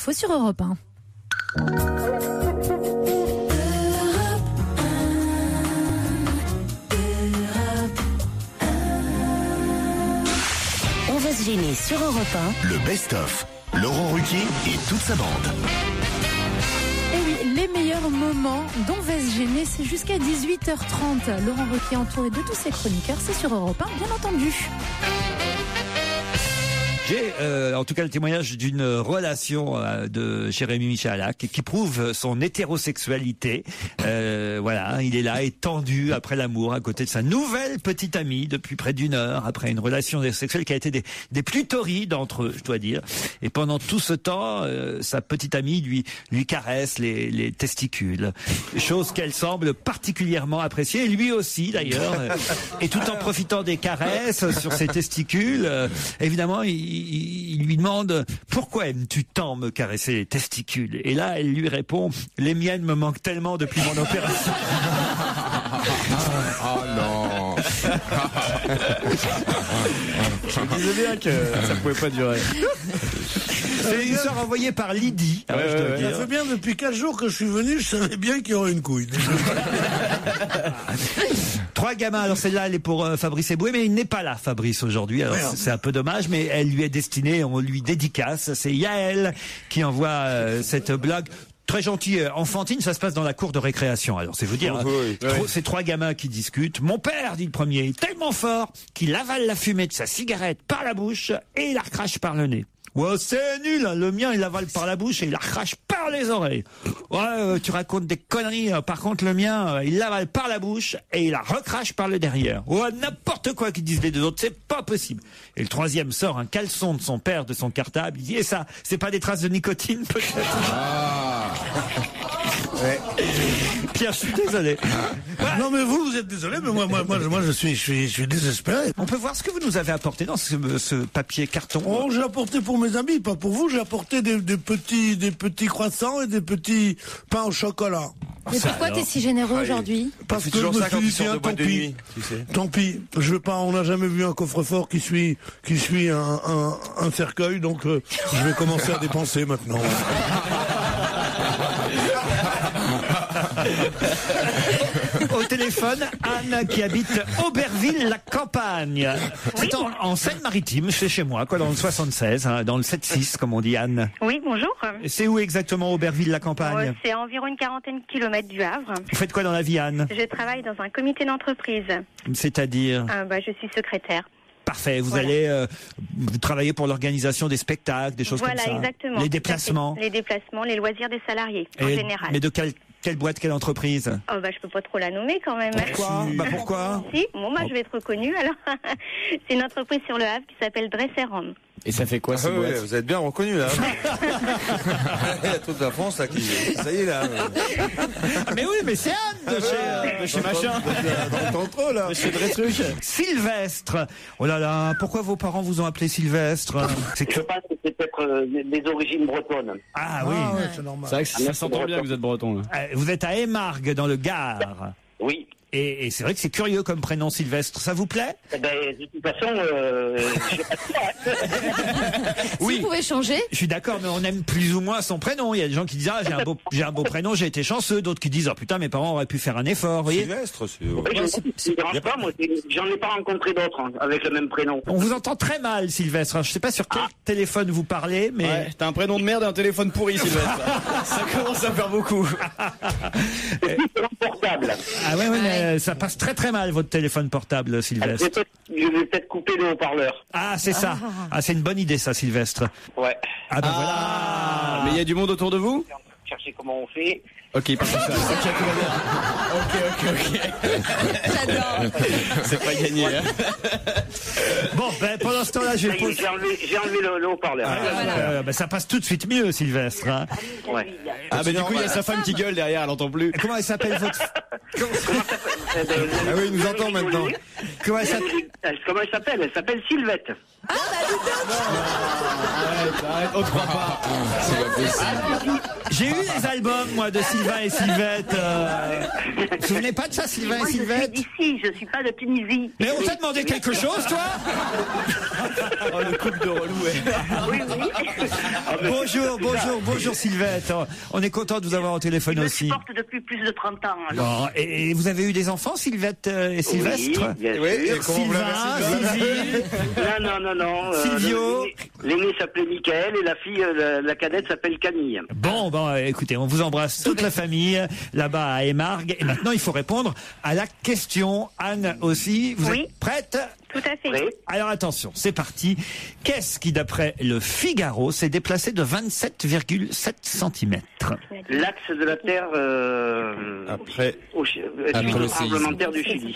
infos sur Europe 1. On va se gêner sur Europe 1. Le best-of. Laurent Ruquier et toute sa bande. Et oui, les meilleurs moments d'On va se gêner, c'est jusqu'à 18h30. Laurent Ruquier entouré de tous ses chroniqueurs, c'est sur Europe 1, bien entendu. J'ai en tout cas le témoignage d'une relation de Jérémy Michalak qui prouve son hétérosexualité. Voilà, il est là étendu après l'amour à côté de sa nouvelle petite amie depuis près d'une heure après une relation sexuelle qui a été des plus torrides entre eux, je dois dire. Et pendant tout ce temps, sa petite amie lui caresse les testicules, chose qu'elle semble particulièrement apprécier, et lui aussi d'ailleurs. Et tout en profitant des caresses sur ses testicules, évidemment, il lui demande « Pourquoi aimes-tu tant me caresser les testicules ?» Et là, elle lui répond « Les miennes me manquent tellement depuis mon opération. » Oh non. Je disais bien que ça pouvait pas durer. C'est une histoire envoyée par Lydie. Ouais, je dois dire. Ça fait bien depuis 4 jours que je suis venu, je savais bien qu'il y aurait une couille. 3 gamins, alors celle-là elle est pour Fabrice Eboué, mais il n'est pas là Fabrice aujourd'hui, alors c'est un peu dommage, mais elle lui est destinée, on lui dédicace, c'est Yael qui envoie cette blague. Très gentil, enfantine, ça se passe dans la cour de récréation. Alors c'est vous dire, c'est 3 gamins qui discutent. Mon père, dit le premier, est tellement fort qu'il avale la fumée de sa cigarette par la bouche et il la recrache par le nez. Ouais, c'est nul, hein. Le mien il l'avale par la bouche et il la recrache par les oreilles. Ouais, tu racontes des conneries. Par contre le mien, il l'avale par la bouche et il la recrache par le derrière. Ouais, n'importe quoi qu'ils disent les deux autres, c'est pas possible. Et le troisième sort un caleçon de son père de son cartable. Il dit, et ça, c'est pas des traces de nicotine peut-être? Ouais. Pierre, je suis désolé. Non mais vous êtes désolé, mais moi je suis désespéré. On peut voir ce que vous nous avez apporté dans ce papier carton. Oh, j'ai apporté pour mes amis, pas pour vous. J'ai apporté des petits croissants et des petits pains au chocolat. Mais pourquoi t'es si généreux aujourd'hui? Parce que je me suis dit, tiens, tant pis. Tant pis. Je veux pas, on n'a jamais vu un coffre-fort qui suit un cercueil, donc je vais commencer à dépenser maintenant. Au téléphone, Anne qui habite Auberville-la-Campagne. C'est en Seine-Maritime, c'est chez moi, quoi, dans le 76, hein, dans le 7-6, comme on dit, Anne. Oui, bonjour. C'est où exactement Auberville-la-Campagne? C'est à environ une quarantaine de kilomètres du Havre. Vous faites quoi dans la vie, Anne? Je travaille dans un comité d'entreprise. C'est-à-dire? Je suis secrétaire. Parfait, vous allez vous travailler pour l'organisation des spectacles, des choses comme ça. Voilà, exactement. Les déplacements. Les déplacements, les loisirs des salariés, en général. Mais de quelle boîte, quelle entreprise? Je peux pas trop la nommer quand même. Pourquoi? Pourquoi? Si, je vais être reconnue alors. C'est une entreprise sur le Havre qui s'appelle Dresser-Homme. Et ça fait quoi, cette boîte? Vous êtes bien reconnu là. Il y a toute la France là qui. Ça y est là. Mais oui, mais c'est Anne de chez machin. Entre eux là. De chez Dretruc. Sylvestre. Oh là là, pourquoi vos parents vous ont appelé Sylvestre? Je pense que c'est peut-être des origines bretonnes. Ah oui. Ouais, c'est normal. C'est vrai que ça s'entend bien que vous êtes breton, là. Vous êtes à Émargues, dans le Gard. Oui. Et c'est vrai que c'est curieux comme prénom, Sylvestre. Ça vous plaît? De toute façon, je sais pas ça. Oui. Vous pouvez changer. Je suis d'accord, mais on aime plus ou moins son prénom. Il y a des gens qui disent, j'ai un beau prénom, j'ai été chanceux. D'autres qui disent, oh putain, mes parents auraient pu faire un effort, vous voyez. Sylvestre, c'est. Je ne dérange pas, moi, j'en ai pas rencontré d'autres avec le même prénom. On vous entend très mal, Sylvestre. Alors, je sais pas sur quel téléphone vous parlez, mais. Ouais, t'as un prénom de merde et un téléphone pourri, Sylvestre. Ça commence à faire beaucoup. C'est portable. Ah ouais, mais ça passe très très mal votre téléphone portable, Sylvestre. Je vais peut-être couper le haut-parleur. Ah, c'est ça. Ah, c'est une bonne idée, ça, Sylvestre. Ouais. Ah ben voilà. Mais il y a du monde autour de vous? Chercher comment on fait. Ok, parce que ça. Ok. J'adore. C'est pas gagné, hein. Bon, pendant ce temps-là, je vais poser. J'ai enlevé le haut-parleur. Ça passe tout de suite mieux, Sylvestre. Hein. Ouais. Ah, du coup, il y a sa femme qui gueule derrière, elle entend plus. Comment elle s'appelle votre... Ah oui, il nous entend maintenant. Comment elle s'appelle? Elle s'appelle Sylvette. Arrête, on te croit pas. C'est pas possible. J'ai eu les albums, moi, de Sylvain et Sylvette. Vous vous souvenez pas de ça, Sylvain et Sylvette? Je suis d'ici, je suis pas de Tunisie. Mais on t'a demandé quelque chose, toi? Oh, le couple de relou, ouais. Oui, oui. Bonjour Sylvette. On est content de vous avoir au téléphone Je me aussi. supporte depuis plus de 30 ans. Alors. Bon, et vous avez eu des enfants, Sylvette et Sylvestre? Oui, bien sûr. Et comment vous l'avez Sylvie, Non. Silvio. L'aîné s'appelait Michael et la fille, la cadette s'appelle Camille. Bon, écoutez, on vous embrasse toute la famille là-bas à Émargues. Et maintenant, il faut répondre à la question. Anne aussi, vous êtes prête? Tout à fait. Oui. Alors attention, c'est parti. Qu'est-ce qui, d'après le Figaro, s'est déplacé de 27,7 cm? L'axe de la Terre Après suite au tremblement de terre du Chili.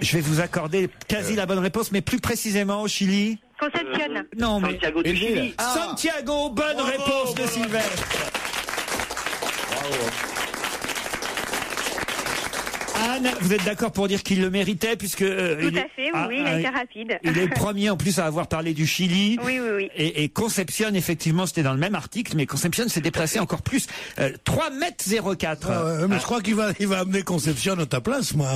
Je vais vous accorder quasi la bonne réponse, mais plus précisément au Chili. Concepcion. Non, mais Santiago du Chili. Santiago, bonne réponse de Sylvestre. Anne, vous êtes d'accord pour dire qu'il le méritait puisque... Tout à fait, oui, il a été rapide. Il est le premier en plus à avoir parlé du Chili. Oui. Et Concepcion, effectivement, c'était dans le même article, mais Concepcion s'est déplacé encore plus. 3,04 m. Mais je crois qu'il va amener Concepcion à ta place, moi,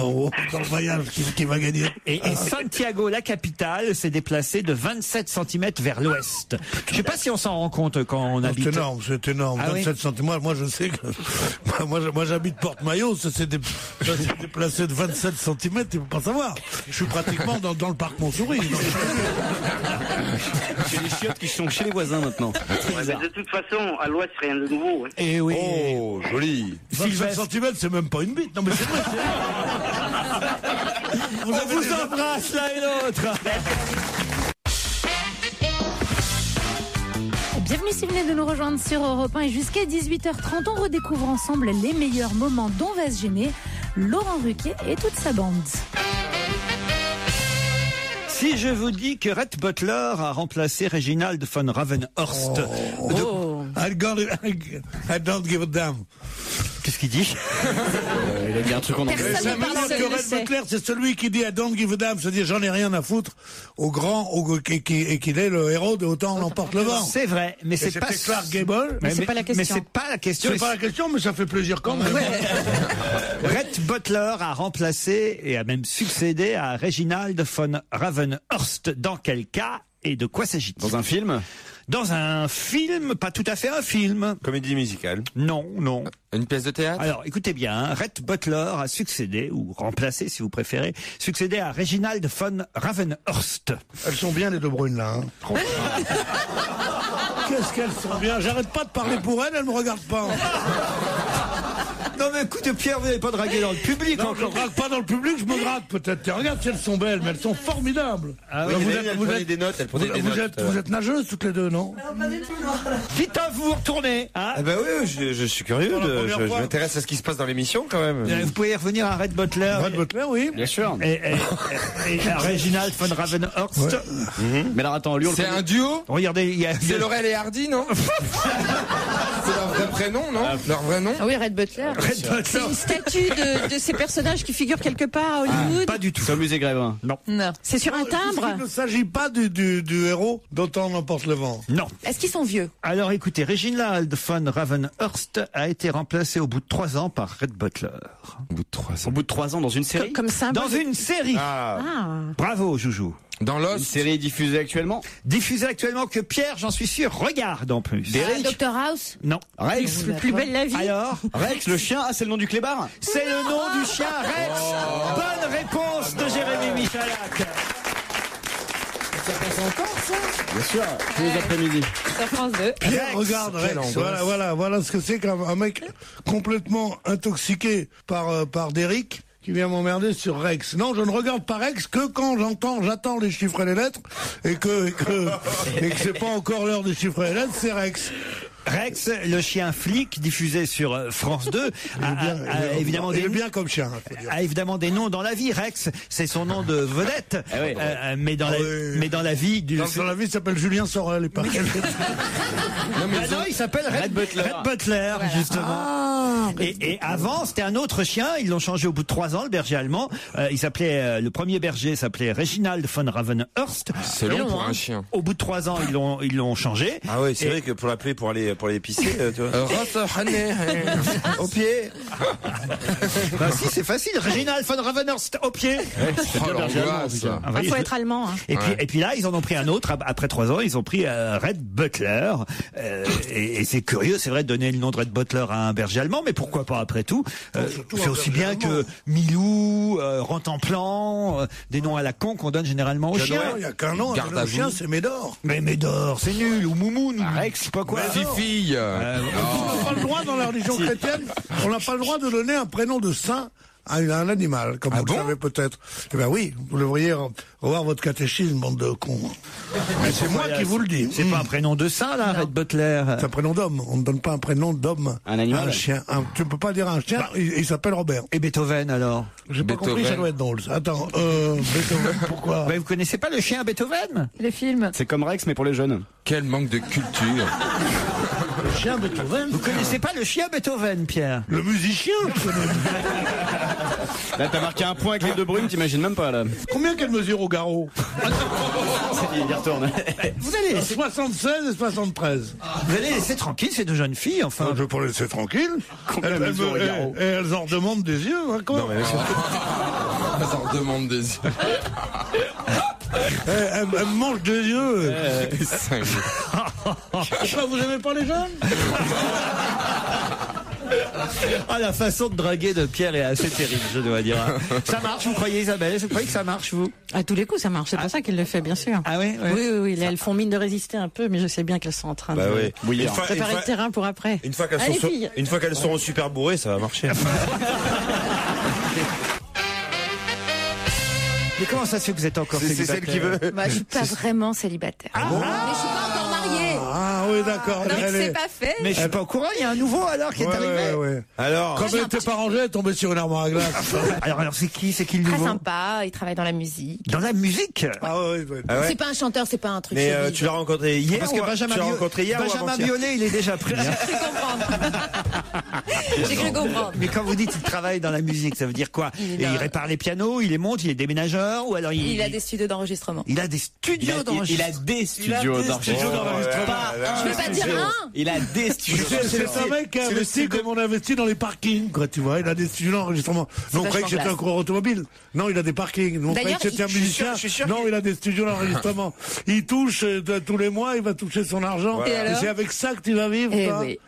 dans le voyage qui va gagner. Et Santiago, la capitale, s'est déplacée de 27 cm vers l'ouest. Je sais pas si on s'en rend compte quand on habite... C'est énorme. Ah 27 cm. Moi, je sais que... Moi, j'habite Porte-Maillot, ça s'est déplacé de 27 cm, tu peux pas savoir. Je suis pratiquement dans le parc Montsouris. C'est les chiottes qui sont chez les voisins maintenant. Mais de toute façon, à l'ouest, rien de nouveau. Hein. Et oui. Oh, joli. 27 cm, c'est même pas une bite. Non, mais c'est vrai. On vous embrasse l'un et l'autre. Bienvenue si vous venez de nous rejoindre sur Europe 1 et jusqu'à 18h30, on redécouvre ensemble les meilleurs moments dont va se gêner Laurent Ruquier et toute sa bande. Si je vous dis que Rhett Butler a remplacé Reginald von Ravenhorst... I don't give a damn. Qu'est-ce qu'il dit? Il a dit un truc en anglais. C'est marrant que Red Butler, c'est celui qui dit I don't give a damn, c'est-à-dire j'en ai rien à foutre au grand, et qu'il est le héros de Autant l'emporte le vent. C'est vrai, mais c'est pas... Clark Gable. Mais c'est pas la question. Mais c'est pas la question. C'est pas la question, mais ça fait plaisir quand même. Rhett Butler a remplacé et a même succédé à Reginald von Ravenhorst. Dans quel cas et de quoi s'agit-il? Dans un film? Dans un film, pas tout à fait un film. Comédie musicale. Non. Une pièce de théâtre. Alors, écoutez bien, hein, Rhett Butler a succédé, ou remplacé si vous préférez, succédé à Reginald von Ravenhorst. Elles sont bien les deux brunes là. Hein. Qu'est-ce qu'elles sont bien. J'arrête pas de parler pour elles me regardent pas. Non mais écoutez Pierre, vous n'avez pas dragué dans le public Non, encore. je ne drague pas dans le public, je me gratte peut-être. Tiens, regarde si elles sont belles, mais elles sont formidables. Ah oui, elle prenait des notes, Vous êtes nageuses toutes les deux, non? Vite à vous, retournez hein. Ah bah oui, je suis curieux, je m'intéresse à ce qui se passe dans l'émission quand même. Vous pouvez y revenir à Rhett Butler. Red Butler, oui. Bien sûr. Et à Reginald von Ravenhorst. Ouais. Mais alors attends, lui on le C'est connaît. un duo. Regardez, il y a... C'est Laurel et Hardy, non? C'est leur vrai prénom, non? Leur vrai nom? Ah oui, Red Butler. Rhett Butler. C'est une statue de ces personnages qui figurent quelque part à Hollywood. Pas du tout. Sur le musée Grévin. Non. Non. C'est sur un timbre. Il ne s'agit pas du héros d'Autant l'emporte le vent. Non. Est-ce qu'ils sont vieux? Alors écoutez, Reginald von Ravenhorst a été remplacé au bout de 3 ans par Rhett Butler. Au bout de 3 Au ans. bout de 3 ans dans une série. Comme symbole. Dans une série. Ah. Bravo, Joujou. Dans Une Lost. série diffusée actuellement. Diffusé actuellement que Pierre, j'en suis sûr, regarde en plus. Dr House. Non. Rex. Le plus belle la vie. Alors, Rex, le chien. Ah, c'est le nom du clébard. c'est le nom du chien Rex. Bonne réponse de Jérémy Michalak. Ça passe encore, ça? Bien sûr. Tous les après-midi. Sur France 2. Pierre, Rex. regarde Rex. Voilà ce que c'est qu'un mec complètement intoxiqué par Derrick qui vient m'emmerder sur Rex. Non, je ne regarde pas Rex que quand j'attends les chiffres et les lettres et que c'est pas encore l'heure des chiffres et les lettres, c'est Rex. Rex, le chien flic, diffusé sur France 2, évidemment il est des bien comme chien. Faut dire. a évidemment des noms dans la vie. Rex, c'est son nom de vedette, Ah oui. mais dans la vie du. Dans la vie, il s'appelle Julien Sorel. Non, il s'appelle Rhett Butler, justement. Et avant, c'était un autre chien. Ils l'ont changé au bout de 3 ans, le berger allemand. Il s'appelait, le premier berger s'appelait Reginald von Ravenhurst. C'est long pour un chien. Au bout de 3 ans, ils l'ont changé. Ah oui, c'est vrai que pour l'appeler, pour aller pisser, tu vois. Au pied. Bah si, c'est facile. Reginald von Ravenhurst, au pied. Il faut être allemand. Hein. Et puis là, ils en ont pris un autre. Après 3 ans, ils ont pris Red Butler. Et c'est curieux, c'est vrai, de donner le nom de Red Butler à un berger allemand, mais pourquoi pas après tout. C'est aussi bien que Milou, Rantanplan, des noms à la con qu'on donne généralement aux chiens. Il n'y a qu'un nom à chien, c'est Médor. Mais Médor, c'est nul. Ou Moumoun, ou Rex, je sais pas quoi. Fifi. On n'a pas le droit dans la religion chrétienne, on n'a pas le droit de donner un prénom de saint à un animal, comme vous le savez peut-être. Eh ben oui, vous devriez revoir votre catéchisme, bande de cons. Mais c'est moi qui vous le dis. C'est pas un prénom de saint, là, Red Butler. C'est un prénom d'homme. On ne donne pas un prénom d'homme un animal. À un chien. Tu ne peux pas dire un chien, il s'appelle Robert. Et Beethoven, alors? J'ai pas compris, ça doit être drôle. Attends, Beethoven, pourquoi? Vous connaissez pas le chien Beethoven? Les films. C'est comme Rex, mais pour les jeunes. Quel manque de culture. Le chien Beethoven? Vous connaissez pas le chien Beethoven, Pierre? Le musicien? Là, t'as marqué un point avec les deux brumes, t'imagines même pas, là. Combien qu'elle mesure au garrot? Il y retourne. Vous allez 76 et 73. Vous allez laisser tranquille ces deux jeunes filles, enfin. Je vais pas laisser tranquille. Elles en redemandent des yeux, hein, quoi. Non, mais Elles en redemandent des yeux. Elle me mange des yeux. Pourquoi vous aimez pas les jeunes? Ah, la façon de draguer de Pierre est assez terrible, je dois dire. Ça marche, vous croyez, Isabelle? Vous croyez que ça marche, vous? À tous les coups, ça marche. C'est pour ça qu'il le fait, bien sûr. Ah oui? Oui. Là, elles font mine de résister un peu, mais je sais bien qu'elles sont en train de préparer le terrain pour après. Une fois qu'elles seront super bourrées, ça va marcher. Mais comment ça se fait que vous êtes encore célibataire? C'est celle qui veut. Bah, je suis pas vraiment célibataire. Mais je suis pas encore mariée. Ah oui, d'accord. Donc c'est pas fait. Mais je suis pas au courant, il y a un nouveau alors qui est arrivé. Ouais. Alors, comme elle n'était pas rangée, elle est tombée sur une armoire à glace. Alors c'est qui le Très nouveau? sympa, il travaille dans la musique. Dans la musique? Ah ouais. C'est pas un chanteur, c'est pas un truc. Mais tu l'as rencontré hier? Parce que Benjamin Biolay, il est déjà prêt. J'ai cru comprendre. Mais quand vous dites qu'il travaille dans la musique, ça veut dire quoi? Il répare les pianos, il les monte, il est déménageur, ou alors il a des studios d'enregistrement. Il a des studios d'enregistrement. Il a des studios d'enregistrement. Je veux pas dire un. Il a des studios. C'est un mec qui a investi comme on investit dans les parkings, quoi, tu vois. Il a des studios d'enregistrement. Non, on croyait que c'était un coureur automobile. Non, il a des parkings. Non, on croyait que c'était un musicien. Non, il a des studios d'enregistrement. Il touche tous les mois, il va toucher son argent. Et c'est avec ça que tu vas vivre.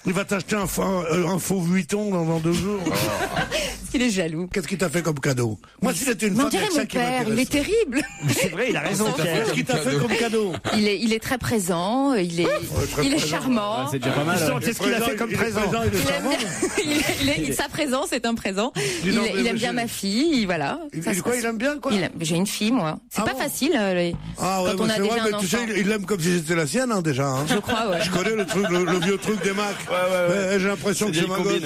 Il va t'acheter un faux Vuitton dans 2 jours. Parce qu'il est jaloux. Qu'est-ce qu'il t'a fait comme cadeau? Moi, si c'était une femme, c'est mon père, il est terrible. C'est vrai, il a raison. Qu'est-ce qu'il t'a fait comme cadeau? Il est très présent, il est charmant. C'est déjà pas mal. Qu'est-ce qu'il a fait comme présent? Sa présence est un présent. Il aime bien ma fille, voilà. Il aime bien, quoi? J'ai une fille, moi. C'est pas facile. Ah ouais, quand on a déjà un enfant. Tu sais, il l'aime comme si c'était la sienne, hein, déjà. Hein. Je crois, ouais. Je connais le truc, le vieux truc des Macs. Ouais. J'ai l'impression que c'est ma gosse.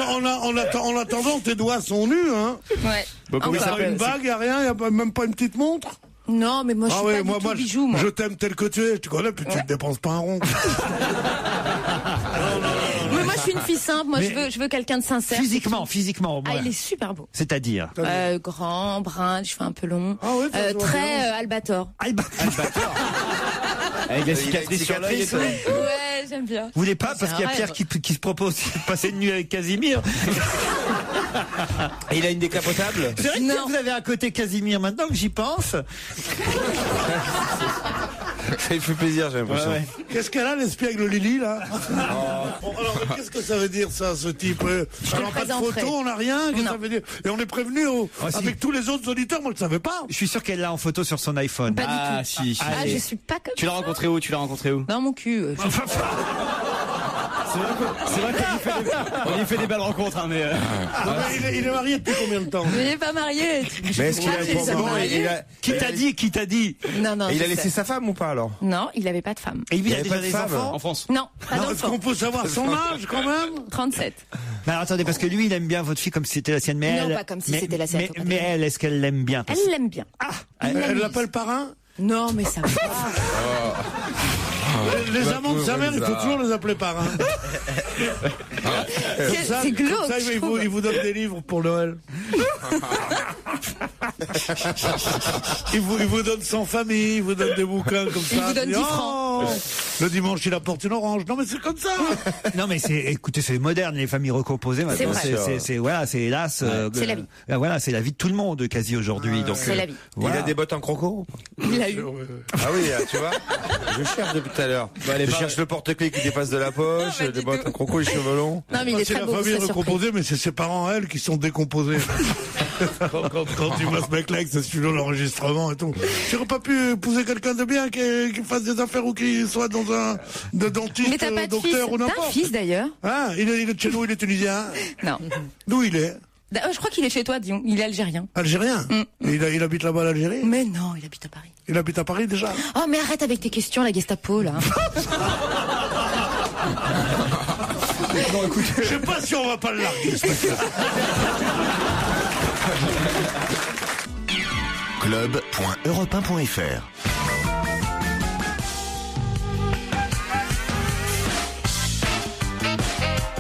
En attendant, tes doigts sont nus, hein. Ouais. Il n'y a pas une bague, il n'y a rien, il n'y a même pas une petite montre. Non, mais moi, je suis pas du tout bijou, moi. Je t'aime tel que tu es, tu connais, puis tu ne dépenses pas un rond. Mais moi, je suis une fille simple, moi, je veux quelqu'un de sincère. Physiquement, au moins. Ah, il est super beau. C'est-à-dire? Grand, brun, cheveux un peu longs. Ah oui, très albator. Albator. Avec la cicatrice sur l'œil et tout. Ouais, j'aime bien. Vous voulez pas, parce qu'il y a Pierre qui se propose de passer une nuit avec Casimir. Et il a une décapotable? C'est vrai que vous avez un côté Casimir, maintenant que j'y pense. Ça lui fait plaisir, j'ai l'impression. Ouais. Qu'est-ce qu'elle a, l'espiègle Lily, là? Alors, qu'est-ce que ça veut dire, ça, ce type? Alors, pas de photo, on n'a rien? Qu'est-ce que ça veut dire? Et on est prévenu avec tous les autres auditeurs, moi, je ne savais pas. Je suis sûr qu'elle l'a en photo sur son iPhone. Pas du tout. Si. Ah, je suis pas comme ça. Tu l'as rencontré où? Dans mon cul. C'est vrai qu'on lui fait des belles rencontres, hein, mais. Il est marié depuis combien de temps? Il n'est pas marié. Mais est-ce qu'il a Qui t'a dit? Non. Et il a laissé sa femme ou pas alors? Non, il n'avait pas de femme. Et il avait déjà pas de des femme enfants? En France? Non, pas Est-ce d'enfant. qu'on peut savoir son âge, quand même? 37. Mais alors, attendez, parce que lui, il aime bien votre fille comme si c'était la sienne, mais Non, pas comme si c'était la sienne. Mais elle, est-ce qu'elle l'aime bien? Elle l'aime bien. Ah! Elle l'appelle parrain? Non, mais ça va. Les amants de sa mère, il faut toujours les appeler parrains. C'est glauque. Comme ça, il vous donne des livres pour Noël. Il vous donne sans famille, il vous donne des bouquins comme ça. Il vous donne 10 francs. Le dimanche, il apporte une orange. Non, mais c'est comme ça. Non, mais écoutez, c'est moderne, les familles recomposées. Maintenant, c'est hélas, c'est la vie. Voilà, c'est la vie de tout le monde quasi aujourd'hui. Donc, c'est la vie. Voilà. Il a des bottes en croco? Il a eu. Ah oui, tu vois. Je cherche depuis tout à l'heure. Je cherche le porte-clés qui dépasse de la poche, les bottes en croco, les cheveux longs. Non, mais il est C'est très la beau. famille recomposée, mais c'est ses parents à elle qui sont décomposés. quand tu vois ce mec-là avec ce studio d'enregistrement et tout. Tu n'aurais pas pu épouser quelqu'un de bien qui fasse des affaires ou qui soit dans de dentiste, Mais t'as pas de fils. docteur ou T'as un n'importe. fils d'ailleurs? Ah, il est de chez nous, il est tunisien. Non. D'où il est? Je crois qu'il est chez toi, disons. Il est algérien. Algérien. Et il habite là-bas à l'Algérie? Mais non, il habite à Paris. Il habite à Paris déjà? Oh, mais arrête avec tes questions, la Gestapo, là. Non, écoute, je sais pas si on va pas le larguer, ce mec-là. Club.europe1.fr.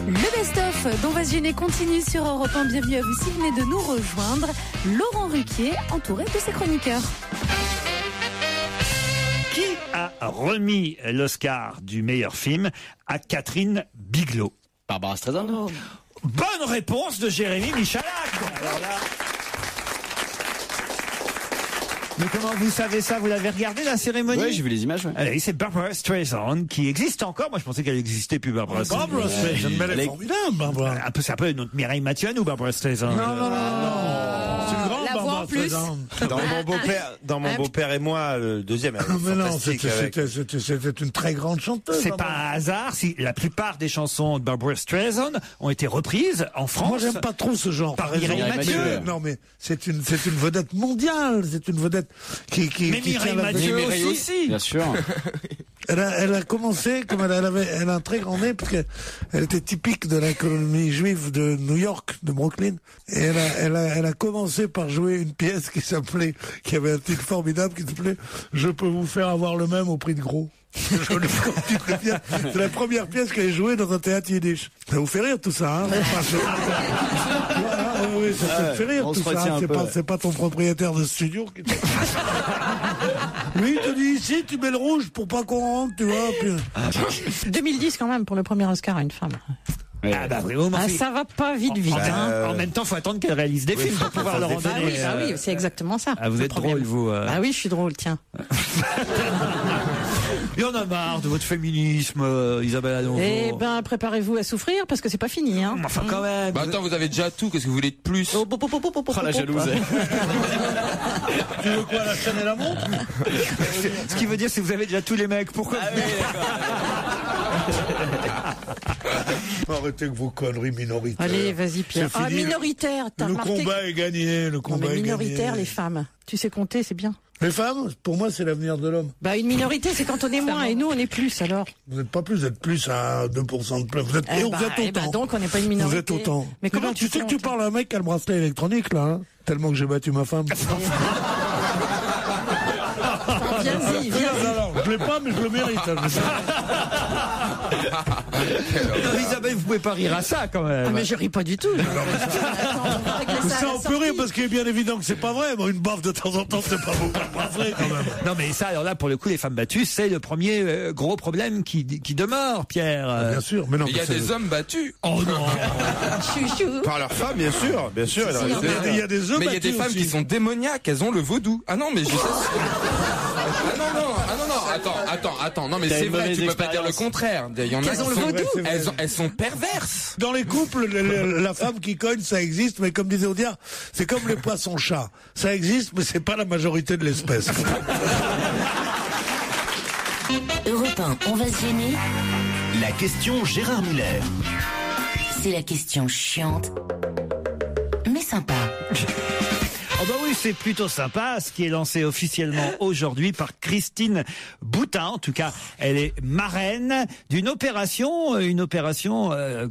Le best-of d'On va se gêner continue sur Europe 1. Bienvenue à vous si vous venez de nous rejoindre. Laurent Ruquier, entouré de ses chroniqueurs. Qui a remis l'Oscar du meilleur film à Catherine Bigelow? Barbara Streisand. Bonne réponse de Jérémy Michalak. Alors là... Mais comment vous savez ça? Vous l'avez regardé, la cérémonie? Oui, j'ai vu les images. Ouais. Allez, c'est Barbara Streisand qui existe encore. Moi, je pensais qu'elle existait plus, Barbara Streisand. Barbara Streisand, mais elle est formidable, Barbara. C'est un peu notre Mireille Mathieu ou Barbara Streisand? Non. C'est une grande La voix Barbara en plus. Streisand. Dans mon beau-père et moi, le deuxième. Mais non, Fantastique c'était une très grande chanteuse. C'est pas un hasard si la plupart des chansons de Barbara Streisand ont été reprises en France. Moi, j'aime pas trop ce genre. Par par exemple. Mireille Mathieu. Non, mais c'est une vedette mondiale. C'est une vedette qui Mais Mireille Mathieu aussi. Bien sûr. Elle a commencé, comme elle a un très grand nez, parce qu'elle était typique de la colonie juive de New York, de Brooklyn. Et elle a commencé par jouer une pièce qui avait un titre formidable, qui s'appelait « Je peux vous faire avoir le même au prix de gros ». C'est la première pièce qu'elle a jouée dans un théâtre yiddish. Ça vous fait rire tout ça, hein? Oui, ça te fait rire tout ça. C'est pas ton propriétaire de studio qui te... Lui, il te dit ici, tu mets le rouge pour pas qu'on rentre, tu vois. Puis... 2010 quand même pour le premier Oscar à une femme. Ah bah oui, ça va pas vite. En même temps, faut attendre qu'elle réalise des films pour pouvoir leur en donner. Oui, c'est exactement ça. Ah, vous êtes drôle, vous. Ah oui, je suis drôle, tiens. Il y en a marre de votre féminisme, Isabelle Adonzo. Eh ben, préparez-vous à souffrir parce que c'est pas fini, hein. Enfin, quand même. Bah attends, vous avez déjà tout, qu'est-ce que vous voulez de plus? Oh, la jalouse. Tu veux quoi, la chaîne et la montre? Ce qui veut dire, c'est que vous avez déjà tous les mecs. Pourquoi Arrêtez que vos conneries minoritaires. Allez, vas-y, Pierre. C'est fini. Minoritaire, t'as Le remarqué combat est gagné, le combat est gagné. minoritaire, les femmes. Tu sais compter, c'est bien. Les femmes, pour moi, c'est l'avenir de l'homme. Bah, une minorité, c'est quand on est moins, et nous, on est plus, alors. Vous n'êtes pas plus, vous êtes plus à 2% de plus. Vous êtes autant. Donc, on n'est pas une minorité. Vous êtes autant. Mais comment tu sais que tu parles à un mec qui a le bracelet électronique, là, hein? Tellement que j'ai battu ma femme. Viens-y, viens-y. Alors, je l'ai pas, mais je le mérite. Non, Isabelle, vous pouvez pas rire à ça, quand même. Ah, mais je ris pas du tout. Ça, on peut rire parce qu'il est bien évident que c'est pas vrai. Bon, une baffe de temps en temps, c'est pas beaucoup vrai, quand même. Non, mais ça, alors là, pour le coup, les femmes battues, c'est le premier gros problème qui demeure, Pierre. Bien sûr, mais non. Il y a des hommes battus. Oh non. Chouchou. Par leurs femmes, bien sûr. Bien sûr. Il y a des hommes Mais il y a des femmes qui sont démoniaques, elles ont le vaudou. Ah non, mais je sais. Ah non, attends, non, mais c'est vrai, tu peux pas dire le contraire. Il y en a qui sont, elles sont perverses. Dans les couples, la femme qui cogne, ça existe, mais comme disait Audiard, c'est comme les poissons-chats. Ça existe, mais c'est pas la majorité de l'espèce. Europe 1, on va se gêner. La question Gérard Muller. C'est la question chiante, mais sympa. Oh bah oui, c'est plutôt sympa, ce qui est lancé officiellement aujourd'hui par Christine Boutin. En tout cas, elle est marraine d'une opération,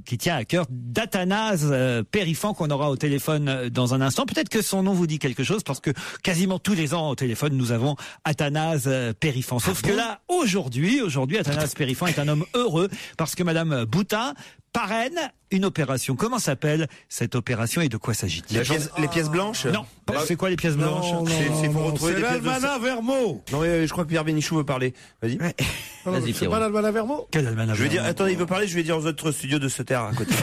qui tient à cœur d'Athanase Périfan, qu'on aura au téléphone dans un instant. Peut-être que son nom vous dit quelque chose, parce que quasiment tous les ans au téléphone, nous avons Athanase Périfan. Sauf que là, aujourd'hui, Athanase Périfan est un homme heureux, parce que Madame Boutin parraine une opération. Comment s'appelle cette opération et de quoi s'agit-il? Les pièces blanches? Non. C'est quoi les pièces blanches? C'est pour retrouver des pièces de... l'Almanach Vermeau. Non, je crois que Pierre Bénichou veut parler. Vas-y. Vas-y, c'est pas l'Almanach Vermeau? Quel Almanach? Je vais dire, attendez, il veut parler, je vais dire aux autres studios de se taire à côté.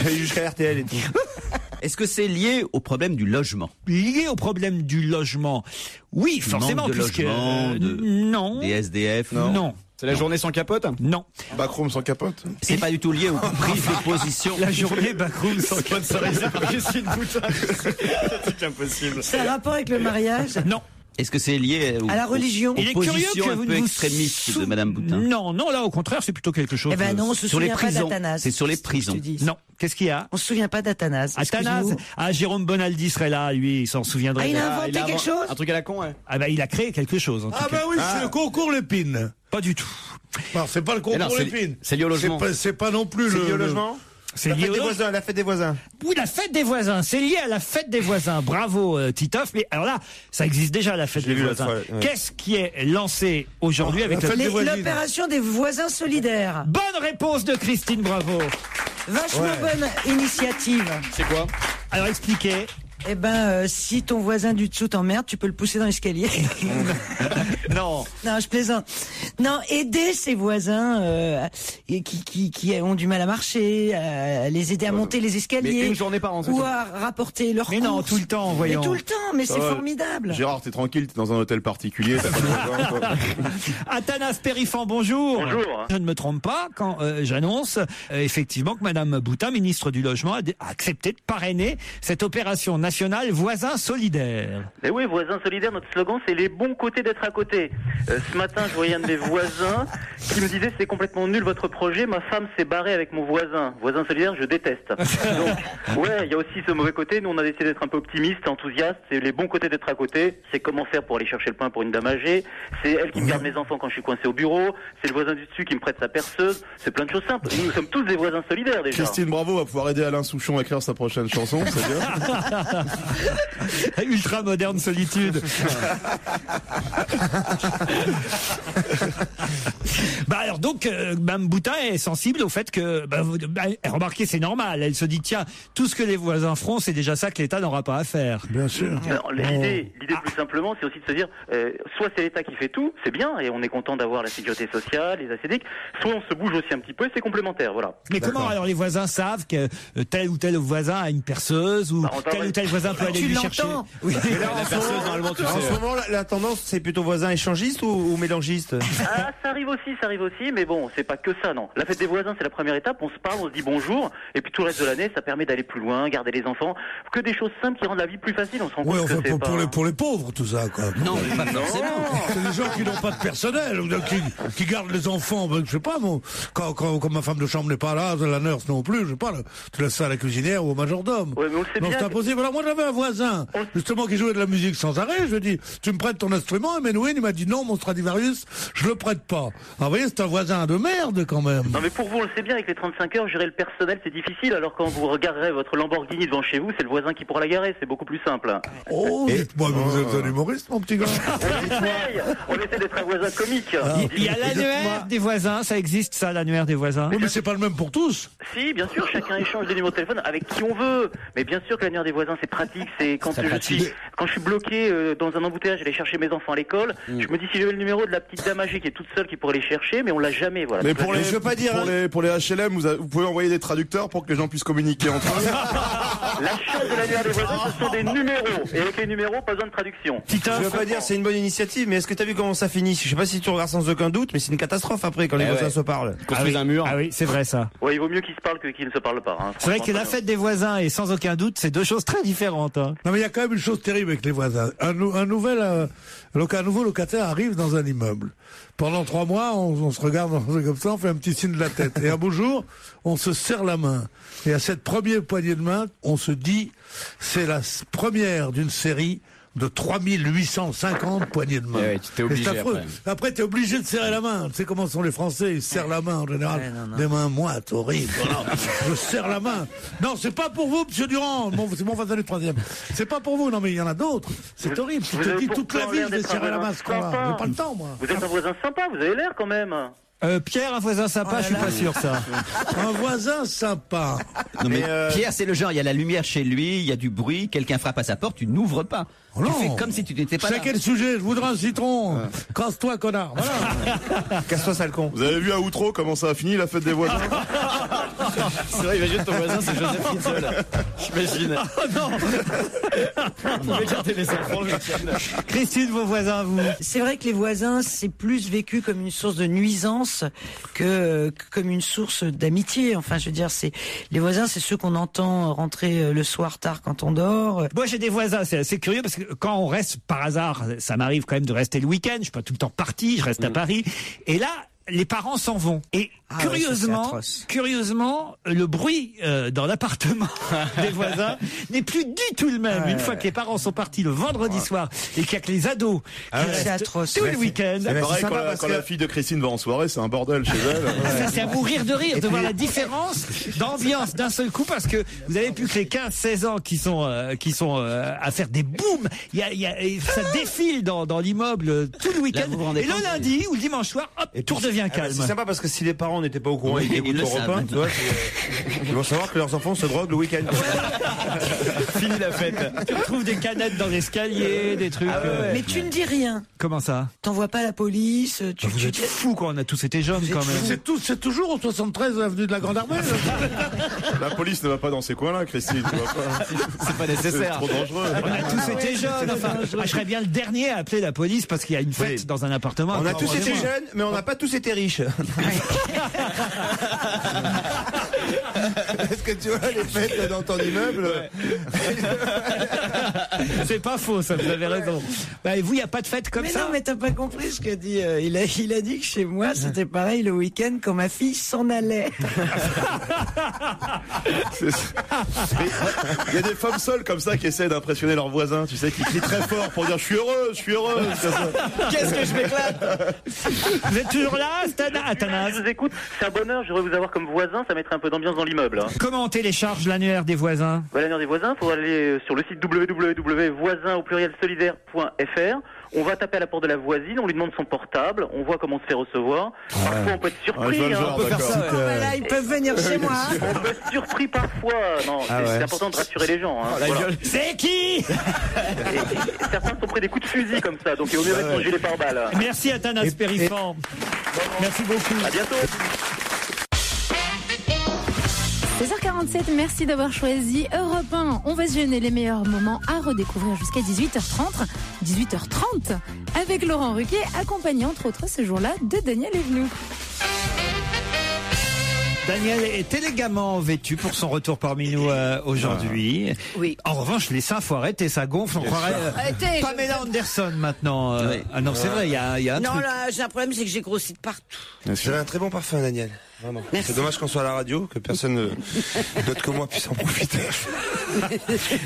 Jusqu'à RTL et tout. Est-ce que c'est lié au problème du logement? Lié au problème du logement? Oui, forcément, manque de puisque... logement, non. Des SDF? Non. C'est la journée sans capote? Non. Backroom sans capote? C'est pas du tout lié aux prises de position. La journée backroom sans capote. Sponsorisé par Christine Boutin. C'est impossible. C'est un rapport avec le mariage? Non. Est-ce que c'est lié à la religion? Il est curieux que un vous peu ne vous extrémiste de Madame Boutin? Non, là au contraire, c'est plutôt quelque chose. Eh ben non, on se sur les souvient pas prisons. d'Athanase. C'est sur les prisons. Non. Qu'est-ce qu'il y a? On se souvient pas d'Athanase. Athanase? Ah, Jérôme Bonaldi serait là, lui, il s'en souviendrait. Ah, il a inventé quelque chose? Un truc à la con, ouais. Ah bah il a créé quelque chose. En tout cas. Oui, c'est le concours Lépine. Pas du tout. Non, c'est pas le concours Lépine. C'est lié au logement. C'est pas non plus C'est le... lié au logement? C'est lié La fête des voisins. Oui, la fête des voisins. C'est lié à la fête des voisins. Bravo, Titoff. Mais alors là, ça existe déjà, la fête des voisins. Ouais. Qu'est-ce qui est lancé aujourd'hui avec l'opération des voisins solidaires? Bonne réponse de Christine, bravo. Vachement bonne initiative. C'est quoi? Alors expliquez. Eh ben, si ton voisin du dessous t'emmerde, tu peux le pousser dans l'escalier. Non. Non, je plaisante. Non, aider ses voisins qui ont du mal à marcher, les aider à monter les escaliers. Mais une journée par an, ou à rapporter leurs courses. Mais non, tout le temps, voyons. Mais tout le temps, mais c'est formidable. Gérard, t'es tranquille, t'es dans un hôtel particulier. T'as pas de voisins, Athanase Périfan, bonjour. Bonjour. Je ne me trompe pas quand j'annonce effectivement que Madame Boutin, ministre du Logement, a accepté de parrainer cette opération nationale Voisins solidaires. Mais oui, Voisins solidaires, notre slogan, c'est les bons côtés d'être à côté. Ce matin, je voyais un de mes voisins qui me disait c'est complètement nul votre projet, ma femme s'est barrée avec mon voisin. Voisins solidaires, je déteste. Donc, ouais, il y a aussi ce mauvais côté. Nous, on a décidé d'être un peu optimiste, enthousiaste. C'est les bons côtés d'être à côté. C'est comment faire pour aller chercher le pain pour une dame âgée. C'est elle qui me garde mes enfants quand je suis coincé au bureau. C'est le voisin du dessus qui me prête sa perceuse. C'est plein de choses simples. Nous sommes tous des voisins solidaires déjà. Christine Bravo va pouvoir aider Alain Souchon à écrire sa prochaine chanson, c'est bien. Ultra moderne solitude. Bah alors donc, Mme Boutin est sensible au fait que, remarquez, c'est normal. Elle se dit tiens, tout ce que les voisins feront, c'est déjà ça que l'État n'aura pas à faire. Bien sûr. Alors, l'idée plus simplement, c'est aussi de se dire, soit c'est l'État qui fait tout, c'est bien, et on est content d'avoir la sécurité sociale, les ACD, soit on se bouge aussi un petit peu, et c'est complémentaire, voilà. Mais comment alors les voisins savent que tel ou tel voisin a une perceuse ou tel ou tel voisin peut aller lui chercher? Oui. Mais là, la perceuse, normalement, tu sais. En ce moment, la tendance, c'est plutôt voisin échangiste ou mélangiste? Ah, ça arrive aussi, mais bon, c'est pas que ça, non. La fête des voisins, c'est la première étape, on se parle, on se dit bonjour, et puis tout le reste de l'année, ça permet d'aller plus loin, garder les enfants, que des choses simples qui rendent la vie plus facile, on se rend compte que c'est pas... pour les pauvres, tout ça, quoi. Non, pas forcément. C'est des gens qui n'ont pas de personnel, ou qui gardent les enfants, je sais pas, moi, quand ma femme de chambre n'est pas là, la nurse non plus, je sais pas, tu laisses ça à la cuisinière ou au majordome. Ouais, mais on le sait bien. C'est impossible. Alors moi, j'avais un voisin, justement, qui jouait de la musique sans arrêt, je lui ai dit, tu me prêtes ton instrument? Et Menouine, il m'a dit non, mon Stradivarius, je le prête pas. Alors, vous voyez, c'est un voisin de merde, quand même. Non, mais pour vous, on le sait bien, avec les 35 heures, gérer le personnel, c'est difficile, alors quand vous regarderez votre Lamborghini devant chez vous, c'est le voisin qui pourra la garer, c'est beaucoup plus simple. Oh, dites-moi, vous êtes un humoriste, mon petit gars. On essaie d'être un voisin comique. Il y a l'annuaire des voisins, ça existe ça, l'annuaire des voisins? Oui, mais c'est pas le même pour tous. Si, bien sûr, chacun échange des numéros de téléphone avec qui on veut. Mais bien sûr que l'annuaire des voisins, c'est pratique, c'est quand je suis bloqué dans un embouteillage, aller chercher mes enfants à l'école, je me dis si j'avais le numéro de la petite dame âgée qui est toute seule qui pourrait les chercher, mais on l'a jamais, voilà. Mais pour les HLM, vous pouvez envoyer des traducteurs pour que les gens puissent communiquer entre eux. La chance de l'annuaire des voisins, ce sont des numéros. Et avec les numéros, pas besoin de traduction. Je veux pas dire c'est une bonne initiative, mais est-ce que t'as vu comment ça finit? Je sais pas si tu regardes sans aucun doute, mais c'est une catastrophe après quand les voisins se parlent. Construisent un mur. Ah oui, c'est vrai ça. Ouais, il vaut mieux qu'ils se parlent que qu'ils ne se parlent pas. Hein. C'est vrai que la fête des voisins et sans aucun doute, c'est deux choses très différentes. Hein. Non, mais il y a quand même une chose terrible avec les voisins. Un nouveau locataire arrive dans un immeuble. pendant 3 mois, on se regarde comme ça, on fait un petit signe de la tête. Et un beau jour, on se serre la main. Et à cette première poignée de main, on se dit, c'est la première d'une série de 3850 poignées de main. Ouais, tu t'es obligé après, t'es obligé de serrer la main. Tu sais comment sont les Français, ils serrent la main en général. Des mains moites, horribles. Voilà. Je serre la main. Non, c'est pas pour vous, monsieur Durand. C'est mon voisin du 3e. C'est pas pour vous, non, mais il y en a d'autres. C'est horrible. Tu te dis toute la vie, je vais serrer la main ce qu'on a. J'ai pas le temps, moi. Vous êtes un voisin sympa, vous avez l'air quand même. Pierre, un voisin sympa, je suis pas sûr ça. Un voisin sympa. Non mais Pierre, c'est le genre, il y a la lumière chez lui, il y a du bruit, quelqu'un frappe à sa porte, tu n'ouvres pas. Oh tu fais comme si tu n'étais pas là. C'est quel sujet? Je voudrais un citron. Casse-toi, connard. Voilà. Casse-toi, sale con. Vous avez vu à Outreau comment ça a fini la fête des voisins? C'est vrai, imagine ton voisin, c'est Joseph Ritzel. J'imagine. Oh non. Vous pouvez garder les enfants le week-end. Christine, vos voisins, vous? C'est vrai que les voisins, c'est plus vécu comme une source de nuisance que comme une source d'amitié. Enfin, je veux dire, les voisins, c'est ceux qu'on entend rentrer le soir tard quand on dort. Moi, j'ai des voisins, c'est assez curieux parce que quand on reste par hasard, ça m'arrive quand même de rester le week-end, je suis pas tout le temps parti, je reste à Paris, et là, les parents s'en vont. Et curieusement, le bruit dans l'appartement des voisins n'est plus du tout le même. Une fois que les parents sont partis le vendredi soir et qu'il y a que les ados qui restent tout le week-end. C'est pareil quand la fille de Christine va en soirée, c'est un bordel chez elle. C'est à mourir de rire de voir la différence d'ambiance d'un seul coup, parce que vous avez plus que les 15-16 ans qui sont à faire des booms. Ça défile dans l'immeuble tout le week-end. Et le lundi ou le dimanche soir, hop, tout redevient calme. C'est sympa parce que si les parents n'étaient pas au courant, ils écoutent Europe 1, tu vois, ils vont savoir que leurs enfants se droguent le week-end. Fini la fête. Tu retrouves des canettes dans l'escalier, des trucs. Mais tu ne dis rien. Comment ça? T'envoies pas la police. Vous êtes fous quand on a tous été jeunes quand même. C'est toujours au 73 avenue de la Grande Armée. La police ne va pas dans ces coins-là, Christine. C'est pas nécessaire. C'est trop dangereux. On a tous été jeunes. Enfin, je serais bien le dernier à appeler la police parce qu'il y a une fête dans un appartement. On a tous été jeunes, mais on n'a pas tous été riches. Est-ce que tu vois les fêtes dans ton immeuble? C'est pas faux, ça, vous avez raison. Bah, et vous, il n'y a pas de fête comme ça? Mais non, mais t'as pas compris ce que dit. Il a dit que chez moi, c'était pareil le week-end quand ma fille s'en allait. Il y a des femmes seules comme ça qui essaient d'impressionner leurs voisins, tu sais, qui crient très fort pour dire je suis heureuse. Qu'est-ce que je m'éclate. Vous êtes toujours là, Athanas? Je vous écoute, c'est un bonheur, j'aimerais vous avoir comme voisin, ça mettrait un peu d'ambiance dans l'immeuble. Comment on télécharge l'annuaire des voisins? L'annuaire des voisins, il faudra aller sur le site www.voisins solidaire.fr. On va taper à la porte de la voisine, on lui demande son portable, on voit comment on se fait recevoir. Parfois on peut être surpris. On peut faire ça. Voilà, ils peuvent venir chez moi. On peut être surpris parfois. Non, c'est important de rassurer les gens. Voilà. C'est qui? Et certains sont pris des coups de fusil comme ça, donc il vaut mieux mettre son gilet pare-balles. Merci Athanas Périfan. Merci beaucoup. À bientôt. 16h47, merci d'avoir choisi Europe 1. On va se gêner, les meilleurs moments à redécouvrir jusqu'à 18h30. 18h30 avec Laurent Ruquier, accompagné entre autres ce jour-là de Daniel Evenou. Daniel est élégamment vêtu pour son retour parmi nous aujourd'hui. Oui. En revanche, les seins, faut arrêter, ça gonfle. On croirait Pamela Anderson maintenant. Ah non, c'est vrai, il y a un non, truc. là, j'ai un problème, c'est que j'ai grossi de partout. Vous avez un très bon parfum, Daniel. Vraiment. C'est dommage qu'on soit à la radio, que personne d'autre que moi puisse en profiter.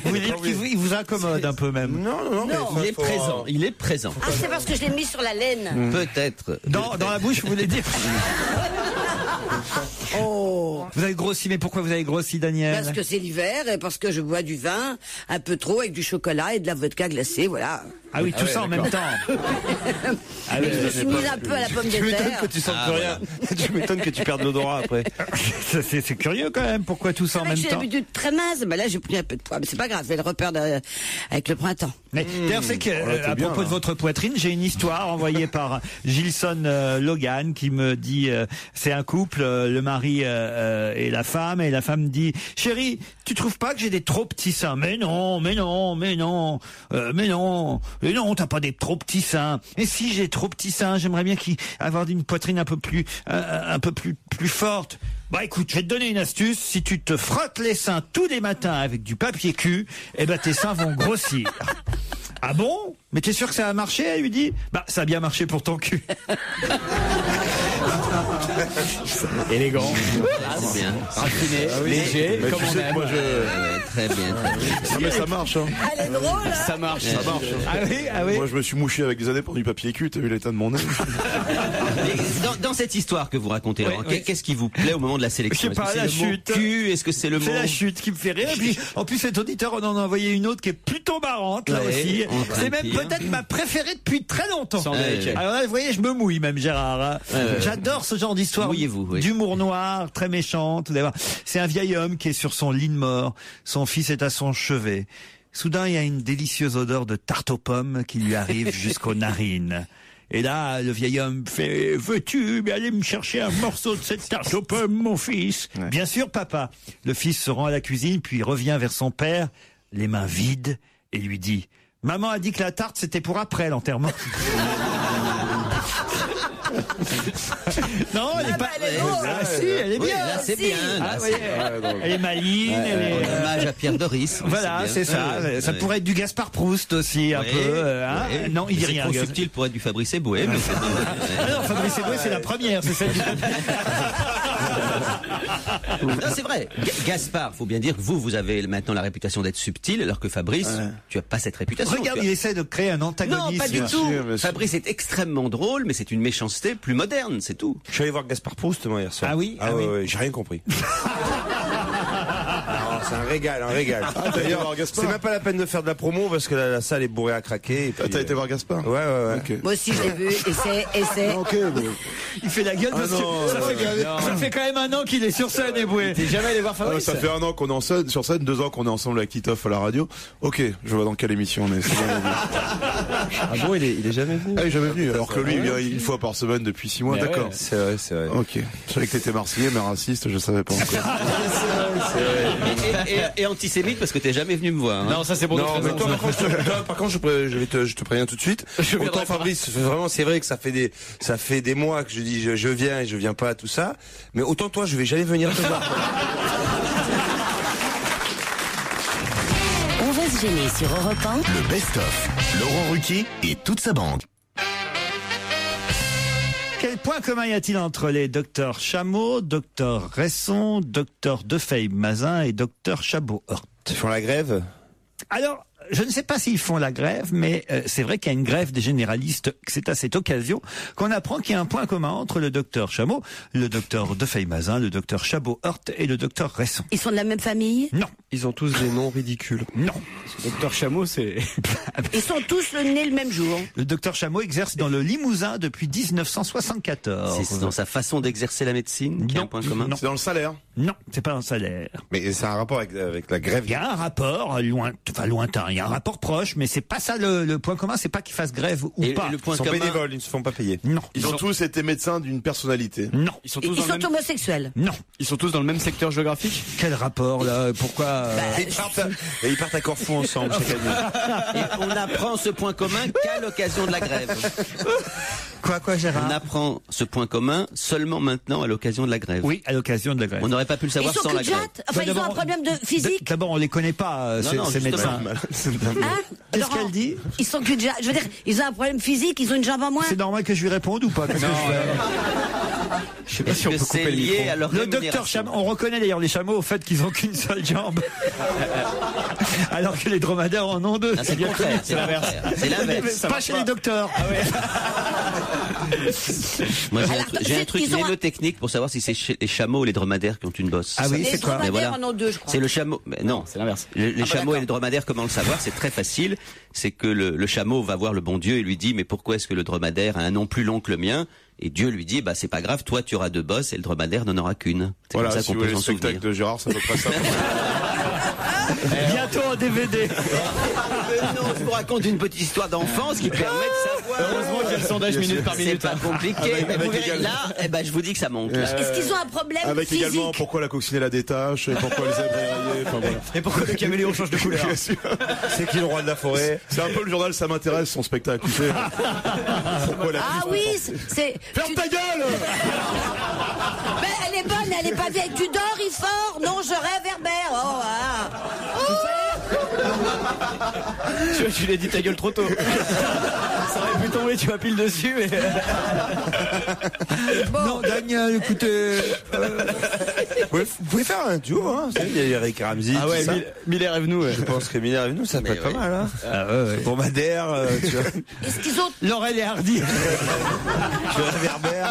Vous dites qu'il vous incommode un peu même. Non. Il est présent. Il est présent. Ah, c'est parce que je l'ai mis sur la laine. Peut-être. Dans la bouche, vous voulez dire? Oh. Vous avez grossi, mais pourquoi vous avez grossi, Daniel? Parce que c'est l'hiver et parce que je bois du vin un peu trop avec du chocolat et de la vodka glacée, voilà. Ah oui, tout ça en même temps. Mais je me suis mise un peu à la pomme de Tu m'étonnes terre. que tu sentes plus rien. Tu m'étonnes que tu perdes l'odorat après. C'est curieux quand même, pourquoi tout ça en même J'ai temps? l'habitude très mince, mais là j'ai pris un peu de poids. Mais c'est pas grave, j'ai le repère avec le printemps. D'ailleurs, c'est que à propos de votre poitrine, j'ai une histoire envoyée par Gilson Logan qui me dit c'est un couple, le mari et la femme dit chérie, tu trouves pas que j'ai des trop petits seins? Mais non, t'as pas des trop petits seins. Et si j'ai trop petits seins, j'aimerais bien avoir une poitrine un peu plus forte. Bah écoute, je vais te donner une astuce. Si tu te frottes les seins tous les matins avec du papier cul, eh ben tes seins vont grossir. Ah bon? Mais t'es sûr que ça a marché? Elle lui dit. Bah, ça a bien marché pour ton cul. Élégant. C'est bien. Raffiné, léger, Mais comme tu on sais que aime. moi Très bien. Non, mais ça marche, hein. Elle est drôle, hein. Ça marche. Ça marche. Ah oui? Moi, je me suis mouché avec des années pour du papier cul. T'as vu l'état de mon nez? Dans cette histoire que vous racontez, Laurent, oui. qu'est-ce qui vous plaît au moment de la sélection? Je sais pas, Est-ce que la c'est le mot chute. cul? Est-ce que c'est le mot? C'est la chute qui me fait rire. Et puis, en plus, cet auditeur, on en a envoyé une autre qui est plutôt marrante, là Ouais, aussi. on craint C'est même pire. peut-être ma préférée depuis très longtemps. Sans deck. Alors là, vous voyez, je me mouille même, Gérard. Hein. J'adore ce genre d'histoire Mouillez-vous, oui. d'humour noir, très méchante. Vous allez voir. C'est un vieil homme qui est sur son lit de mort. Son fils est à son chevet. Soudain, il y a une délicieuse odeur de tarte aux pommes qui lui arrive jusqu'aux narines. Et là, le vieil homme fait « Veux-tu aller me chercher un morceau de cette tarte aux pommes, mon fils ?» Bien sûr, papa. Le fils se rend à la cuisine, puis revient vers son père, les mains vides, et lui dit « Maman a dit que la tarte, c'était pour après l'enterrement. » Non, elle est pas... elle est drôle. Ah, si, elle est Oui, bien. là, c'est bien. Ah, Là, oui, c'est- elle est maligne, elle est... En hommage à Pierre Doris. Oui, Voilà, bien. c'est ça. Ouais, Ça ouais. pourrait être du Gaspard Proust aussi, un Ouais, peu. Hein. ouais. Non, il dit C'est rien. trop Gaz. subtil pour être du Fabrice Eboué, mais c'est Ah non, Fabrice Eboué, c'est la première, c'est celle du... Non, c'est vrai. Gaspard, faut bien dire que vous avez maintenant la réputation d'être subtil, alors que Fabrice, tu as pas cette réputation. Regarde, Tu il as- essaie de créer un antagonisme. Non, pas du Bien tout. sûr, bien sûr. Fabrice est extrêmement drôle, mais c'est une méchanceté plus moderne, c'est tout. Je suis allé voir Gaspard Proust, moi, hier soir. Ah oui? Ah, Ah ouais, oui. ouais, j'ai rien compris. Non, c'est un régal, un régal. D'ailleurs, Gaspard. C'est même pas la peine de faire de la promo parce que la salle est bourrée à craquer. Et puis, T'as été voir Gaspard? Ouais, ouais, ouais. Ok. Moi aussi, je l'ai vu, et c'est. Ok, mais... Il fait la gueule parce non, que ça fait quand même un an qu'il est sur scène, Eboué. T'es jamais allé voir Ah, Fabrice? ça fait 1 an qu'on est en scène, sur scène, 2 ans qu'on est ensemble avec Titoff à la radio. Ok, je vois dans quelle émission on est. C'est bon, Ah bon, il est jamais venu. ah, il est jamais venu, alors que lui, il vient une fois par semaine depuis 6 mois, Mais d'accord. ouais. C'est vrai, c'est vrai. Ok. Je savais que t'étais marseillais, mais raciste, je savais pas encore. Et antisémite parce que t'es jamais venu me voir. Hein. Non, ça c'est pour Non, d'autres mais raisons. toi, par contre, je te préviens tout de suite. Je viendrai Autant pas. Fabrice, vraiment, c'est vrai que ça fait des mois que je dis je viens et je viens pas, tout ça. Mais autant toi, je vais jamais venir te voir. On va se gêner sur Europe 1. Le best-of. Laurent Ruquier et toute sa bande. Quel point commun y a-t-il entre les docteurs Chameau, docteur Resson, docteur Defeil-Mazin et docteur Chabot-Hort? Ils font la grève? Alors, je ne sais pas s'ils font la grève, mais c'est vrai qu'il y a une grève des généralistes. C'est à cette occasion qu'on apprend qu'il y a un point commun entre le docteur Chameau, le docteur Defeil-Mazin, le docteur Chabot-Hort et le docteur Resson. Ils sont de la même famille? Non, Ils ont tous des noms ridicules. non. Docteur Chameau, c'est... Ils sont tous nés le même jour. Le docteur Chameau exerce dans le Limousin depuis 1974. C'est dans sa façon d'exercer la médecine qu'il y a un point commun. Non. C'est dans le salaire. Non, c'est pas un salaire. Mais c'est un rapport avec la grève. Il y a un rapport lointain, il y a un rapport proche, mais c'est pas ça le point commun, c'est pas qu'ils fassent grève ou Et pas. le point Ils sont commun, bénévoles, ils ne se font pas payer. Non, Ils ont tous été médecins d'une personnalité. non, Ils sont Ils tous, dans, le sont même... homosexuels. non. Ils sont tous dans le même secteur géographique? Quel rapport là? Pourquoi Ils partent à Corfou ensemble chaque année. et on apprend ce point commun qu'à l'occasion de la grève. Quoi, Gérard? On apprend ce point commun seulement maintenant à l'occasion de la grève. Oui, à l'occasion de la grève. On n'aurait pas pu le Ils savoir sont sans que la grève. jattes. Enfin, ils ont un problème de physique. D'abord, on les connaît pas, Non, ces, non, ces justement. médecins. Hein Qu'est-ce Laurent, qu'elle dit? Ils sont que jattes. Je veux dire, ils ont un problème physique, ils ont une jambe en moins. C'est normal que je lui réponde ou pas? Qu'est-ce que je fais? Je sais pas Est-ce si on que peut c'est couper le lié micro. à leur Le docteur rémunération Chameau, on reconnaît d'ailleurs les chameaux au fait qu'ils ont qu'une seule jambe. Alors que les dromadaires en ont 2. Ah, c'est le contraire, c'est l'inverse. C'est l'inverse. Pas chez les docteurs. Moi, j'ai un Alors, truc- j'ai un c'est- truc ils ont un- mnémotechnique pour savoir si c'est les chameaux ou les dromadaires qui ont une bosse. Ah oui, Les c'est quoi? Mais dromadaires voilà. en ont deux, je crois. C'est le chameau. Mais non, C'est l'inverse. Les chameaux d'accord. et les dromadaires, comment le savoir? C'est très facile. C'est que le chameau va voir le bon Dieu et lui dit, mais pourquoi est-ce que le dromadaire a un nom plus long que le mien? Et Dieu lui dit, bah c'est pas grave, toi tu auras 2 bosses et le dromadaire n'en aura qu'une. C'est Voilà, comme ça si qu'on vous peut voulez le s'en spectacle souvenir. de Gérard, c'est à peu près ça. Bientôt en DVD. Non, je vous raconte une petite histoire d'enfance qui permet de savoir. Heureusement qu'il y a le sondage minute par C'est minute. pas compliqué. Mais vous verrez, là, je vous dis que ça monte. Là. Est-ce qu'ils ont un problème Avec physique? également pourquoi la coccinelle détache, et pourquoi les abrières, enfin voilà. Et pourquoi le caméléon change de couleur? Bien sûr. C'est qui le roi de la forêt? C'est un peu le journal Ça m'intéresse, son spectacle, tu sais. Pourquoi la Ah oui, c'est. Ferme ta gueule! Mais elle est bonne, elle est pas vieille. Tu dors, il fort. Non, je rêve Herbert. Oh, voilà. Tu vois, tu l'as dit ta gueule trop tôt. Ça aurait pu tomber, tu vas pile dessus. Mais... Non, Daniel, écoutez. Vous pouvez faire un duo, hein. Il y a Eric Ramsey. Ah ouais, Miller et Venu. Ouais. Je pense que Miller et Venu, ça peut être pas mal, hein. Ah ouais. Pour Madère, tu vois. Est-ce qu'ils ont... Laurel et Hardy. Verber.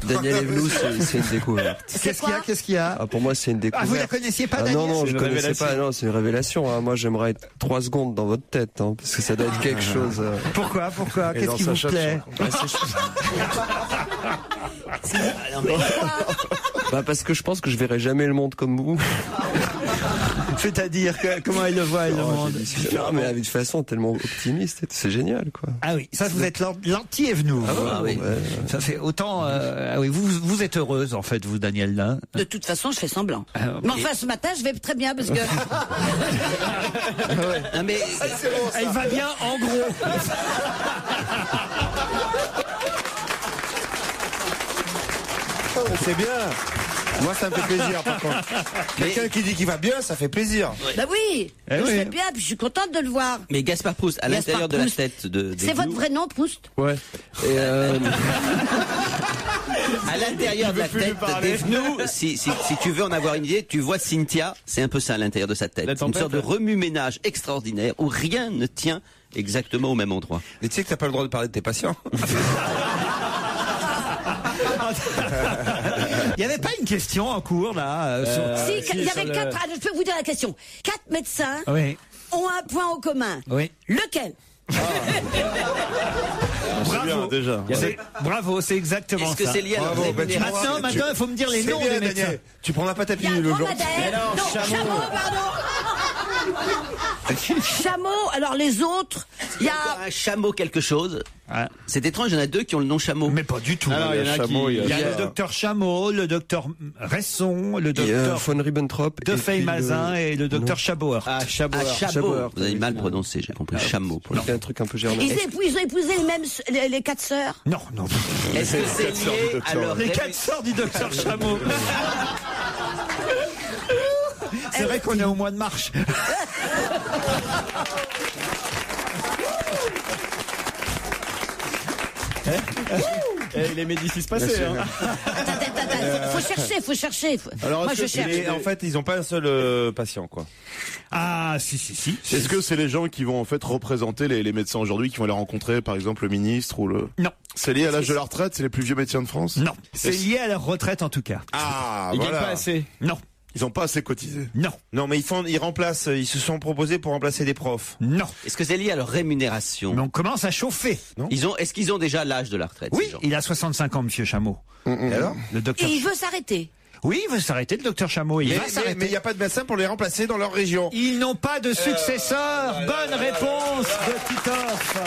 Daniel Evenou, c'est une découverte. Qu'est-ce qu'il y a Pour moi, c'est une découverte. Ah, vous la connaissiez pas, Daniel? Non, je connaissais pas. Non, c'est une révélation. Moi, j'aimerais être 3 secondes dans votre tête, parce que ça doit être quelque chose. Pourquoi Qu'est-ce qui vous plaît? Parce que je pense que je verrai jamais le monde comme vous. C'est-à-dire comment elle le voit, le monde? Non, mais de façon tellement optimiste, c'est génial, quoi. Ah oui, ça vous êtes l'anti-Evenou. Ah oui. Ça fait autant. Ah oui, vous êtes heureuse en fait, vous, Daniel Lin. De toute façon, je fais semblant. Mais enfin, ce matin, je vais très bien parce que. Non, mais elle va bien en gros. C'est bien. Moi, ça me fait plaisir, par contre. Quelqu'un qui dit qu'il va bien, ça fait plaisir. Bah oui, je vais bien, puis je suis contente de le voir. Mais Gaspard Proust, à l'intérieur de la tête de. C'est votre vrai nom, Proust? Ouais. Et à l'intérieur de la tête d'Evenou, si tu veux en avoir une idée, tu vois Cynthia, c'est un peu ça à l'intérieur de sa tête. Une sorte de remue-ménage extraordinaire où rien ne tient exactement au même endroit. Mais tu sais que t'as pas le droit de parler de tes patients. Il n'y avait pas une question en cours là Si, il y avait 4. Je peux vous dire la question. 4 médecins ont un point en commun. Oui. Lequel? Bravo, bien, déjà. Bravo, c'est exactement ça. Est-ce que c'est lié à la rémunération? Maintenant, il faut me dire les noms des médecins. Daniel. Tu prendras pas ta pilule aujourd'hui. Non, Chameau, pardon. Chameau, alors les autres, il y a un Chameau quelque chose. C'est étrange, il y en a 2 qui ont le nom Chameau. Mais pas du tout. Alors, il y y a le docteur Chameau, le docteur Resson, le docteur von Ribbentrop, Defey-Mazin et le docteur Chabauer. Chabauer. Vous avez mal prononcé, j'ai compris. Chameau. C'est un truc un peu germain. Ils ont épousé les 4 sœurs. Non. Est-ce que c'est lié à leur les 4 sœurs du docteur Chameau? C'est vrai qu'on est au mois de mars. Les Médicis passés. Faut chercher. Alors, moi, je cherche. En fait, ils ont pas un seul patient, quoi. Ah, si. Est-ce que c'est les gens qui vont en fait représenter les médecins aujourd'hui, qui vont aller rencontrer par exemple le ministre ou le... Non. C'est lié à l'âge de la retraite, c'est les plus vieux médecins de France? Non. C'est lié à leur retraite en tout cas. Ah, Ils voilà. gagnent pas assez. Non. Ils ont pas assez cotisé. Non, mais ils remplacent, ils se sont proposés pour remplacer des profs. Non. Est-ce que c'est lié à leur rémunération? Mais on commence à chauffer. Non. Est-ce qu'ils ont déjà l'âge de la retraite? Oui, il a 65 ans, monsieur Chameau. Et alors? Le docteur. Et il veut s'arrêter. Oui, il veut s'arrêter, le docteur Chameau. Mais il n'y a pas de médecin pour les remplacer dans leur région. Ils n'ont pas de successeur. Bonne réponse de Titoff.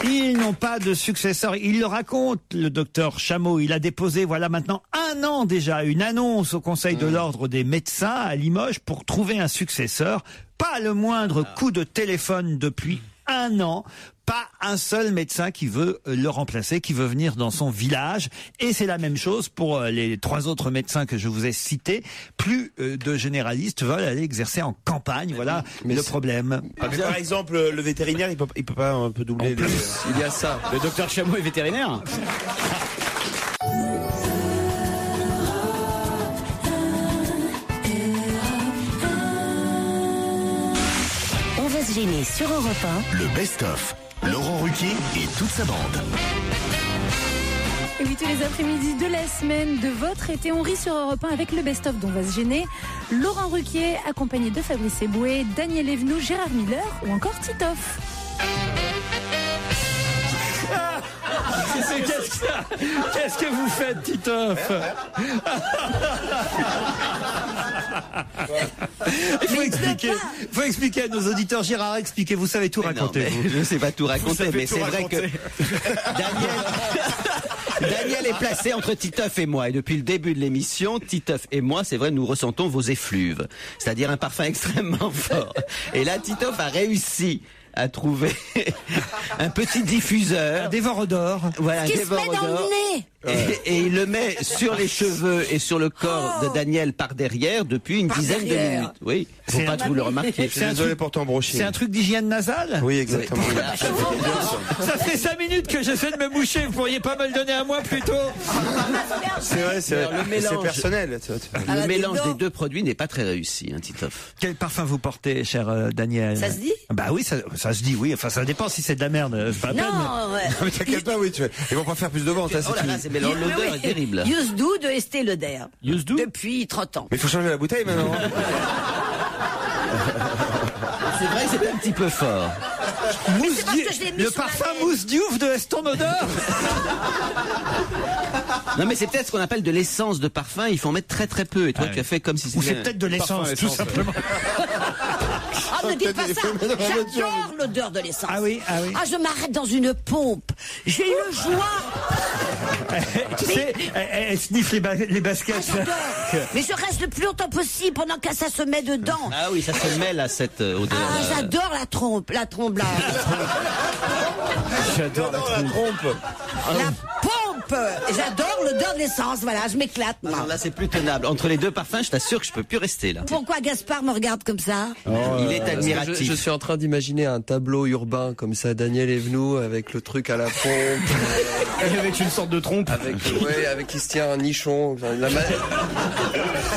Ils n'ont pas de successeur. Il le raconte, le docteur Chameau. Il a déposé, voilà maintenant 1 an déjà, une annonce au Conseil de l'Ordre des médecins à Limoges pour trouver un successeur. Pas le moindre coup de téléphone depuis 1 an. Pas un seul médecin qui veut le remplacer, qui veut venir dans son village. Et c'est la même chose pour les 3 autres médecins que je vous ai cités. Plus de généralistes veulent aller exercer en campagne. Voilà le problème. Mais par exemple, le vétérinaire, il peut pas un peu doubler les... Il y a ça. Le docteur Chameau est vétérinaire. On va se gêner sur Europe 1. Le best-of. Laurent Ruquier et toute sa bande. Et oui, tous les après-midi de la semaine de votre été, on rit sur Europe 1 avec le best-of dont on va se gêner. Laurent Ruquier, accompagné de Fabrice Eboué, Daniel Evenou, Gérard Miller ou encore Titoff. Qu'est-ce que vous faites, Titoff? Il faut expliquer à nos auditeurs. Gérard, expliquez, vous savez tout raconter. Je ne sais pas tout raconter, mais c'est vrai que Daniel est placé entre Titoff et moi. Et depuis le début de l'émission, Titoff et moi, c'est vrai, nous ressentons vos effluves. C'est-à-dire un parfum extrêmement fort. Et là, Titoff a réussi a trouvé un petit diffuseur. Un dévore-d'or. Voilà, un Qui se met dans dévore-d'or. le nez. Et il le met sur les cheveux et sur le corps de Daniel par derrière depuis une dizaine de minutes. Oui, faut pas que vous le remarquiez. Je suis désolé pour t'embrocher. C'est un truc d'hygiène nasale? Oui, exactement. Ça fait 5 minutes que j'essaie de me moucher, vous pourriez pas me le donner à moi plutôt? C'est vrai, c'est Alors, le mélange- personnel. Le mélange des deux produits n'est pas très réussi, hein, Titoff. Quel parfum vous portez, cher Daniel? Ça se dit? Bah oui, ça se dit, oui. Enfin, ça dépend si c'est de la merde. C'est pas la peine. Non, ouais. Mais t'inquiète pas, oui, ils vont pas faire plus de ventes. Oh là là, c'est mélange, l'odeur est terrible. Yusdou de Estée Lauder. Yusdou? Depuis 30 ans. Mais il faut changer la bouteille maintenant. C'est vrai que c'est un petit peu fort. Mousse parce que je l'ai mis le sur la parfum lèvre. mousse Diouf de Eston Odeur. Non mais c'est peut-être ce qu'on appelle de l'essence de parfum, il faut en mettre très très peu. Et toi tu as fait comme si Ou c'était... c'est peut-être de l'essence, tout simplement. Ah, ne dites pas ça. J'adore l'odeur de l'essence. Ah oui, ah oui. Ah, je m'arrête dans une pompe. J'ai une joie. Tu sais, elle sniffe les baskets. Mais je reste le plus longtemps possible pendant que ça se met dedans. Ah oui, ça se mêle à cette odeur. Ah, j'adore la trompe là. J'adore la trompe. La pompe. J'adore l'odeur de l'essence. Voilà, je m'éclate. moi. Non, là c'est plus tenable. Entre les deux parfums, je t'assure que je peux plus rester là. Pourquoi Gaspard me regarde comme ça? Il est admiratif. Je suis en train d'imaginer un tableau urbain comme ça, Daniel Evenou avec le truc à la pompe. Avec une sorte de trompe. Avec qui se tient un nichon. Enfin,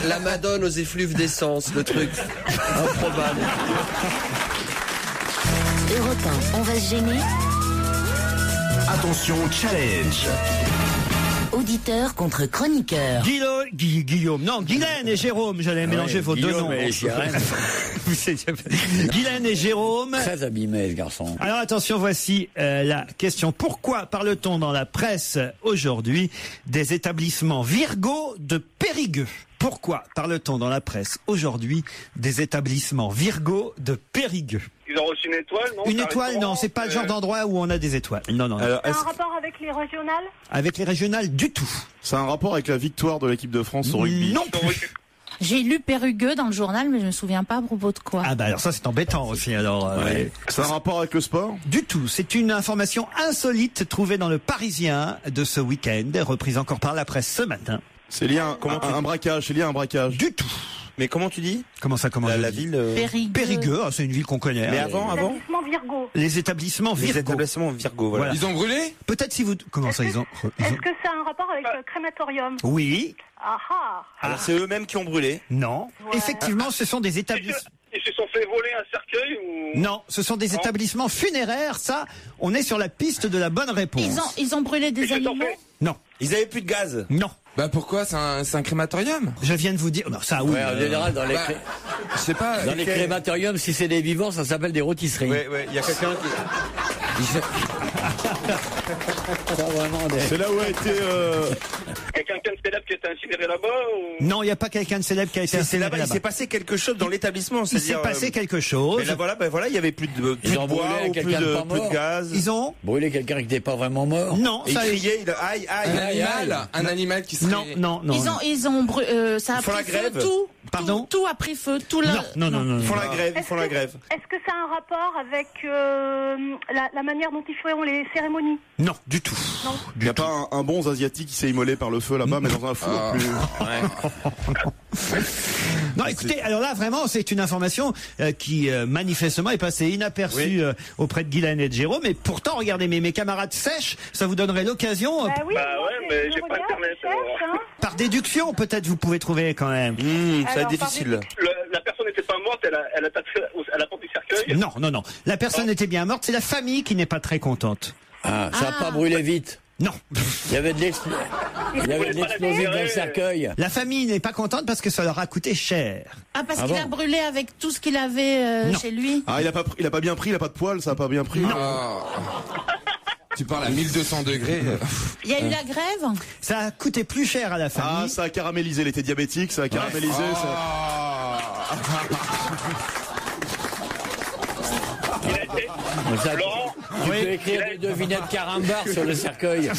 la Madone aux effluves d'essence, le truc improbable. Europe 1, on va se gêner. Attention, challenge. Auditeur contre chroniqueur. Guillaume, non, Guylaine et Jérôme, j'allais mélanger vos deux noms. Guylaine et Jérôme. Très abîmé, ce garçon. Alors attention, voici la question. Pourquoi parle-t-on dans la presse aujourd'hui des établissements Virgo de Périgueux? Pourquoi parle-t-on dans la presse aujourd'hui des établissements Virgo de Périgueux? Ils ont reçu une étoile, non? Une étoile, non, c'est pas le genre d'endroit où on a des étoiles. Non, non. Alors, C'est un rapport avec les régionales? Avec les régionales, du tout. C'est un rapport avec la victoire de l'équipe de France au rugby? Non plus. J'ai lu Périgueux dans le journal, mais je me souviens pas à propos de quoi. Ah bah alors ça c'est embêtant aussi alors. C'est un rapport avec le sport? Du tout, c'est une information insolite trouvée dans le Parisien de ce week-end, reprise encore par la presse ce matin. C'est lié à un braquage, c'est lié à un braquage? Du tout. Mais comment tu dis? Comment ça, La ville Périgueux, c'est une ville qu'on connaît. Mais hein. avant L'établissement Virgo. Les établissements Virgo. Les établissements Virgo, voilà. Ils ont brûlé? Peut-être si vous... Comment ça, ils ont... Est-ce que ça a un rapport avec le crématorium? Oui. Ah ah. Alors c'est eux-mêmes qui ont brûlé? Non. Ouais. Effectivement, ce sont des établissements... Ils se sont fait voler un cercueil ou... Non, ce sont des établissements funéraires, ça, on est sur la piste de la bonne réponse. Ils ont brûlé des animaux? Non. Ils avaient plus de gaz? Non. Bah pourquoi? C'est un crématorium? Je viens de vous dire... Non, ça, oui. Ouais, en général, dans les, je sais pas. dans les crématoriums, si c'est des vivants, ça s'appelle des rôtisseries. Ouais, il y a quelqu'un qui... C'est là où a été... Quelqu'un de célèbre qui a été incinéré là-bas ou... Non, il n'y a pas quelqu'un de célèbre qui a été C'est incinéré là-bas, il là-bas. s'est passé quelque chose dans l'établissement. Il s'est passé quelque chose. Mais là, voilà, il y avait plus de Ils ont bois brûlé ou plus quelqu'un de pas de mort. gaz. Ils ont... Brûler quelqu'un qui n'était pas vraiment mort. Non, Et il ça... criait, aïe, Un animal qui serait... Non. Ils ont brûlé, ça a Ils font pris la feu, grève. tout. Pardon? Tout a pris feu, tout le... Non. Ils font la grève, ils font la grève. Est-ce que ça a un rapport avec la manière dont ils font les cérémonies? Non, du tout. Il n'y a pas un bon asiatique qui s'est immolé par le feu là-bas, mais dans un four plus... Non, écoutez, alors là, vraiment, c'est une information qui, manifestement, est passée inaperçue auprès de Guylaine et de Jérôme. Et pourtant, regardez, mes camarades sèches, ça vous donnerait l'occasion, Bah oui, Bah ouais, mais j'ai pas internet. par déduction, peut-être, vous pouvez trouver quand même. Ça va être difficile. La personne n'était pas morte, elle a tapé à la porte du cercueil. Non. La personne était bien morte, c'est la famille qui n'est pas très contente. Ah, ça n'a pas brûlé vite. Non. Il y avait de l'explosif dans le cercueil. La famille n'est pas contente parce que ça leur a coûté cher. Ah, parce qu'il a brûlé avec tout ce qu'il avait chez lui? Ah, il a pas bien pris, il a pas de poils, ça a pas bien pris. Tu parles à 1200 degrés. Il y a eu la grève? Ça a coûté plus cher à la famille. Ah, ça a caramélisé, il était diabétique, ça a caramélisé. Laurent, Tu peux écrire des devinettes carambar sur le cercueil.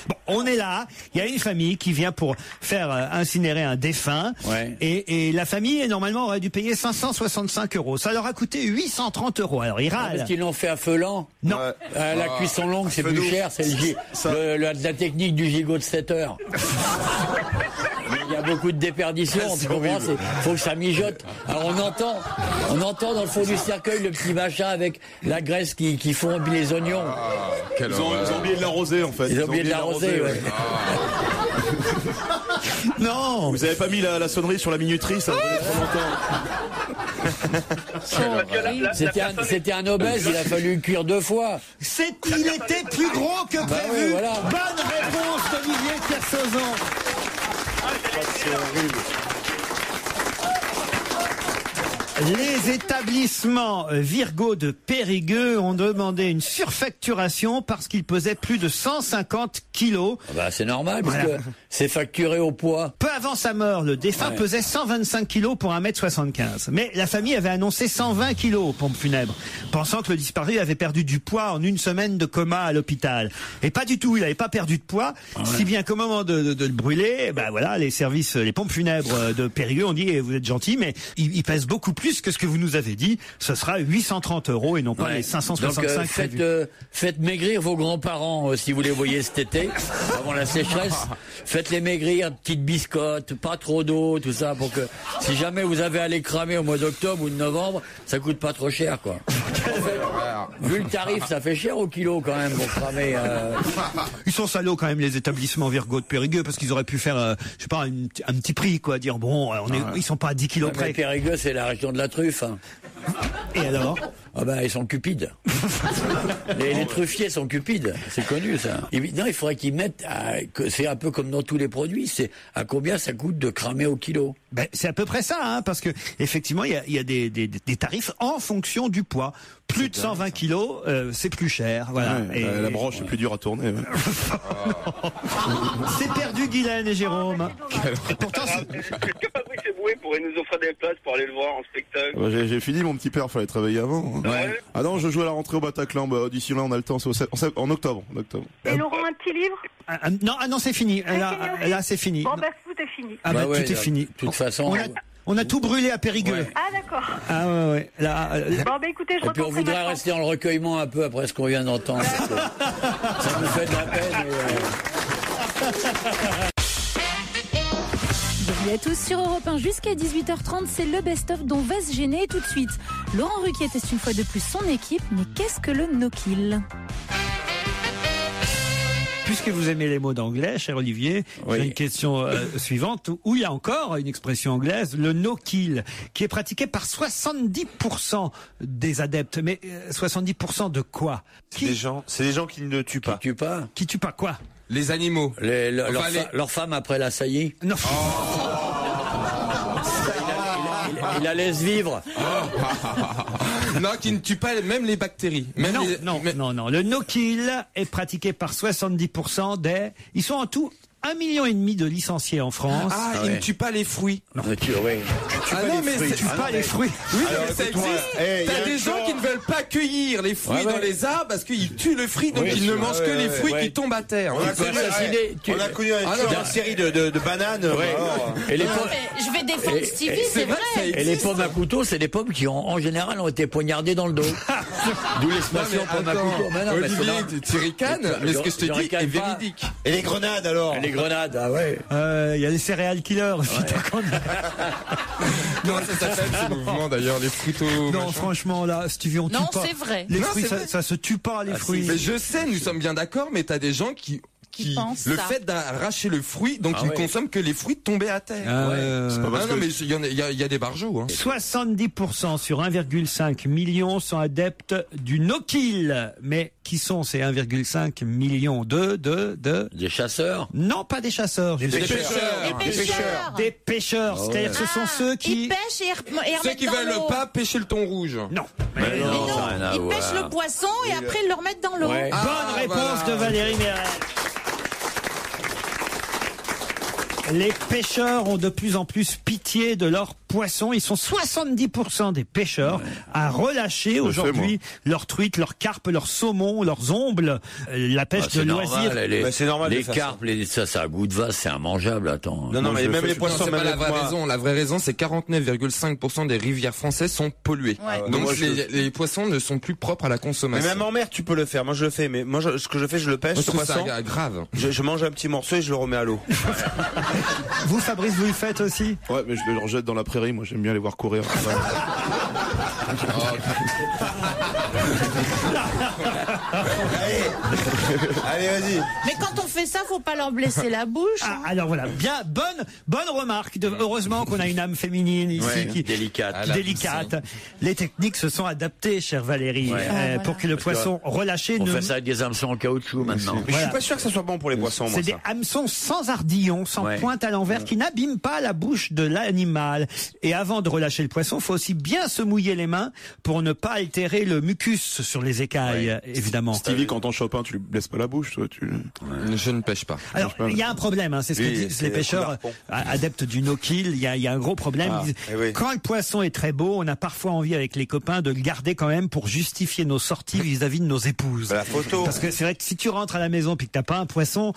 Bon, on est là. Il y a une famille qui vient pour faire incinérer un défunt. Ouais. Et la famille, normalement, aurait dû payer 565 €. Ça leur a coûté 830 €. Alors, ils râlent. Parce qu'ils l'ont fait à feu lent. Non. La cuisson longue, c'est plus cher. C'est la technique du gigot de 7 heures. Il y a beaucoup de déperdition, tu comprends? Faut que ça mijote. Alors on entend dans le fond du cercueil le petit machin avec la graisse qui fond les oignons. Ils ont oublié de l'arroser en fait. Ils ont oublié de l'arroser, ouais. Non. Vous avez pas mis la sonnerie sur la minuterie, ça prenait trop longtemps. C'était un obèse, il a fallu cuire 2 fois. Il était plus gros que prévu. Oui, voilà. Bonne réponse d'Olivier Kersauzon. C'est horrible. Les établissements Virgo de Périgueux ont demandé une surfacturation parce qu'ils pesaient plus de 150 kilos. C'est normal, parce que c'est facturé au poids. Peu avant sa mort, le défunt pesait 125 kilos pour 1m75. Mais la famille avait annoncé 120 kilos aux pompes funèbres, pensant que le disparu avait perdu du poids en une semaine de coma à l'hôpital. Et pas du tout, il n'avait pas perdu de poids, si bien qu'au moment de le brûler, les pompes funèbres de Périgueux ont dit, vous êtes gentil, mais il pèse beaucoup plus que ce que vous nous avez dit, ce sera 830 € et non pas les 565 Donc faites maigrir vos grands-parents si vous les voyez cet été, avant la sécheresse. Faites-les maigrir, petites biscottes, pas trop d'eau, tout ça, pour que si jamais vous avez à les cramer au mois d'octobre ou de novembre, ça coûte pas trop cher, quoi. Vu le tarif, ça fait cher au kilo quand même pour cramer. Ils sont salauds quand même, les établissements Virgo de Périgueux, parce qu'ils auraient pu faire, je sais pas, un petit prix, quoi, dire bon, ils sont pas à 10 kilos près. Périgueux, c'est la région de la truffe. Hein. Et alors? Ils sont cupides. les truffiers sont cupides, c'est connu ça. Non, il faudrait qu'ils mettent, c'est un peu comme dans tous les produits, c'est à combien ça coûte de cramer au kilo. C'est à peu près ça, hein, parce que effectivement il y a des tarifs en fonction du poids. Plus de 120 kilos, c'est plus cher. Voilà. Ouais, et la broche est plus dure à tourner. Ouais. C'est perdu, Guylaine et Jérôme. Et pourtant, est-ce que Fabrice Eboué pourrait nous offrir des places pour aller le voir en spectacle? J'ai fini, mon petit père, fallait travailler avant. Ouais. Ah non, je joue à la rentrée au Bataclan. D'ici là, on a le temps. C'est en octobre. Et Laurent, un petit livre? Non, c'est fini. Là, c'est fini. Bon, tout est fini. Tout est fini. De toute façon. On a tout brûlé à Périgueux. Ouais. Ah, d'accord. Ah ouais. Là, écoutez, je et puis on voudrait rester dans le recueillement un peu après ce qu'on vient d'entendre. Ça nous fait de la peine. Bienvenue à tous sur Europe 1 jusqu'à 18h30, c'est le best-of dont va se gêner tout de suite. Laurent Ruquier teste une fois de plus son équipe, mais qu'est-ce que le no-kill ? Puisque vous aimez les mots d'anglais, cher Olivier, j'ai une question suivante, où il y a encore une expression anglaise, le no-kill, qui est pratiqué par 70% des adeptes. Mais 70% de quoi? C'est des gens qui ne tuent pas. Qui tuent pas quoi? Les animaux. Leur femme après la saillie. Non. Il la laisse vivre. Non, qui ne tue pas même les bactéries. Non. Le no-kill est pratiqué par 70% des... Ils sont en tout 1,5 million de licenciés en France. Ils ne tuent pas les fruits. Non, tu tues pas les fruits. Oui, mais ça existe. T'as des gens qui ne veulent pas cueillir les fruits dans les arbres parce qu'ils tuent le fruit, donc ils ne mangent que les fruits qui tombent à terre. On a connu une série de bananes. Je vais défendre Stevie, c'est vrai. Et les pommes à couteau, c'est des pommes qui en général ont été poignardées dans le dos. D'où l'expression pomme à couteau. Olivier, tu ricanes, mais ce que je te dis est véridique. Et les grenades alors? Les grenades, ah ouais. Il y a les céréales killers. Non, ça s'appelle ce mouvement d'ailleurs, les fruits au... Non, franchement, là, Stevie, on tue pas. Non, c'est vrai. Les fruits, ça se tue pas, les fruits. Mais je sais, nous sommes bien d'accord, mais t'as des gens qui le fait d'arracher le fruit, donc ils ne consomment que les fruits tombés à terre. C'est pas parce que... mais il y a des barjots. 70% sur 1,5 million sont adeptes du no-kill. Mais qui sont ces 1,5 million Des chasseurs? Non, pas des chasseurs. Des pêcheurs. Des pêcheurs. C'est-à-dire que ce sont ceux qui... Ils pêchent et remettent ceux qui dans veulent l'eau. pas pêcher le thon rouge. Non. Ils pêchent le poisson et après ils le remettent dans l'eau. Bonne réponse de Valérie Mérès. Les pêcheurs ont de plus en plus pitié de leurs poissons. Ils sont 70% des pêcheurs à relâcher aujourd'hui leurs truites, leurs carpes, leurs saumons, leurs ombles, la pêche de loisirs. C'est normal. Les carpes, ça a goût de vase, c'est immangeable, attends. Non, mais même les poissons, c'est pas la vraie raison. La vraie raison, c'est 49,5% des rivières françaises sont polluées. Ouais. Donc les poissons ne sont plus propres à la consommation. Mais même en mer, tu peux le faire. Moi, je le fais. Mais moi, ce que je fais, je le pêche. Je trouve ça grave. Je mange un petit morceau et je le remets à l'eau. Vous, Fabrice, vous le faites aussi? Ouais, mais je le rejette dans la prairie. Moi, j'aime bien les voir courir. Allez, vas-y. Mais quand on fait ça, faut pas leur blesser la bouche. Ah, alors voilà, bien, bonne remarque. Heureusement qu'on a une âme féminine ici qui délicate. Les techniques se sont adaptées, chère Valérie, pour que le poisson relâché on fait ça avec des hameçons en caoutchouc maintenant. Mais je suis pas sûr que ça soit bon pour les poissons. C'est des hameçons sans ardillon, sans pointe à l'envers, qui n'abîment pas la bouche de l'animal. Et avant de relâcher le poisson, faut aussi bien se mouiller les mains pour ne pas altérer le mucus sur les écailles, évidemment. Stevie, quand on chope un, tu lui blesses pas la bouche, toi, Je ne pêche pas. Alors, il y a un problème, c'est ce que disent les pêcheurs adeptes du no-kill. Il y a un gros problème. Quand le poisson est très beau, on a parfois envie avec les copains de le garder quand même pour justifier nos sorties vis-à-vis de nos épouses. La photo. Parce que c'est vrai que si tu rentres à la maison puis que t'as pas un poisson,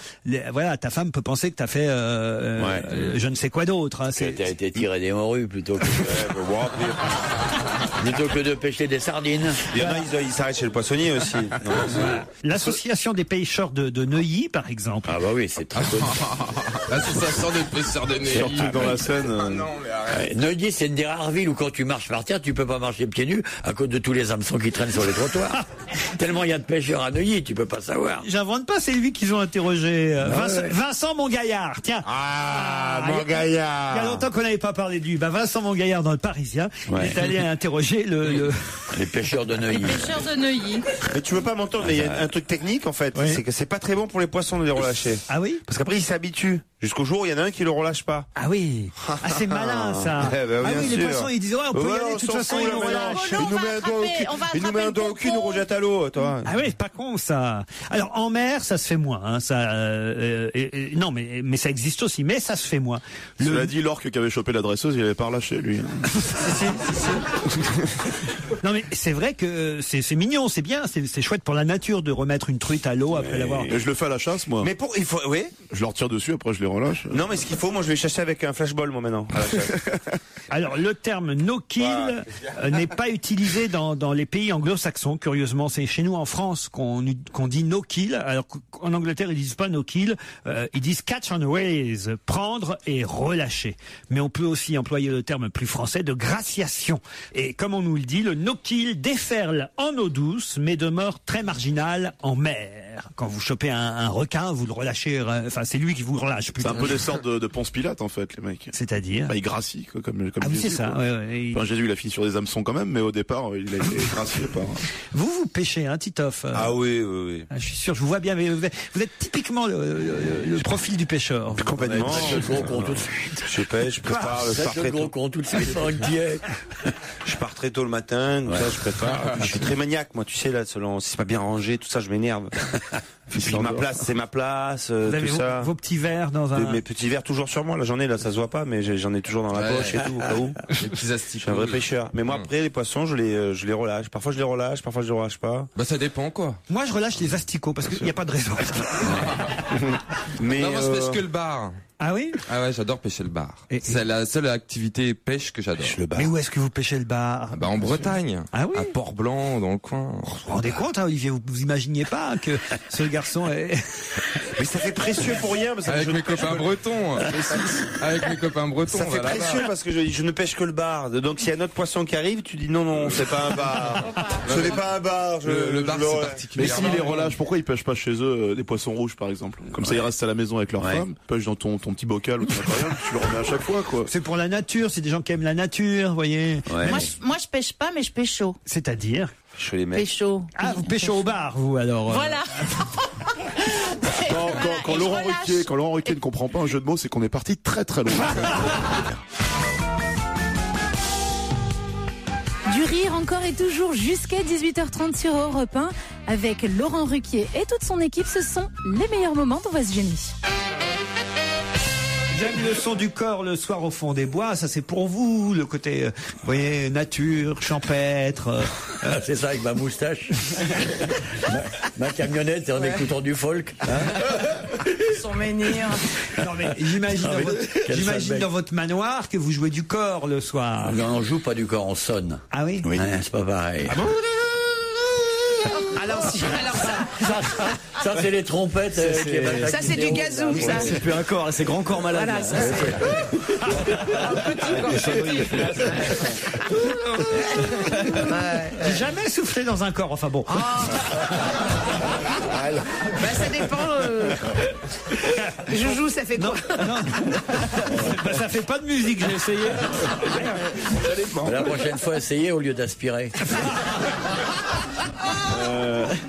voilà, ta femme peut penser que t'as fait je ne sais quoi d'autre. T'as été tiré des morues plutôt que de pêcher des sardines. Il y en a, ils s'arrêtent chez le poissonnier aussi. L'association des pêcheurs de Neuilly, par exemple. Ah bah oui, c'est très connu. L'association des pêcheurs de Neuilly. Surtout dans la Seine. Neuilly, c'est une des rares villes où quand tu marches par terre, tu peux pas marcher pieds nus à cause de tous les hameçons qui traînent sur les trottoirs. Tellement il y a de pêcheurs à Neuilly, tu peux pas savoir. J'invente pas, c'est lui qu'ils ont interrogé. Vincent Mongaillard, tiens. Mongaillard. Il y a longtemps qu'on n'avait pas parlé de lui. Vincent Mongaillard dans le Parisien, il est allé interroger les pêcheurs de Neuilly. Mais tu veux pas m'entendre, mais il y a un truc technique en fait, c'est que c'est pas très bon pour les poissons de les relâcher. Ah oui? Parce qu'après ils s'habituent. Jusqu'au jour où il y en a un qui le relâche pas. Ah oui. Ah c'est malin ça. Les poissons ils disent on peut y aller, de toute façon ils nous relâchent. Il nous met un doigt au cul, nous rejette à l'eau, toi. Ah oui, c'est pas con ça. Alors en mer ça se fait moins, non mais ça existe aussi, mais ça se fait moins. Cela dit, l'orque qui avait chopé la dresseuse, il avait pas relâché lui. Non mais c'est vrai que c'est mignon, c'est bien, c'est chouette pour la nature de remettre une truite à l'eau après l'avoir. Et je le fais à la chasse moi. Mais il faut, je leur tire dessus, après je les relâche. Non mais ce qu'il faut, moi je vais chasser avec un flashball moi maintenant. Alors le terme no-kill n'est pas utilisé dans les pays anglo-saxons. Curieusement, c'est chez nous en France qu'on dit no-kill. Alors qu'en Angleterre ils disent pas no-kill, ils disent catch and release, prendre et relâcher. Mais on peut aussi employer le terme plus français de graciation. Et comme on nous le dit, le no-kill déferle en eau douce, mais demeure très marginal en mer. Quand vous chopez un requin, vous le relâchez. Enfin, c'est lui qui vous relâche. C'est un peu des sortes de Ponce Pilate en fait, les mecs. C'est-à-dire ils gracient quoi, comme ah oui, Jésus, c'est ça. Enfin, Jésus, il a fini sur des hameçons quand même, mais au départ, il a été gracié par. Vous pêchez, Titoff? Ah oui. Je suis sûr, je vous vois bien, mais vous êtes typiquement le profil du pêcheur. Complètement. Je pêche, je prépare le pars très tôt. Je pars très tôt le matin, tout ça, je prépare. Je suis très maniaque, moi, tu sais, là, selon si c'est pas bien rangé, tout ça, je m'énerve. Puis ma place, c'est ma place, vous avez tout ça. Vos petits verres dans un. Mes petits verres toujours sur moi, là, j'en ai, là, ça se voit pas, mais j'en ai toujours dans la poche et tout, au cas où. Les petits asticots. Je suis un vrai pêcheur. Mais moi, après, les poissons, je les relâche. Parfois, je les relâche, parfois, je les relâche pas. Bah, ça dépend, quoi. Moi, je relâche les asticots, parce qu'il n'y a pas de raison. Mais non, moi, je pêche que le bar. Ah oui? Ah ouais, j'adore pêcher le bar. C'est la seule activité pêche que j'adore. Mais où est-ce que vous pêchez le bar? Bah en Bretagne. Ah oui? À Port-Blanc, dans le coin. Vous vous rendez compte, Olivier, vous imaginiez pas que ce garçon est... Mais ça fait précieux pour rien. Parce que avec mes copains bretons. Avec mes copains bretons. Ça fait précieux parce que je ne pêche que le bar. Donc s'il y a un autre poisson qui arrive, tu dis non, c'est pas un bar. Ce n'est pas un bar. Le bar, c'est particulier. Mais s'ils les relâchent, pourquoi ils pêchent pas chez eux des poissons rouges, par exemple? Comme ça, ils restent à la maison avec leur femme, pêchent dans ton petit bocal ou ton aquarium, tu le remets à chaque fois, quoi. C'est pour la nature, c'est des gens qui aiment la nature, vous voyez. Ouais. Moi, je pêche pas, mais je pêche chaud. C'est-à-dire? Je les mets. Pécho. Ah, vous pêchez au bar, vous, alors. Voilà. Quand Laurent Ruquier ne comprend pas un jeu de mots, c'est qu'on est parti très très loin. Du rire encore et toujours jusqu'à 18h30 sur Europe 1 avec Laurent Ruquier et toute son équipe. Ce sont les meilleurs moments d'On va se gêner. J'aime le son du corps le soir au fond des bois. Ça, c'est pour vous, le côté, vous voyez, nature, champêtre. C'est ça, avec ma moustache. ma camionnette en écoutant du folk. Son menhir. Non, mais j'imagine dans votre manoir que vous jouez du corps le soir. Non, on joue pas du corps, on sonne. Ah oui? Ouais, c'est pas pareil. Ah bon? Alors ça c'est les trompettes. Ça c'est du gazou, ça. C'est plus un corps, c'est grand corps malade. Voilà, ça c'est un petit corps. J'ai jamais soufflé dans un corps, enfin bon. Bah ça dépend. Joujou, ça fait quoi? Non. Bah, ça fait pas de musique, j'ai essayé. La prochaine fois, essayez au lieu d'aspirer.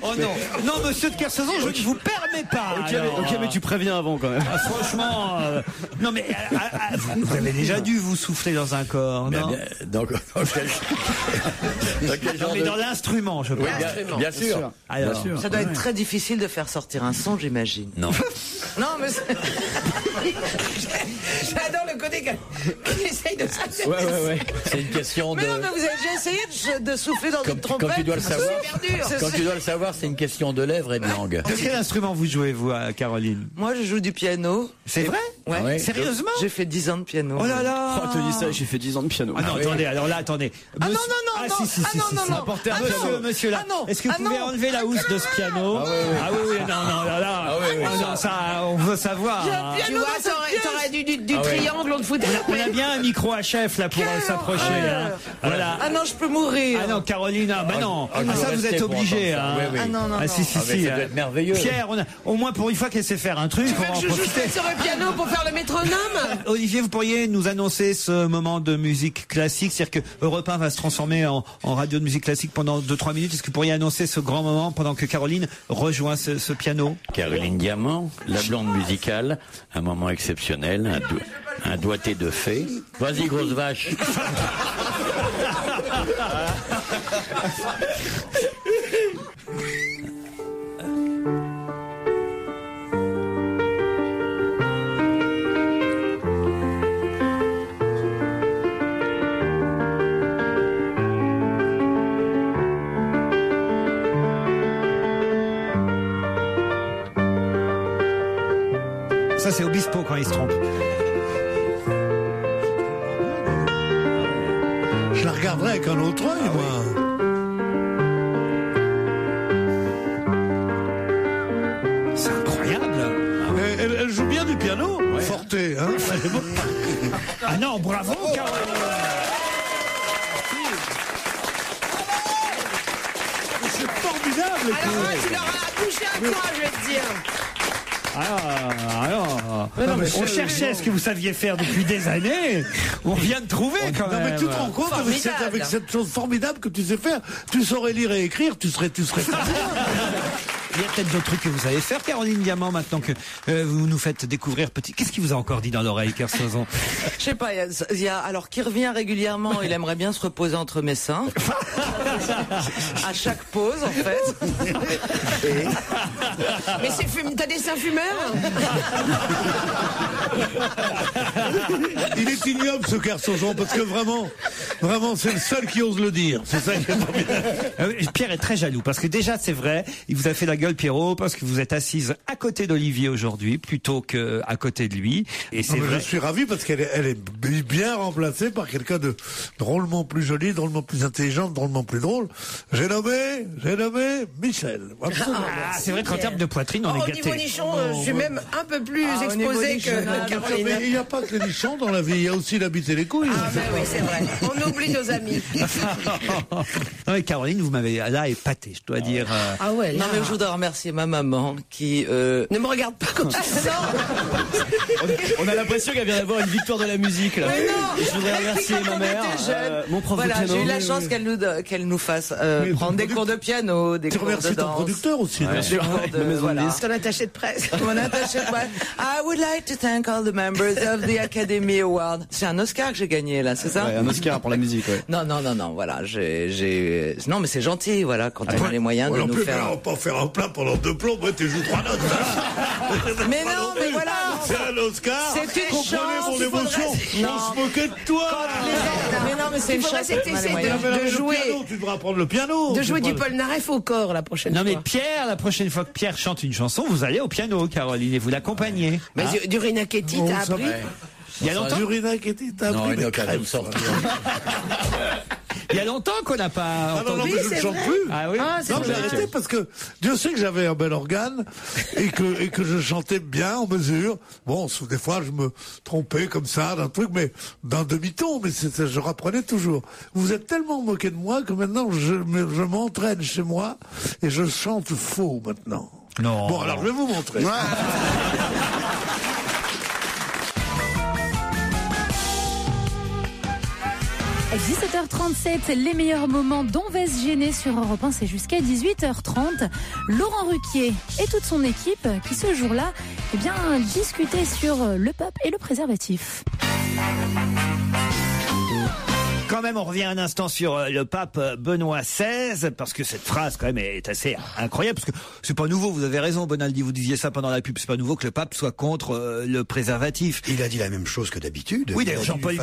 Oh non, non, monsieur de Kersauzon, je ne vous permets pas. Ok, mais tu préviens avant quand même. Franchement, non mais vous avez déjà dû vous souffler dans un corps, non? Dans quel genre mais dans l'instrument, je pense. Oui, bien sûr. Alors, ça doit être très difficile de faire sortir un son, j'imagine. Non. Non, mais j'adore le côté qui essaye de ça. Ouais. C'est une question de. Mais non, mais vous avez déjà essayé de souffler dans une trompette? Quand tu dois le savoir. Quand tu dois le savoir, c'est une question de lèvres et de langue. Quel instrument vous jouez, vous, Caroline? Moi, je joue du piano. C'est vrai? Ouais. Ah ouais. Sérieusement? J'ai fait 10 ans de piano. Oh là là! Oh, te dis ça, j'ai fait 10 ans de piano. Ah non, attendez, alors là, attendez. Ah non. Monsieur là. Est-ce que vous pouvez enlever la housse de ce piano? Ah oui, non, là. Non, ça, on veut savoir. Tu vois, t'aurais du triangle, on te foutait. On a bien un micro à chef là pour s'approcher. Voilà. Ah non, je peux mourir. Ah non, Caroline, bah non. Ça, vous êtes obligé. Ah non. Ah si. Ça doit être merveilleux. Pierre, au moins pour une fois qu'elle sait faire un truc, on va en je profiter. joue sur le piano pour faire le métronome. Olivier, vous pourriez nous annoncer ce moment de musique classique, c'est-à-dire que Europe 1 va se transformer en radio de musique classique pendant 2-3 minutes. Est-ce que vous pourriez annoncer ce grand moment pendant que Caroline rejoint ce piano? Caroline Diamant, la blonde musicale, un moment exceptionnel, un doigté de fée. Vas-y, grosse vache. Ça, c'est Obispo quand il se trompe. Je la regarderai avec un autre œil, moi. C'est incroyable. Elle joue bien du piano, forte, hein. Ah non, bravo, Caroline. C'est formidable. Alors, tu leur as touché à quoi, je vais te dire. Alors, on cherchait ce que vous saviez faire depuis des années. On vient de trouver quand même. Non mais tu te rends compte avec cette chose formidable que tu sais faire, tu saurais lire et écrire, tu serais Il y a peut-être d'autres trucs que vous savez faire, Caroline Diamant, maintenant que vous nous faites découvrir petit. Qu'est-ce qu'il vous a encore dit dans l'oreille, Kersauzon? Je sais pas, il y a alors qui revient régulièrement, il aimerait bien se reposer entre mes seins. À chaque pause, en fait. Mais t'as des seins fumeurs? Il est ignoble ce Kersauzon parce que vraiment, c'est le seul qui ose le dire. C'est ça qui est formidable. Pierre est très jaloux parce que déjà, c'est vrai, il vous a fait la gueule, Pierrot, parce que vous êtes assise à côté d'Olivier aujourd'hui plutôt que à côté de lui. Et c'est vrai. Je suis ravi parce qu'elle est bien remplacée par quelqu'un de drôlement plus joli, drôlement plus intelligent, drôlement plus drôle. J'ai nommé Michel. Ah, c'est vrai qu'en termes de poitrine, on est gâtés. Au niveau nichon, je suis même un peu plus exposé que Caroline. Mais il n'y a pas que les nichons dans la vie, il y a aussi la bite et les couilles. Ah ben oui, c'est vrai. On oublie nos amis. Non mais Caroline, vous m'avez là épaté, je dois dire. Ah ouais. Non mais je voudrais remercier ma maman qui ne me regarde pas comme ça. On a l'impression qu'elle vient d'avoir une victoire de la musique là. Mais non. Et je voudrais remercier ma mère, mon prof de piano. J'ai eu la chance qu'elle nous fasse prendre des cours de piano, des cours de danse. Tu remercies ton producteur aussi. Ton attaché de presse. Mon attaché de presse. I would like to thank all the members of the Academy Award. C'est un Oscar que j'ai gagné là, c'est ça? Ouais, un Oscar pour la musique, ouais. Non, voilà, non mais c'est gentil, voilà, quand on a les moyens de nous faire. On peut faire un plein Là, pendant 2 plombs, tu joues 3 notes. Mais non, mais voilà. C'est un Oscar. C'était comprenez chance, mon il faudrait- émotion. On se moquait de toi. Mais non, mais c'est une chance. De jouer. Tu devras apprendre le piano. De jouer du Polnareff au corps la prochaine Non fois. mais Pierre, la prochaine fois que Pierre chante une chanson, vous allez au piano, Caroline, et vous l'accompagnez. Mais Hein du Rinachetti, t'as appris Il y a longtemps. Non, il n'y a aucun de sortir. Il y a longtemps qu'on n'a pas Ah non, entendu. mais je ne chante plus. Ah oui. Non, j'ai arrêté parce que Dieu sait que j'avais un bel organe et que je chantais bien en mesure. Bon, des fois je me trompais comme ça d'un truc, mais d'un demi-ton, mais je reprenais toujours. Vous êtes tellement moqué de moi que maintenant je m'entraîne chez moi et je chante faux maintenant. Non. Bon, alors je vais vous montrer. 17h37, les meilleurs moments d'On va se gêner sur Europe 1, c'est jusqu'à 18h30. Laurent Ruquier et toute son équipe qui ce jour-là, discutaient sur le pape et le préservatif. Quand même, on revient un instant sur le pape Benoît XVI, parce que cette phrase, quand même, est assez incroyable, parce que c'est pas nouveau, vous avez raison, Bonaldi, vous disiez ça pendant la pub, c'est pas nouveau que le pape soit contre le préservatif. Il a dit la même chose que d'habitude. Oui, d'ailleurs, Jean-Paul II,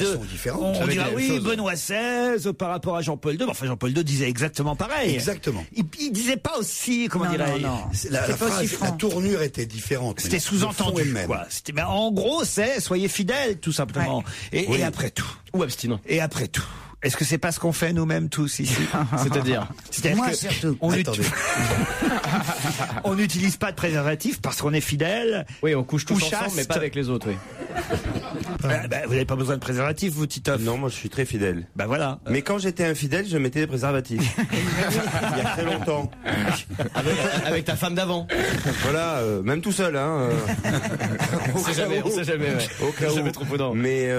on dira, oui, chose. Benoît XVI, par rapport à Jean-Paul II, enfin, Jean-Paul II disait exactement pareil. Exactement. Il disait pas aussi, comment dirais-je. La phrase, la tournure était différente. C'était sous-entendu, quoi. Mais en gros, c'est, soyez fidèles, tout simplement. Ouais. Et après tout. Ou abstinent. Et après tout. Est-ce que c'est pas ce qu'on fait nous-mêmes tous ici? C'est-à-dire moi surtout. On n'utilise pas de préservatif parce qu'on est fidèle. Oui, on couche tous chaste. ensemble, mais pas avec les autres, oui. Vous n'avez pas besoin de préservatif, vous, Titoff? Non, moi je suis très fidèle. Bah voilà. Mais quand j'étais infidèle, je mettais des préservatifs. Il y a très longtemps. Avec ta femme d'avant. Voilà, même tout seul, hein. On sait jamais, ouais. Au cas où. Jamais trop prudent. Mais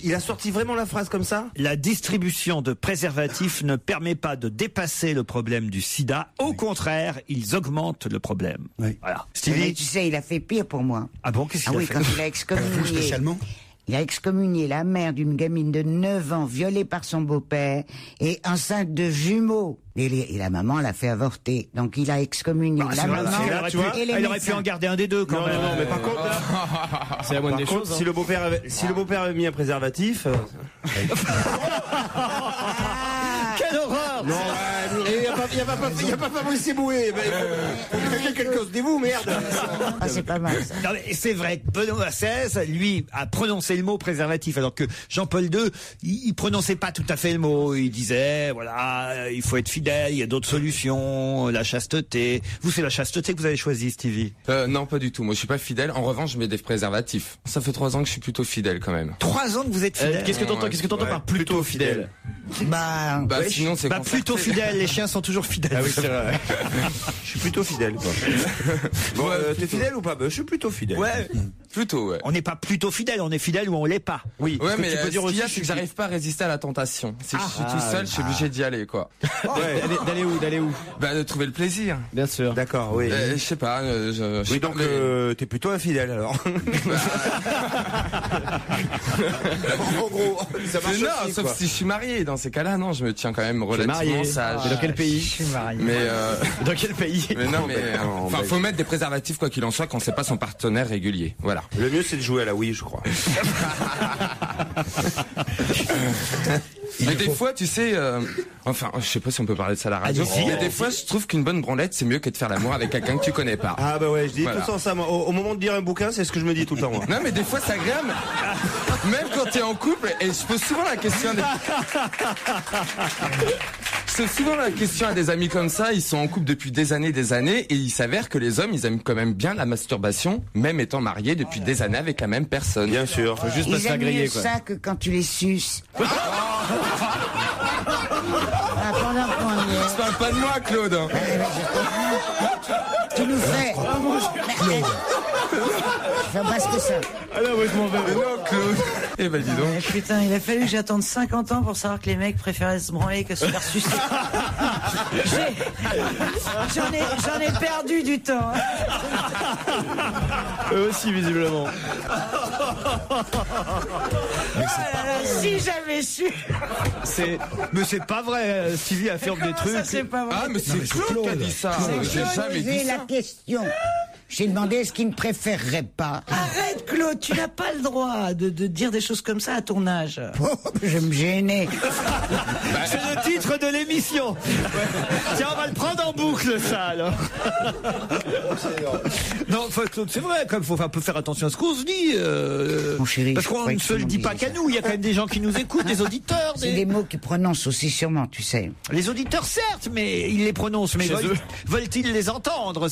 il a sorti vraiment la phrase comme ça? La distribution de préservatifs ne permet pas de dépasser le problème du sida. Au contraire, ils augmentent le problème. Oui. Voilà. Mais Stevie? tu sais, il a fait pire pour moi. Ah bon, qu'est-ce qu'il a fait? Quand il a excommunié. Spécialement? Il a excommunié la mère d'une gamine de 9 ans violée par son beau-père et enceinte de jumeaux. Et la maman l'a fait avorter. Donc il a excommunié la maman et les Elle aurait pu en garder un des deux quand même. Non, mais par contre, c'est la moindre des choses. Si le beau-père avait mis un préservatif. Quelle horreur! Non, il n'y a pas Fabrice Eboué. Faut que quelqu'un cause de vous, merde. Ah, c'est pas mal, ça. Non, mais c'est vrai que Benoît XVI, lui, a prononcé le mot préservatif, alors que Jean-Paul II, il prononçait pas tout à fait le mot. Il disait, voilà, il faut être fidèle, il y a d'autres solutions, la chasteté. Vous, c'est la chasteté que vous avez choisi, Stevie? Non, pas du tout. Moi, je suis pas fidèle. En revanche, je mets des préservatifs. Ça fait 3 ans que je suis plutôt fidèle, quand même. 3 ans que vous êtes fidèle? Qu'est-ce que t'entends par plutôt fidèle? Bah, sinon, c'est plutôt fidèle. Les chiens sont toujours fidèles. Ah oui, c'est vrai. Je suis plutôt fidèle, quoi. Bon, t'es fidèle ou pas? Je suis plutôt fidèle. Ouais. Plutôt, ouais. On n'est pas plutôt fidèle, on est fidèle ou on l'est pas. Oui. Ouais, mais tu peux dire ce qu'il y a, aussi, c'est que j'arrive pas à résister à la tentation. Si je suis tout seul, je suis obligé d'y aller, quoi. Ouais. D'aller où? Bah, de trouver le plaisir. Bien sûr. D'accord, oui. Je sais pas. Oui, donc t'es plutôt infidèle, alors. En gros, ça marche non, aussi, sauf quoi. si je suis marié. Dans ces cas-là, non, je me tiens quand même relativement sage. Mais dans quel pays? je suis marié. Mais dans quel pays? Mais non, mais enfin, faut mettre des préservatifs quoi qu'il en soit quand c'est pas son partenaire régulier. Voilà. Le mieux, c'est de jouer à la Wii, je crois. Mais des fois, tu sais, enfin, je sais pas si on peut parler de ça à la radio, mais des fois, je trouve qu'une bonne branlette, c'est mieux que de faire l'amour avec quelqu'un que tu connais pas. Ah bah ouais, je dis Voilà. tout le temps ça. Moi. Au moment de lire un bouquin, c'est ce que je me dis tout le temps. Moi. Non, mais des fois, c'est agréable. Même quand t'es en couple, et je pose souvent la question Je pose souvent la question à des amis comme ça, ils sont en couple depuis des années, et il s'avère que les hommes, ils aiment quand même bien la masturbation, même étant mariés depuis des années avec la même personne. Bien sûr. Faut juste Ils pas se faire aiment griller, mieux quoi. ça que quand tu les suces. Pendant qu'on y est. Je parle pas de moi, Claude. Tu nous fais. Fais pas ce que ça. Ah non, moi je m'en vais. Mais non, Claude. Eh ben dis donc. Putain, il a fallu que j'attende 50 ans pour savoir que les mecs préféraient se branler que se faire sucer. J'en ai perdu du temps. Eux aussi, visiblement. Si j'avais su. Mais c'est pas vrai, Stevie affirme des trucs. Ça, c'est pas vrai. Ah, mais c'est Claude qui a dit ça. J'ai jamais dit Posez la ça. question. J'ai demandé est-ce qu'il ne préférerait pas. Arrête, Claude, tu n'as pas le droit de dire des choses comme ça à ton âge. Oh, je me gênais. C'est le titre de l'émission. Tiens, on va le prendre en boucle, ça, alors. Non, Claude, c'est vrai, comme faut un peu faire attention à ce qu'on se dit. Mon chéri, parce qu'on ne se le dit pas qu'à nous, il y a quand même des gens qui nous écoutent, des auditeurs. C'est des mots qu'ils prononcent aussi sûrement, tu sais. Les auditeurs, certes, mais ils les prononcent. Mais veulent-ils les entendre?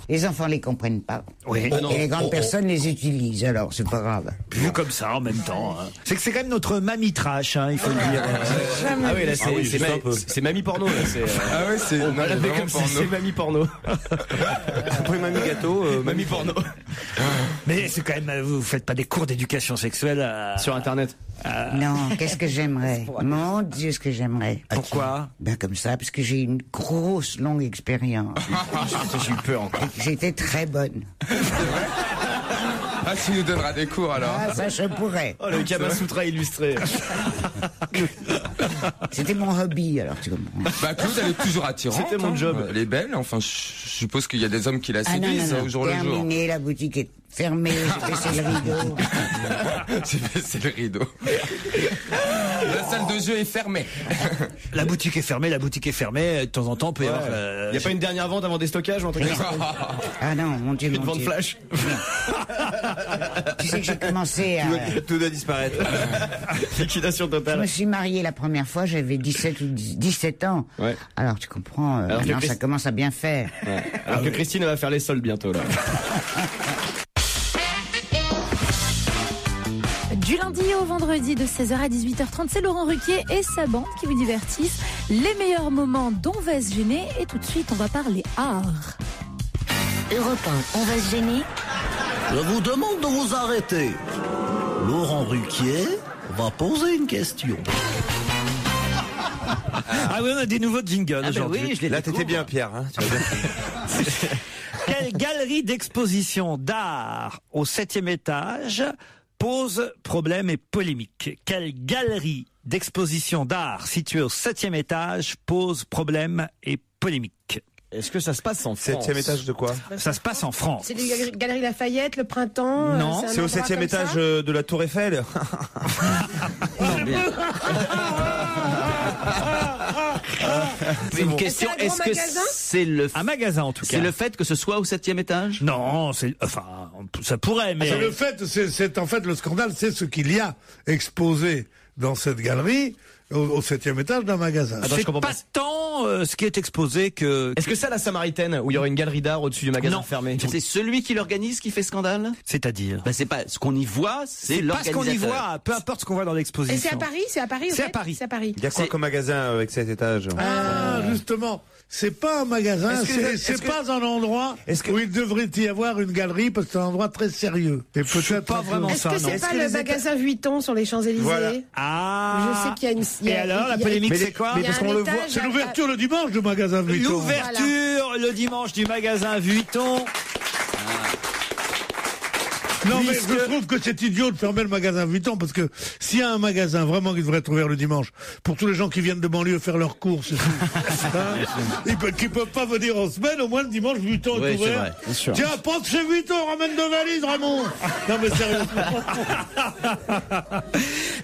Les enfants les comprennent pas. Oui. Et les grandes personnes les utilisent, alors c'est pas grave. Vu comme ça, en même temps. Hein. C'est que c'est quand même notre mamie trash, hein, il faut le dire. Ah oui, là, c'est mamie porno, là. Ah ouais, c'est comme ça, c'est mamie porno. Après mamie gâteau, mamie porno. Mais c'est quand même, vous faites pas des cours d'éducation sexuelle sur Internet. Non, qu'est-ce que j'aimerais? Mon Dieu, ce que j'aimerais. Pourquoi? Ben comme ça, parce que j'ai une grosse, longue expérience. J'ai eu peur encore. J'étais très bonne. Ah, tu nous donneras des cours alors. Ah, ça je pourrais. Oh, le Kama Sutra illustré. C'était mon hobby, alors tu comprends. Bah Claude, elle est toujours attirante. C'était mon job. Elle est belle, enfin je suppose qu'il y a des hommes qui la séduisent au jour le jour. Terminé, la boutique est fermée, j'ai baissé le rideau. J'ai baissé le rideau. La salle de jeu est fermée. La boutique est fermée. De temps en temps, on peut y avoir... Il n'y a pas une dernière vente avant déstockage ou un truc comme ça? Ah non, mon Dieu, Une mon vente Dieu. flash. Tu sais que j'ai commencé à... Tout doit disparaître. Liquidation Je totale. me suis mariée la première fois, j'avais 17 ans. Ouais. Alors tu comprends, Alors que maintenant ça Christ- commence à bien faire. Ouais. Alors que Christine elle va faire les soldes bientôt, là. Du lundi au vendredi de 16h à 18h30, c'est Laurent Ruquier et sa bande qui vous divertissent. Les meilleurs moments dont on va se gêner. Et tout de suite, on va parler art. Europe 1, on va se gêner. Je vous demande de vous arrêter. Laurent Ruquier va poser une question. Ah oui, on a des nouveaux jingles aujourd'hui. Oui, là, t'étais bien, Pierre. Hein, tu vas bien. Quelle galerie d'exposition d'art au 7e étage pose problème et polémique? Quelle galerie d'exposition d'art située au 7e étage pose problème et polémique? Est-ce que ça se passe en France? 7e étage de quoi? Ça se passe en France. C'est les Galeries Lafayette, le printemps. Non, c'est au 7e étage de la Tour Eiffel. Une question, Est-ce est-ce que que c'est un magasin en tout cas? C'est le fait que ce soit au 7e étage? Non, ça pourrait, mais... C'est le fait, c'est en fait le scandale, c'est ce qu'il y a exposé dans cette galerie au 7e étage d'un magasin. C'est pas tant ce qui est exposé que... Est-ce que c'est à la Samaritaine où il y aurait une galerie d'art au-dessus du magasin Non. fermé? C'est celui qui l'organise qui fait scandale? C'est-à-dire? Bah, c'est pas ce qu'on y voit, c'est pas ce l'organisateur. qu'on y voit, peu importe ce qu'on voit dans l'exposition. Et c'est à Paris? C'est à Paris? C'est à Paris. C'est à Paris. Il y a quoi comme magasin avec 7 étages? Ah, justement, c'est pas un magasin, c'est pas un endroit où il devrait y avoir une galerie parce que c'est un endroit très sérieux. Et peut-être pas vraiment Est-ce ça, que non. c'est pas le magasin Vuitton sur les Champs-Élysées? Voilà. Ah. Je sais qu'il y a une... il y a- Et alors, la il y a- polémique, il y a- c'est quoi? il y a parce un qu'on le étage voit, c'est l'ouverture le dimanche du magasin Vuitton. L'ouverture le dimanche du magasin Vuitton. Non, mais Puisque- je trouve que c'est idiot de fermer le magasin Vuitton, parce que s'il y a un magasin vraiment qui devrait être ouvert le dimanche, pour tous les gens qui viennent de banlieue faire leurs courses, et tout, qui peuvent pas venir en semaine, au moins le dimanche Vuitton est Oui, c'est ouvert. vrai, bien sûr. Tiens, pense chez Vuitton, ramène deux valises, Ramon. Non mais sérieusement.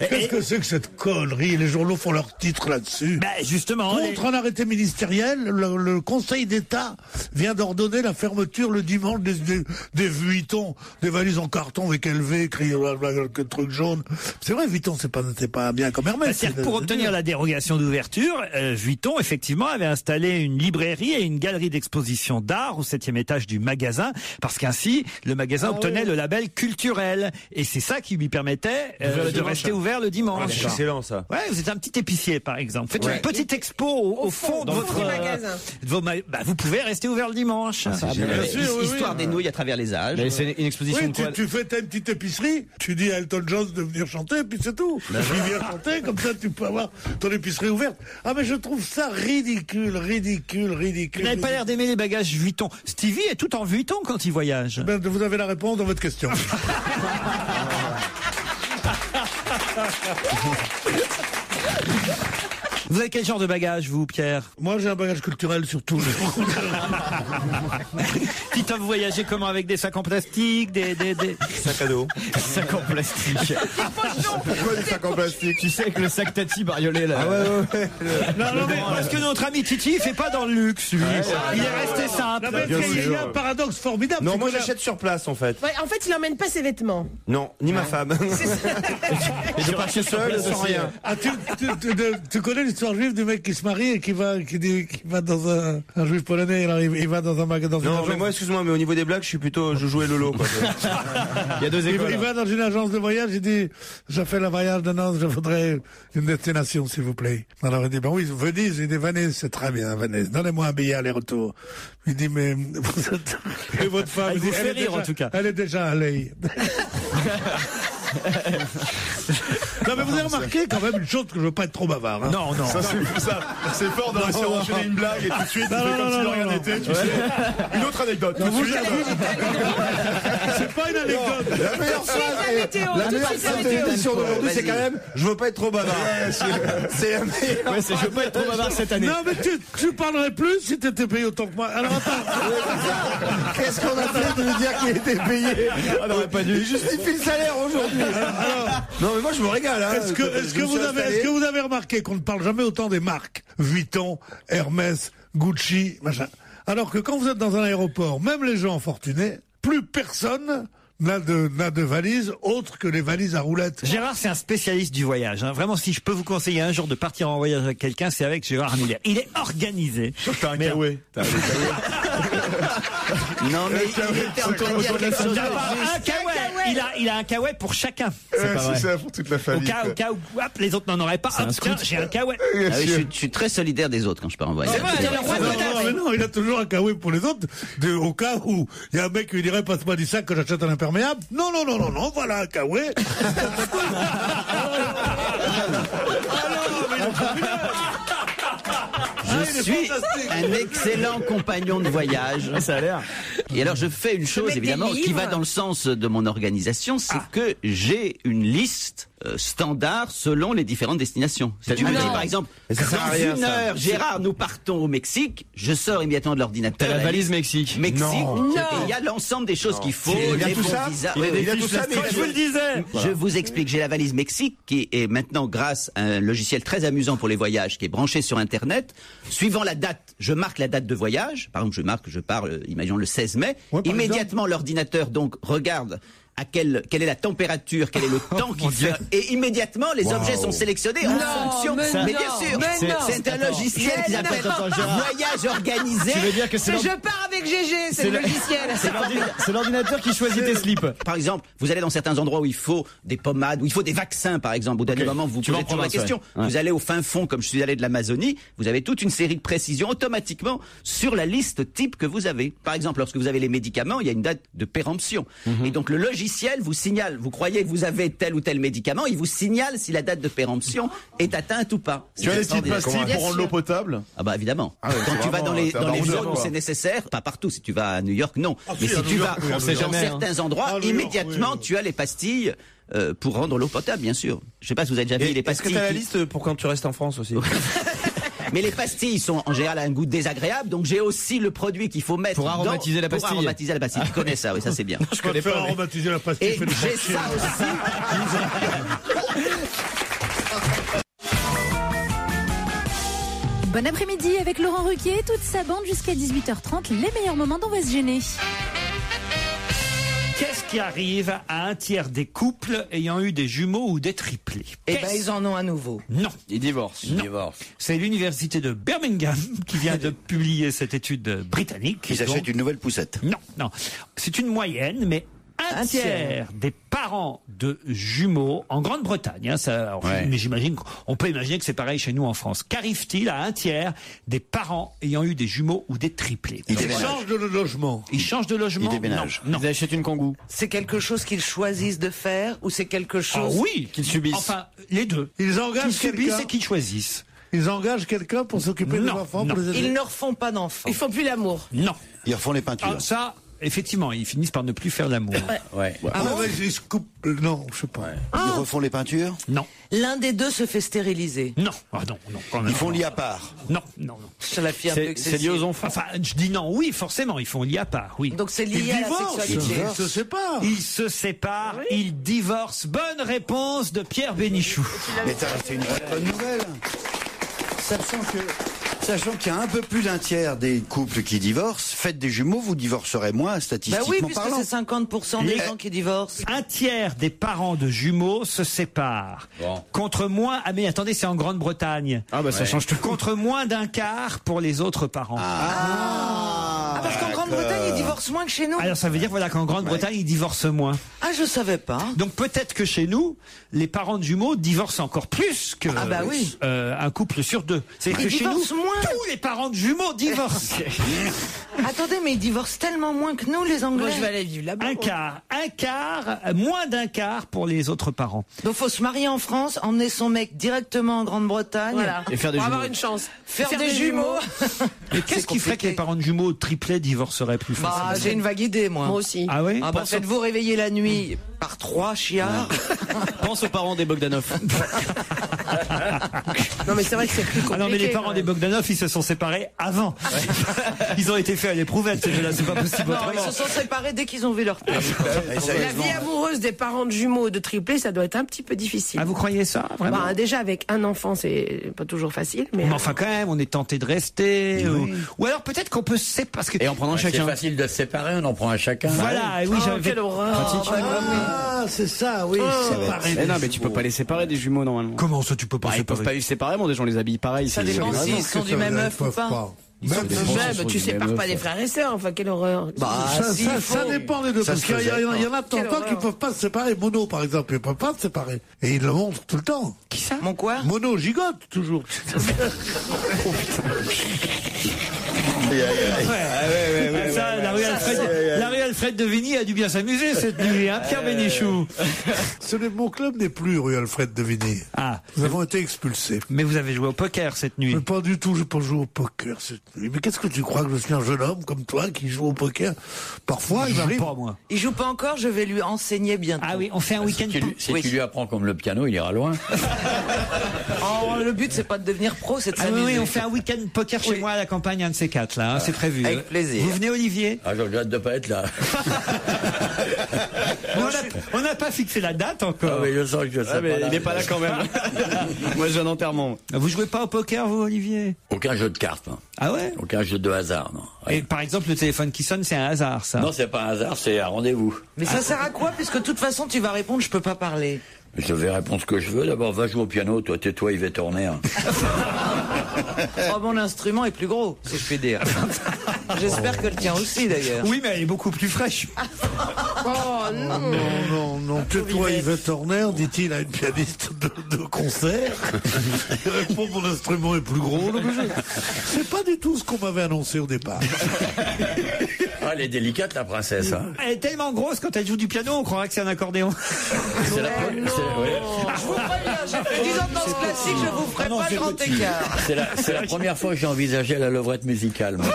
Qu'est-ce que c'est que cette connerie? Les journaux font leurs titres là-dessus. Ben, justement. Contre un arrêté ministériel, le Conseil d'État vient d'ordonner la fermeture le dimanche des Vuitton, des valises en carton avec LV, écrit que truc jaune. C'est vrai, Vuitton, c'est pas bien comme Hermès. C'est-à-dire pour obtenir la dérogation d'ouverture, Vuitton, effectivement, avait installé une librairie et une galerie d'exposition d'art au 7e étage du magasin, parce qu'ainsi, le magasin obtenait le label culturel. Et c'est ça qui lui permettait de rester ouvert ouvert le dimanche. C'est excellent, ça. Ouais, vous êtes un petit épicier, par exemple. Faites une petite expo au fond de votre magasin. Vous pouvez rester ouvert le dimanche. Histoire des nouilles à travers les âges. Mais c'est une exposition Oui, de quoi? tu fais ta petite épicerie, tu dis à Elton John de venir chanter, et puis c'est tout. Il vient chanter, comme ça tu peux avoir ton épicerie ouverte. Ah, mais je trouve ça ridicule. Vous n'avez pas l'air d'aimer les bagages Vuitton. Stevie est tout en Vuitton quand il voyage. Ben, vous avez la réponse dans votre question. Vous avez quel genre de bagage, vous, Pierre? Moi, j'ai un bagage culturel surtout. Titoff, vous voyagez comment? Avec des sacs en plastique, des... Sac à dos. Sac en plastique. Pourquoi des sacs en plastique? Tu sais, avec le sac Tati bariolé, là. Ah ouais. Non, mais parce que notre ami Titi, il fait pas dans le luxe, lui. Il est resté simple. Non, mais il y a un paradoxe formidable. Non, moi, j'achète sur place, en fait. Ouais, en fait, il n'emmène pas ses vêtements. Non, ni ma femme. Et tu rachètes seul, sans rien. Ah, tu connais l'histoire juive du mec qui se marie et qui va dans un juif polonais, alors il va dans un magasin. Non, mais moi, excuse-moi, mais au niveau des blagues, je jouais Lolo, quoi. Il y a deux écoles. Il va dans une agence de voyage, il dit, je fais le voyage de Nantes, je voudrais une destination, s'il vous plaît. Alors il dit, ben oui, Venise, il dit, Venise, c'est très bien, Venise. Donnez-moi un billet aller-retour. Il dit, mais vous êtes... Et votre femme, il vous fait rire, en tout cas. Elle est déjà allée. Non, mais vous avez remarqué quand même une chose que je veux pas être trop bavard. Hein. Non. C'est fort de réussir à enchaîner une blague et tout de suite, tu fais comme si de rien n'était, tu sais. Une autre anecdote. C'est pas une anecdote. La meilleure phrase de l'émission d'aujourd'hui, c'est quand même, je veux pas être trop bavard. C'est la meilleure. Ouais, c'est je veux pas être trop bavard cette année. Non, mais tu parlerais plus si t'étais payé autant que moi. Alors attends. Qu'est-ce qu'on a fait de lui dire qu'il était payé? On n'aurait pas dû. Il justifie le salaire aujourd'hui. Non, mais moi, je me régale. Hein. Est-ce que vous avez remarqué qu'on ne parle jamais autant des marques Vuitton, Hermès, Gucci, machin. Alors que quand vous êtes dans un aéroport, même les gens fortunés, plus personne n'a de valise autre que les valises à roulettes. Gérard, c'est un spécialiste du voyage. Hein. Vraiment, si je peux vous conseiller un jour de partir en voyage avec quelqu'un, c'est avec Gérard Miller. Il est organisé. T'as un kawaii. Non, mais il était en train de dire quelque chose. Un kawaii. Il a un kawaii pour chacun. C'est ça, pour toute la famille. Au cas où hop, les autres n'en auraient pas. Hop, tiens, j'ai un kawaii. Ah oui, je suis très solidaire des autres quand je pars en voyage. Non, il a toujours un kawaii pour les autres, au cas où il y a un mec qui lui dirait passe-moi du sac que j'achète un imperméable. Non, voilà un kawaii. Je suis un excellent compagnon de voyage. Ça a l'air. Et alors je fais une chose évidemment qui va dans le sens de mon organisation, c'est que j'ai une liste standard selon les différentes destinations. Si tu me dis par exemple, dans une heure, Gérard, nous partons au Mexique, je sors immédiatement de l'ordinateur. T'as la valise Mexique. Et il y a l'ensemble des choses qu'il faut. Il y a tout ça. Il y a tout ça, mais je vous le disais. Je vous explique. J'ai la valise Mexique qui est maintenant, grâce à un logiciel très amusant pour les voyages, qui est branché sur Internet. Suivant la date, je marque la date de voyage. Par exemple, je pars, imaginons le 16 mai. Immédiatement, l'ordinateur donc regarde quelle est la température, quel est le temps qu'il fait, et immédiatement les objets sont sélectionnés en fonction. Mais bien sûr, c'est un logiciel qui s'appelle Voyage organisé. Tu veux dire que Je pars avec GG, c'est le logiciel. C'est l'ordinateur qui choisit tes slips. Par exemple, vous allez dans certains endroits où il faut des pommades, où il faut des vaccins, par exemple. Au dernier moment, vous posez toujours la question. Ouais. Vous allez au fin fond, comme je suis allé de l'Amazonie, vous avez toute une série de précisions automatiquement sur la liste type que vous avez. Par exemple, lorsque vous avez les médicaments, il y a une date de péremption. Et donc le logiciel vous signale, vous croyez que vous avez tel ou tel médicament, il vous signale si la date de péremption est atteinte ou pas. Tu as les petites pastilles pour rendre l'eau potable? Ah bah évidemment. Quand tu vas dans les zones où c'est nécessaire, pas partout, si tu vas à New York, non. Mais si tu vas dans certains endroits, immédiatement tu as les pastilles pour rendre l'eau potable, bien sûr. Je sais pas si vous avez déjà vu les pastilles. Est-ce que tu as la liste pour quand tu restes en France aussi? Mais les pastilles sont en général à un goût désagréable, donc j'ai aussi le produit qu'il faut mettre pour aromatiser la pastille. Pour aromatiser la pastille. Tu connais ça, oui, ça c'est bien. Je connais pas aromatiser la pastille. Et j'ai ça aussi. Bon après-midi avec Laurent Ruquier et toute sa bande jusqu'à 18h30. Les meilleurs moments d'On va se gêner. Qu'est-ce qui arrive à un tiers des couples ayant eu des jumeaux ou des triplés? Eh ben, ils en ont à nouveau. Non. Ils divorcent. C'est l'université de Birmingham qui vient de publier cette étude britannique. Ils achètent une nouvelle poussette. Non. C'est une moyenne, mais un tiers des parents de jumeaux en Grande-Bretagne, hein, ça, alors, mais j'imagine qu'on peut imaginer que c'est pareil chez nous en France. Qu'arrive-t-il à un tiers des parents ayant eu des jumeaux ou des triplés? Ils changent de logement. Ils changent de logement. Ils déménagent. Non. Ils achètent une Kangoo. C'est quelque chose qu'ils choisissent de faire ou c'est quelque chose oui, qu'ils subissent. Enfin, les deux. Ils engagent qu'ils subissent et qu'ils choisissent. Ils engagent quelqu'un pour s'occuper des enfants, pour les aider. Ils ne refont pas d'enfants. Ils font plus l'amour. Non. Ils refont les peintures. Ah, ça, effectivement, ils finissent par ne plus faire l'amour. Ouais. Ils se coupent. Non, je sais pas. Ils refont les peintures. Non. L'un des deux se fait stériliser. Non. Ah non, quand même. Ils font lit à part. Non. Ça la fait un peu excessif. C'est lié aux enfants. Enfin, je dis non, oui, forcément, ils font lit à part, oui. Donc c'est lié Ils à la divorcent. sexualité. Ils se séparent. Ils se séparent, ils divorcent. Bonne réponse de Pierre Bénichou. Mais c'est une bonne nouvelle. Sachant qu'il y a un peu plus d'un tiers des couples qui divorcent, faites des jumeaux, vous divorcerez moins statistiquement Bah oui, puisque parlant. c'est 50% des gens qui divorcent. Un tiers des parents de jumeaux se séparent. Bon. Contre moins, ah mais attendez, c'est en Grande-Bretagne. Ah bah ça change tout. Contre moins d'un quart pour les autres parents. Ah, parce qu'en Grande-Bretagne, ils divorcent moins que chez nous. Alors ça veut dire voilà qu'en Grande-Bretagne, ils divorcent moins. Ah, je savais pas. Donc peut-être que chez nous, les parents de jumeaux divorcent encore plus que Ah bah oui. un couple sur deux. C'est que chez nous, divorcent moins. tous les parents de jumeaux divorcent. Attendez, mais ils divorcent tellement moins que nous, les Anglais. Moi, je vais aller vivre là-bas. Un quart, moins d'un quart pour les autres parents. Donc faut se marier en France, emmener son mec directement en Grande-Bretagne. Voilà. Et faire des Pour jumeaux. avoir une chance. Faire des jumeaux. Mais qu'est-ce qui ferait que les parents de jumeaux triplés divorceraient plus facilement? Bah, j'ai une vague idée, moi. Moi aussi. Ah oui? Ah bah, faites-vous réveiller la nuit par 3 chiards. Pense aux parents des Bogdanov. Non, mais c'est vrai que c'est plus compliqué. Ah non, mais les quand parents même. des Bogdanov, ils se sont séparés avant. Ils ont été faits à l'éprouvette, ces deux-là, c'est pas possible Non, autrement. ils se sont séparés dès qu'ils ont vu leur père. La vie amoureuse des parents de jumeaux de triplés, ça doit être un petit peu difficile. Ah, vous croyez ça, vraiment? Bah, déjà, avec un enfant, c'est pas toujours facile, mais. Mais enfin, quand même, on est tenté de rester. Ou alors peut-être qu'on peut se séparer. Parce que... Et en prenant C'est chacun. facile de se séparer, on en prend un chacun. Voilà, oui, Oh, j'avais. quelle horreur. Ah, c'est ça, oui. séparer Mais non, des mais tu peux jumeaux. pas les séparer des jumeaux normalement. Comment ça, tu peux pas Bah, ils peuvent pas les séparer, bon, des gens les habillent pareil. Ça c'est- dépend c'est- s'ils sont du même œuf ou pas. Même des si- gens Même, sont tu du sépares même pas œuf. les frères et sœurs, enfin, quelle horreur. ça dépend des deux. Ça Parce se qu'il y, faisait. y en a de temps en Quelle temps qui horreur. peuvent pas se séparer. Mono, par exemple, il peut pas se séparer. Et il le montre tout le temps. Qui ça? Mon quoi? Mono gigote, toujours. Ça, la rue Alfred de Vigny a dû bien s'amuser cette nuit, hein, Pierre Bénichou. Mon club n'est plus rue Alfred de Vigny. Ah. Nous avons été expulsés. Mais vous avez joué au poker cette nuit. Mais pas du tout, j'ai pas joué au poker cette nuit. Mais qu'est-ce que tu crois que je suis un jeune homme comme toi qui joue au poker? Parfois, il Je joue m'arrive. pas, moi. Il joue pas encore, je vais lui enseigner bientôt. Ah oui, on fait un week-end. Si tu lui apprends comme le piano, il ira loin. Oh, le but, c'est pas de devenir pro, c'est de Ah oui, s'amuser. oui, on fait un week-end poker chez moi à la campagne, un de ces quatre là, hein, c'est prévu. Avec plaisir. Vous venez, Olivier? Ah, j'ai hâte de pas être là. On n'a pas fixé la date encore. Ah, mais je sens que je sais Ah, mais pas là. il est pas là quand même. Moi, j'ai un enterrement. Vous jouez pas au poker, vous, Olivier? Aucun jeu de cartes. hein. Ah ouais? Aucun jeu de hasard, non. Et par exemple, le téléphone qui sonne, c'est un hasard, ça. Non, c'est pas un hasard, c'est un rendez-vous. Mais ça sert à quoi? Puisque de toute façon, tu vas répondre, je peux pas parler. Je vais répondre ce que je veux. D'abord, va jouer au piano, toi, tais-toi, Yves Tourner. Oh, mon instrument est plus gros, si je puis dire. J'espère que le tien aussi, d'ailleurs. Oui, mais elle est beaucoup plus fraîche. Oh non. Non, tais-toi Yvette Horner, dit-il à une pianiste de concert. Il répond, mon instrument est plus gros. Non, mais c'est pas du tout ce qu'on m'avait annoncé au départ. Ah, elle est délicate, la princesse. Hein. Elle est tellement grosse quand elle joue du piano, on croirait que c'est un accordéon. C'est la, ouais. Je vous préviens, j'ai fait 10 ans de danse classique, je vous ferai pas le grand écart. C'est la première fois que j'ai envisagé la levrette musicale. Moi,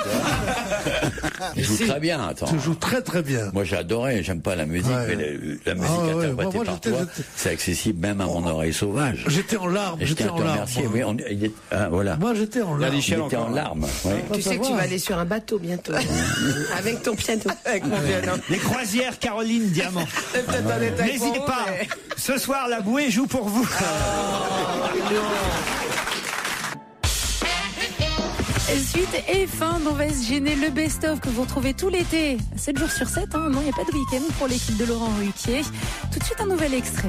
je joue très bien, attends. Tu joues très très bien. Moi, j'ai adoré, j'aime pas la musique, Ouais. mais la musique ouais. interprétée Moi, par j'étais- toi, j'étais- c'est accessible même à mon oreille sauvage. J'étais en larmes, Et je j'étais tiens à en te larmes. remercier. moi. Oui, voilà. Moi, j'étais en larmes. Il était en larmes. Ouais. Tu sais que tu vas aller sur un bateau bientôt. Avec ton piano. Avec mon piano. Les croisières Caroline Diamant. N'hésitez pas. Ce soir, la bouée joue pour vous. Suite et fin d'On va se gêner, le best-of que vous retrouvez tout l'été, 7 jours sur 7, hein. Non, il n'y a pas de week-end pour l'équipe de Laurent Ruquier. Tout de suite, un nouvel extrait.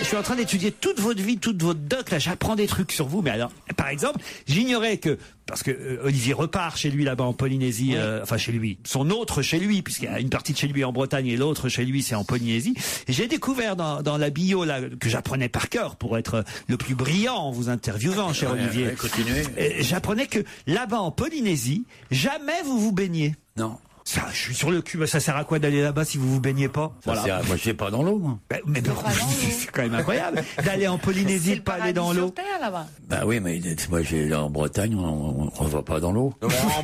suis en train d'étudier toute votre vie, toute votre doc. Là, j'apprends des trucs sur vous. Mais alors, par exemple, j'ignorais que, parce que Olivier repart chez lui là-bas en Polynésie, enfin chez lui, son autre chez lui, puisqu'il y a une partie de chez lui en Bretagne et l'autre chez lui, c'est en Polynésie. Et j'ai découvert dans la bio là que j'apprenais par cœur pour être le plus brillant en vous interviewant, cher Olivier. Continuez. J'apprenais que là-bas en Polynésie, jamais vous vous baignez. Non. Ça, je suis sur le cul. Ça sert à quoi d'aller là-bas si vous vous baignez pas? Voilà. Moi, je vais pas dans l'eau, moi. Mais c'est quand même incroyable d'aller en Polynésie et pas aller dans l'eau. Bah oui, mais moi, en Bretagne, on va pas dans l'eau. Non, en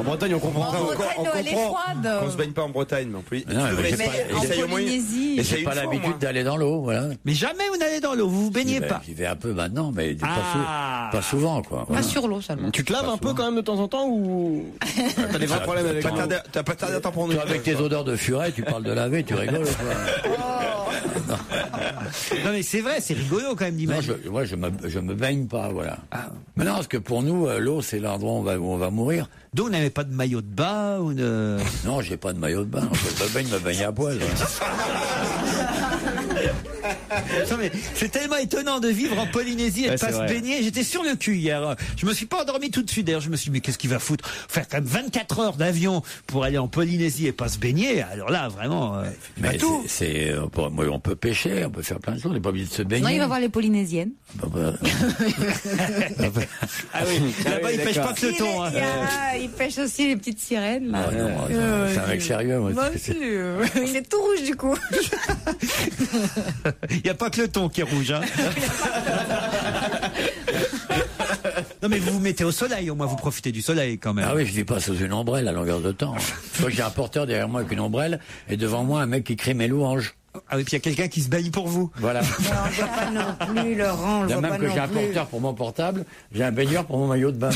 Bretagne, on comprend. En Bretagne, elle est froide. On se baigne pas en Bretagne, mais on peut. Non, en Polynésie, j'ai pas l'habitude d'aller dans l'eau, voilà. Mais jamais vous n'allez dans l'eau, vous vous baignez pas. J'y vais un peu maintenant, mais pas souvent, quoi. Pas sur l'eau seulement. Tu te laves un peu quand même de temps en temps ou t'as des vrais problèmes avec l'eau? T'as pas tardé à t'en prendre. Toi, avec tes odeurs de furet, tu parles de laver, tu rigoles. Non mais c'est vrai, c'est rigolo quand même d'imaginer. Moi, je me baigne pas, voilà. Mais non, parce que pour nous, l'eau, c'est l'endroit où on va mourir. Donc vous n'avez pas de maillot de bain ou de... Non, j'ai pas de maillot de bain. Je me baigne à poil. Non mais c'est tellement étonnant de vivre en Polynésie et de pas se baigner. J'étais sur le cul hier. Je me suis pas endormi tout de suite. D'ailleurs, je me suis dit mais qu'est-ce qu'il va foutre? Faire quand même 24 heures d'avion pour aller en Polynésie et pas se baigner. Alors là, vraiment. Mais tout. On peut pêcher, on peut faire plein de choses. On n'est pas obligé de se baigner. Non, il va voir les Polynésiennes. Ah oui. Là-bas, ils pêchent pas que le thon. Ils pêchent aussi les petites sirènes. Là. Ah non, c'est un mec sérieux. Moi aussi. Il est tout rouge du coup. Il n'y a pas que le thon qui est rouge. Hein. Non mais vous vous mettez au soleil, au moins vous profitez du soleil quand même. Ah oui, je vis pas sous une ombrelle à longueur de temps. Je vois que j'ai un porteur derrière moi avec une ombrelle et devant moi un mec qui crie mes louanges. Ah oui, puis il y a quelqu'un qui se baigne pour vous. Voilà. Non, on ne voit pas non plus, Laurent. Il y a même que j'ai un porteur pour mon portable, j'ai un baigneur pour mon maillot de bain.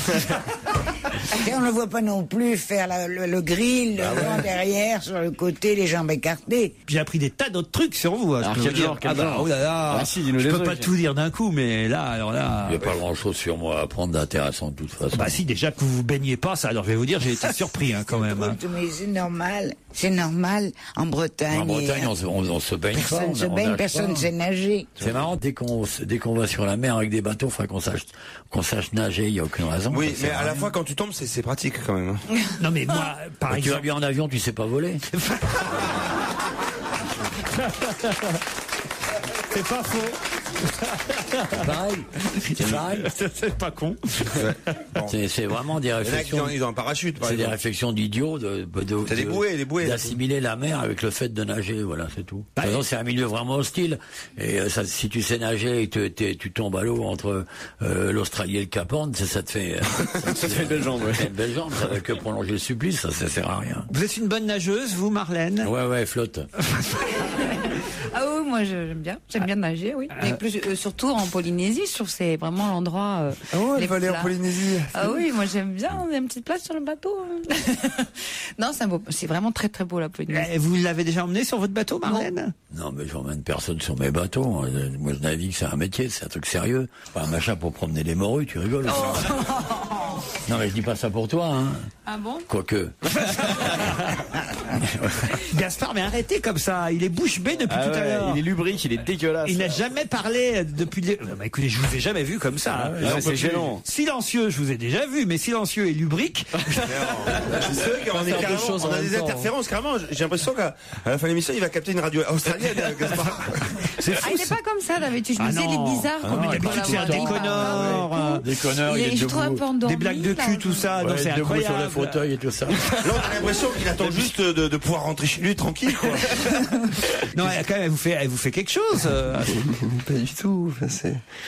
Et on ne voit pas non plus faire le grill, le vent derrière, sur le côté, les jambes écartées. J'ai appris des tas d'autres trucs sur vous. Alors, quel genre, oh là là, je peux pas tout dire d'un coup, mais là, alors là... Il n'y a pas grand-chose sur moi à apprendre d'intéressant de toute façon. Bah si, déjà que vous vous baignez pas, ça, alors je vais vous dire, j'ai été surpris quand même. Hein. Mais c'est normal, en Bretagne. En Bretagne, on se baigne pas. Personne se baigne, personne ne sait nager. C'est marrant, dès qu'on va sur la mer avec des bateaux, il faudrait qu'on sache nager, il n'y a aucune raison. Oui, mais à la fois, quand tu tombes, c'est pratique quand même. Non mais moi, par exemple... Tu vas bien en avion, tu sais pas voler. C'est pas faux. Pareil. C'est pas con. C'est vraiment des réflexions. Ils ont un parachute. C'est des réflexions d'idiots c'est des bouées. D'assimiler la mer avec le fait de nager, voilà, c'est tout. De toute façon, c'est un milieu vraiment hostile. Et si tu sais nager et tu tombes à l'eau entre l'Australie et le Cap Horn, ça te fait une belle jambe. Une belle jambe, ça va que prolonger le supplice, ça sert à rien. Vous êtes une bonne nageuse, vous, Marlène? Ouais, flotte. Ah oui, moi j'aime bien nager, oui. Mais surtout en Polynésie, je trouve que c'est vraiment l'endroit. elle va aller en Polynésie. Ah oui, moi j'aime bien. On a une petite place sur le bateau. Non, c'est vraiment très très beau la Polynésie. Vous l'avez déjà emmené sur votre bateau, Marlène? Non, mais j'emmène personne sur mes bateaux. Moi je navigue, c'est un métier, c'est un truc sérieux. Pas un machin pour promener les morues, tu rigoles. Non, mais je dis pas ça pour toi, hein. Ah bon? Quoique. Gaspard, mais arrêtez comme ça. Il est bouche bée depuis tout à l'heure. Il est lubrique, il est dégueulasse. Il n'a jamais parlé depuis... Bah, écoutez, je vous ai jamais vu comme ça. C'est gênant. Silencieux, je vous ai déjà vu, mais silencieux et lubrique. C'est on a des interférences, carrément. J'ai l'impression qu'à la fin de l'émission, il va capter une radio australienne, Gaspard. Il n'est pas comme ça d'habitude. Je me disais, il est bizarre. Mais d'habitude, c'est un déconneur. Déconneur, il est je trouve un peu endormi. Des blagues de cul, tout ça. Donc c'est incroyable. Sur le fauteuil et tout ça. Là, on a l'impression qu'il attend juste de pouvoir rentrer chez lui tranquille, quoi. Non, quand même, elle vous fait quelque chose. Pas du tout.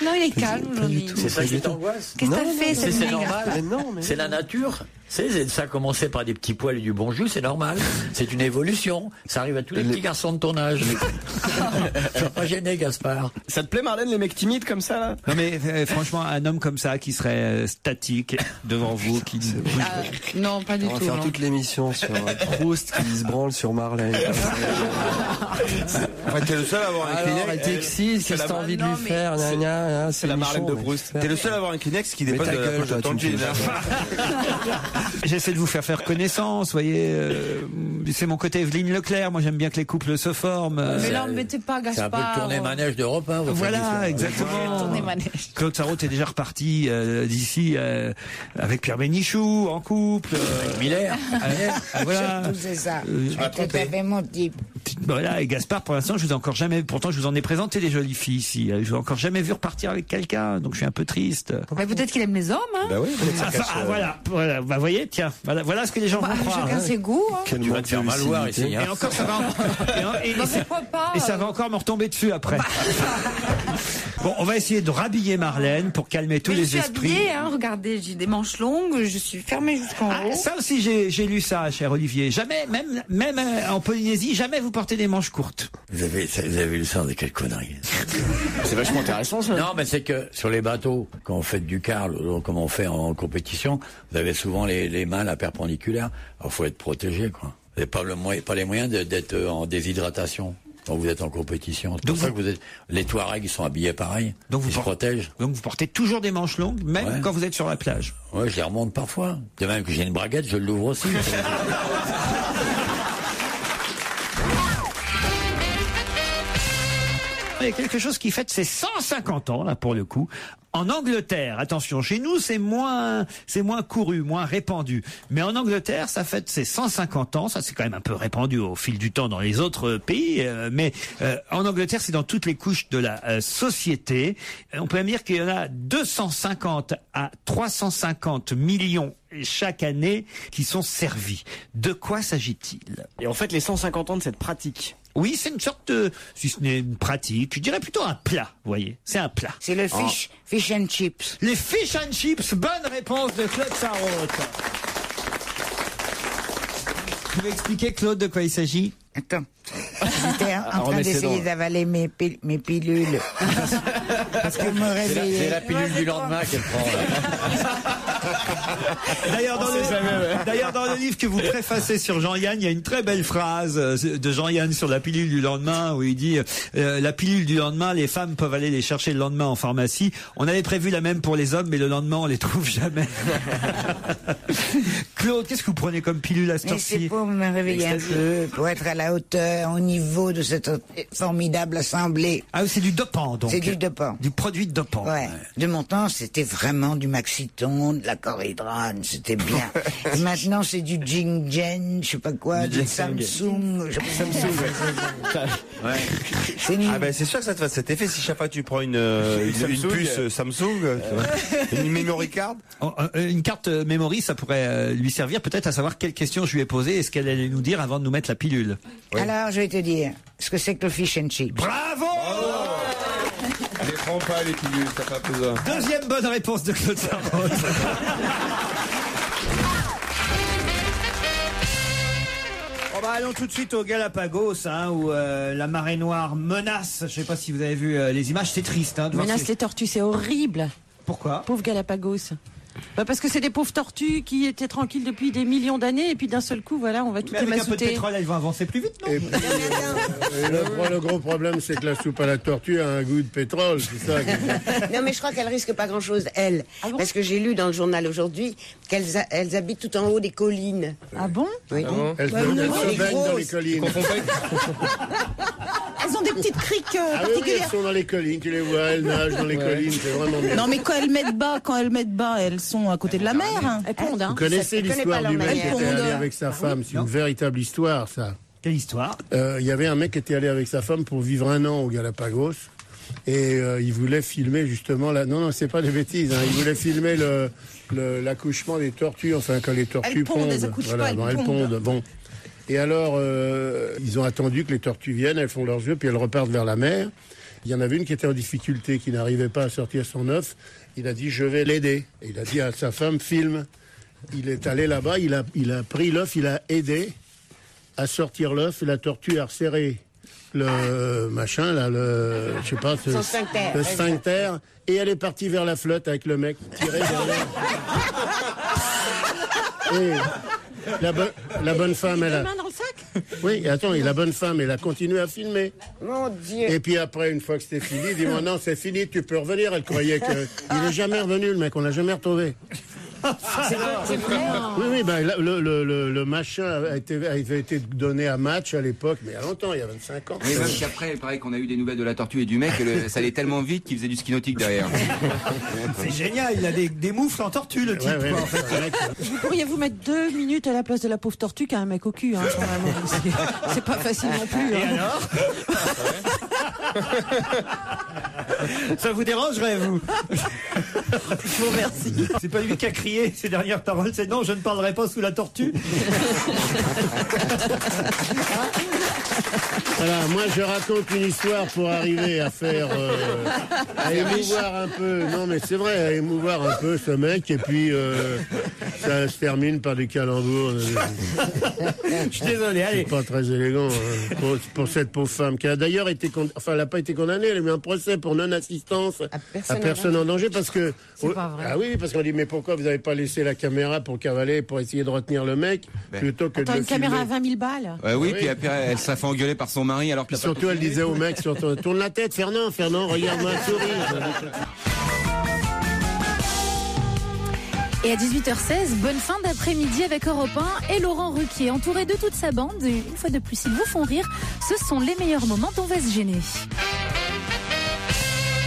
Non, il est calme aujourd'hui. C'est ça qui t'angoisse? Qu'est-ce que t'as fait, cette C'est normal. C'est la nature. Ça a commencé par des petits poils et du bon jus, c'est normal. C'est une évolution. Ça arrive à tous les petits garçons de ton âge. Sois pas gêné, Gaspard. Ça te plaît, Marlène, les mecs timides comme ça, là? Non, mais franchement, un homme comme ça qui serait statique devant vous, qui... Non, pas du tout. On va faire toute l'émission sur Proust qui se branle sur Marlène. T'es le seul à avoir un Kleenex. Qu'est-ce que t'as envie de lui faire? C'est la Marlène de Proust. T'es le seul à avoir un Kleenex qui dépasse de la poche de ton jean. J'essaie de vous faire connaissance, vous voyez. C'est mon côté Evelyne Leclerc. Moi, j'aime bien que les couples se forment. Mais là, mettez pas Gaspard. C'est un peu le tournée-manège d'Europe, hein. Voilà, exactement. Tournée-manège. Claude Sarraute est déjà reparti d'ici avec Pierre Bénichou, en couple. Miller. Voilà. C'est ça. C'est tout à fait mon type. Voilà, et Gaspard, pour l'instant, je vous ai encore jamais, pourtant je vous en ai présenté des jolies filles ici. Je vous ai encore jamais vu repartir avec quelqu'un, donc je suis un peu triste. Mais peut-être qu'il aime les hommes, hein. Bah oui, voilà, bah voyez, tiens, voilà ce que les gens vont croire. Chacun ses goûts, hein. Tu vas te faire mal voir ici, hein. Et encore, ça va, et ça va encore me retomber dessus après. Bon, on va essayer de rhabiller Marlène pour calmer tous les esprits. Je suis habillée, hein, regardez, j'ai des manches longues, je suis fermée jusqu'en haut. Ça aussi, j'ai lu ça, cher Olivier. Jamais, même en Polynésie, jamais vous portez des manches courtes. Vous avez lu ça, de quelle connerie. C'est vachement intéressant, ça. Non, mais c'est que sur les bateaux, quand on fait du carl, comme on fait en compétition, vous avez souvent les mains à perpendiculaire. Alors, faut être protégé, quoi. Vous n'avez pas les moyens d'être en déshydratation quand vous êtes en compétition. C'est pour ça que les Touaregs, ils sont habillés pareil. Donc ils se protègent. Donc vous portez toujours des manches longues, même quand vous êtes sur la plage. Ouais, je les remonte parfois. De même que j'ai une braguette, je l'ouvre aussi. Il y a quelque chose qui fête ses 150 ans, là, pour le coup. En Angleterre, attention, chez nous, c'est moins couru, moins répandu. Mais en Angleterre, ça fête ses 150 ans. Ça, c'est quand même un peu répandu au fil du temps dans les autres pays. Mais en Angleterre, c'est dans toutes les couches de la société. On peut même dire qu'il y en a 250 à 350 millions chaque année qui sont servis. De quoi s'agit-il? Et en fait, les 150 ans de cette pratique. Oui, c'est une sorte de, si ce n'est une pratique, je dirais plutôt un plat, vous voyez. C'est un plat. C'est le fish and chips. Les fish and chips, bonne réponse de Claude Sarraute. Vous pouvez expliquer, Claude, de quoi il s'agit? Attends. J'étais en train d'essayer d'avaler mes pilules. Parce que me réveiller. C'est la pilule du lendemain qu'elle prend, là. D'ailleurs, dans le livre que vous préfacez sur Jean-Yann, il y a une très belle phrase de Jean-Yann sur la pilule du lendemain où il dit la pilule du lendemain, les femmes peuvent aller les chercher le lendemain en pharmacie. On avait prévu la même pour les hommes, mais le lendemain, on les trouve jamais. Claude, qu'est-ce que vous prenez comme pilule à cette heure-ci? C'est pour me réveiller un peu, pour être à la hauteur, au niveau de cette formidable assemblée. Ah, c'est du dopant, donc. C'est du dopant. Du produit dopant. Ouais. De mon temps, c'était vraiment du Maxiton, de la Coridrane, c'était bien. Et maintenant, c'est du Jing-Gen, je sais pas quoi, du Samsung. Ah ben c'est sûr que ça te fait cet effet si chaque fois tu prends une puce Samsung, une memory card. Une carte memory, ça pourrait lui servir peut-être à savoir quelles questions je lui ai posées et ce qu'elle allait nous dire avant de nous mettre la pilule. Oui. Alors, je vais te dire ce que c'est que le fish and chips. Bravo! Ne les prends pas les pilules, t'as pas besoin. Deuxième bonne réponse de Claude Sarraute. Allons tout de suite au Galapagos, hein, où la marée noire menace. Je ne sais pas si vous avez vu les images, c'est triste. Hein, de menace les tortues, c'est horrible. Pourquoi? Pauvre Galapagos. Bah parce que c'est des pauvres tortues qui étaient tranquilles depuis des millions d'années et puis d'un seul coup, voilà, on va tout émazouter. Avec un peu de pétrole, elles vont avancer plus vite, non? Le gros problème, c'est que la soupe à la tortue a un goût de pétrole, c'est ça. Non, mais je crois qu'elle risque pas grand-chose, elle. Ah bon? Parce que j'ai lu dans le journal aujourd'hui qu'elles habitent tout en haut des collines. Ah bon? Oui. Ah bon? Elles se baignent dans les collines. Elles ont des petites criques Ah oui, particulières. elles sont dans les collines, tu les vois, elles nagent dans les collines, c'est vraiment bien. Non, mais quand elles mettent bas, elles sont à côté de la mer. Elles pondent, hein. Vous connaissez l'histoire du mec qui était allé avec sa femme, c'est Non. une véritable histoire, ça. Quelle histoire? Il y avait un mec qui était allé avec sa femme pour vivre 1 an au Galapagos. Et il voulait filmer justement non, c'est pas des bêtises, hein, il voulait filmer l'accouchement des tortues, enfin quand les tortues Elles pondent, pondent. elles accouchent Voilà, pas, elles elles pondent. pondent. Bon. Et alors, ils ont attendu que les tortues viennent, elles font leurs œufs, puis elles repartent vers la mer. Il y en avait une qui était en difficulté, qui n'arrivait pas à sortir son œuf. Il a dit, je vais l'aider. Et il a dit à sa femme, filme. Il est allé là-bas, il a pris l'œuf, il a aidé à sortir l'œuf, et la tortue a resserré le machin, là, je sais pas, le sphincter, et elle est partie vers la flotte avec le mec tiré derrière. Et la bonne femme, elle a... dans le sac? Oui, et attends, et la bonne femme, elle a continué à filmer. Mon Dieu. Et puis après, une fois que c'était fini, dis-moi non, c'est fini, tu peux revenir. Elle croyait qu'il n'est jamais revenu, le mec, on l'a jamais retrouvé. C'est vrai. Oui, ben, le machin avait été donné à Match à l'époque, mais il y a longtemps, il y a 25 ans. Oui, même qu'après, il paraît qu'on a eu des nouvelles de la tortue et du mec, ça allait tellement vite qu'il faisait du ski nautique derrière. C'est génial, il a des moufles en tortue, le type. Ouais, quoi, en fait. Vous pourriez-vous mettre 2 minutes à la place de la pauvre tortue qui a un mec au cul, hein, quand même. C'est pas facile non plus. Et hein. alors Ça vous dérangerait, vous? Je vous remercie. C'est pas lui qui a crié ces dernières paroles, c'est non, je ne parlerai pas sous la tortue. Voilà, moi je raconte une histoire pour arriver à faire à émouvoir un peu. Non mais c'est vrai, à émouvoir un peu ce mec et puis ça se termine par des calembours. Je suis désolé, allez. C'est pas très élégant hein, pour cette pauvre femme qui a d'ailleurs été elle n'a pas été condamnée, elle a eu un procès pour non-assistance à personne en danger parce que pas vrai. Ah oui, parce qu'on dit mais pourquoi vous n'avez pas laissé la caméra pour cavaler, pour essayer de retenir le mec plutôt que Attends, de le une caméra à filmer. 20 000 balles. Oui, puis après, elle s'est fait engueuler par son mari alors que Puis surtout, elle disait au mec, tourne la tête, Fernand, regarde-moi, souris. Et à 18h16, bonne fin d'après-midi avec Europe 1 et Laurent Ruquier. Entouré de toute sa bande, une fois de plus, ils vous font rire. Ce sont les meilleurs moments d'On va se gêner.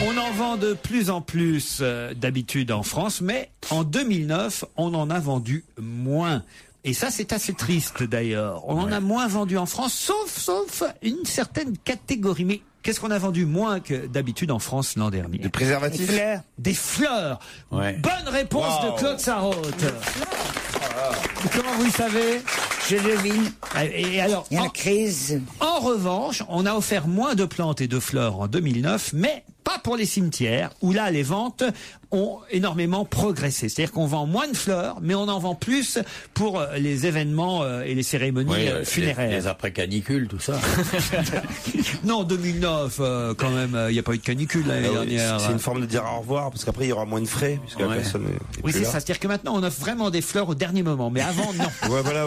On en vend de plus en plus d'habitude en France, mais en 2009, on en a vendu moins. Et ça, c'est assez triste d'ailleurs. On en a moins vendu en France, sauf une certaine catégorie. Mais qu'est-ce qu'on a vendu moins que d'habitude en France l'an dernier? Des préservatifs? Des fleurs. Ouais. Bonne réponse de Claude Sarraute. Comment vous le savez? Je devine. Et alors, Il y a une crise. En revanche, on a offert moins de plantes et de fleurs en 2009, mais pas pour les cimetières, où là, les ventes ont énormément progressé. C'est-à-dire qu'on vend moins de fleurs, mais on en vend plus pour les événements et les cérémonies funéraires. Les après-canicules, tout ça. Non, 2009, quand même, il n'y a pas eu de canicule l'année dernière. C'est une forme de dire au revoir, parce qu'après il y aura moins de frais, puisque la personne est Oui, plus c'est là. ça. C'est-à-dire que maintenant, on offre vraiment des fleurs au dernier moment, mais avant, non. Ouais, voilà.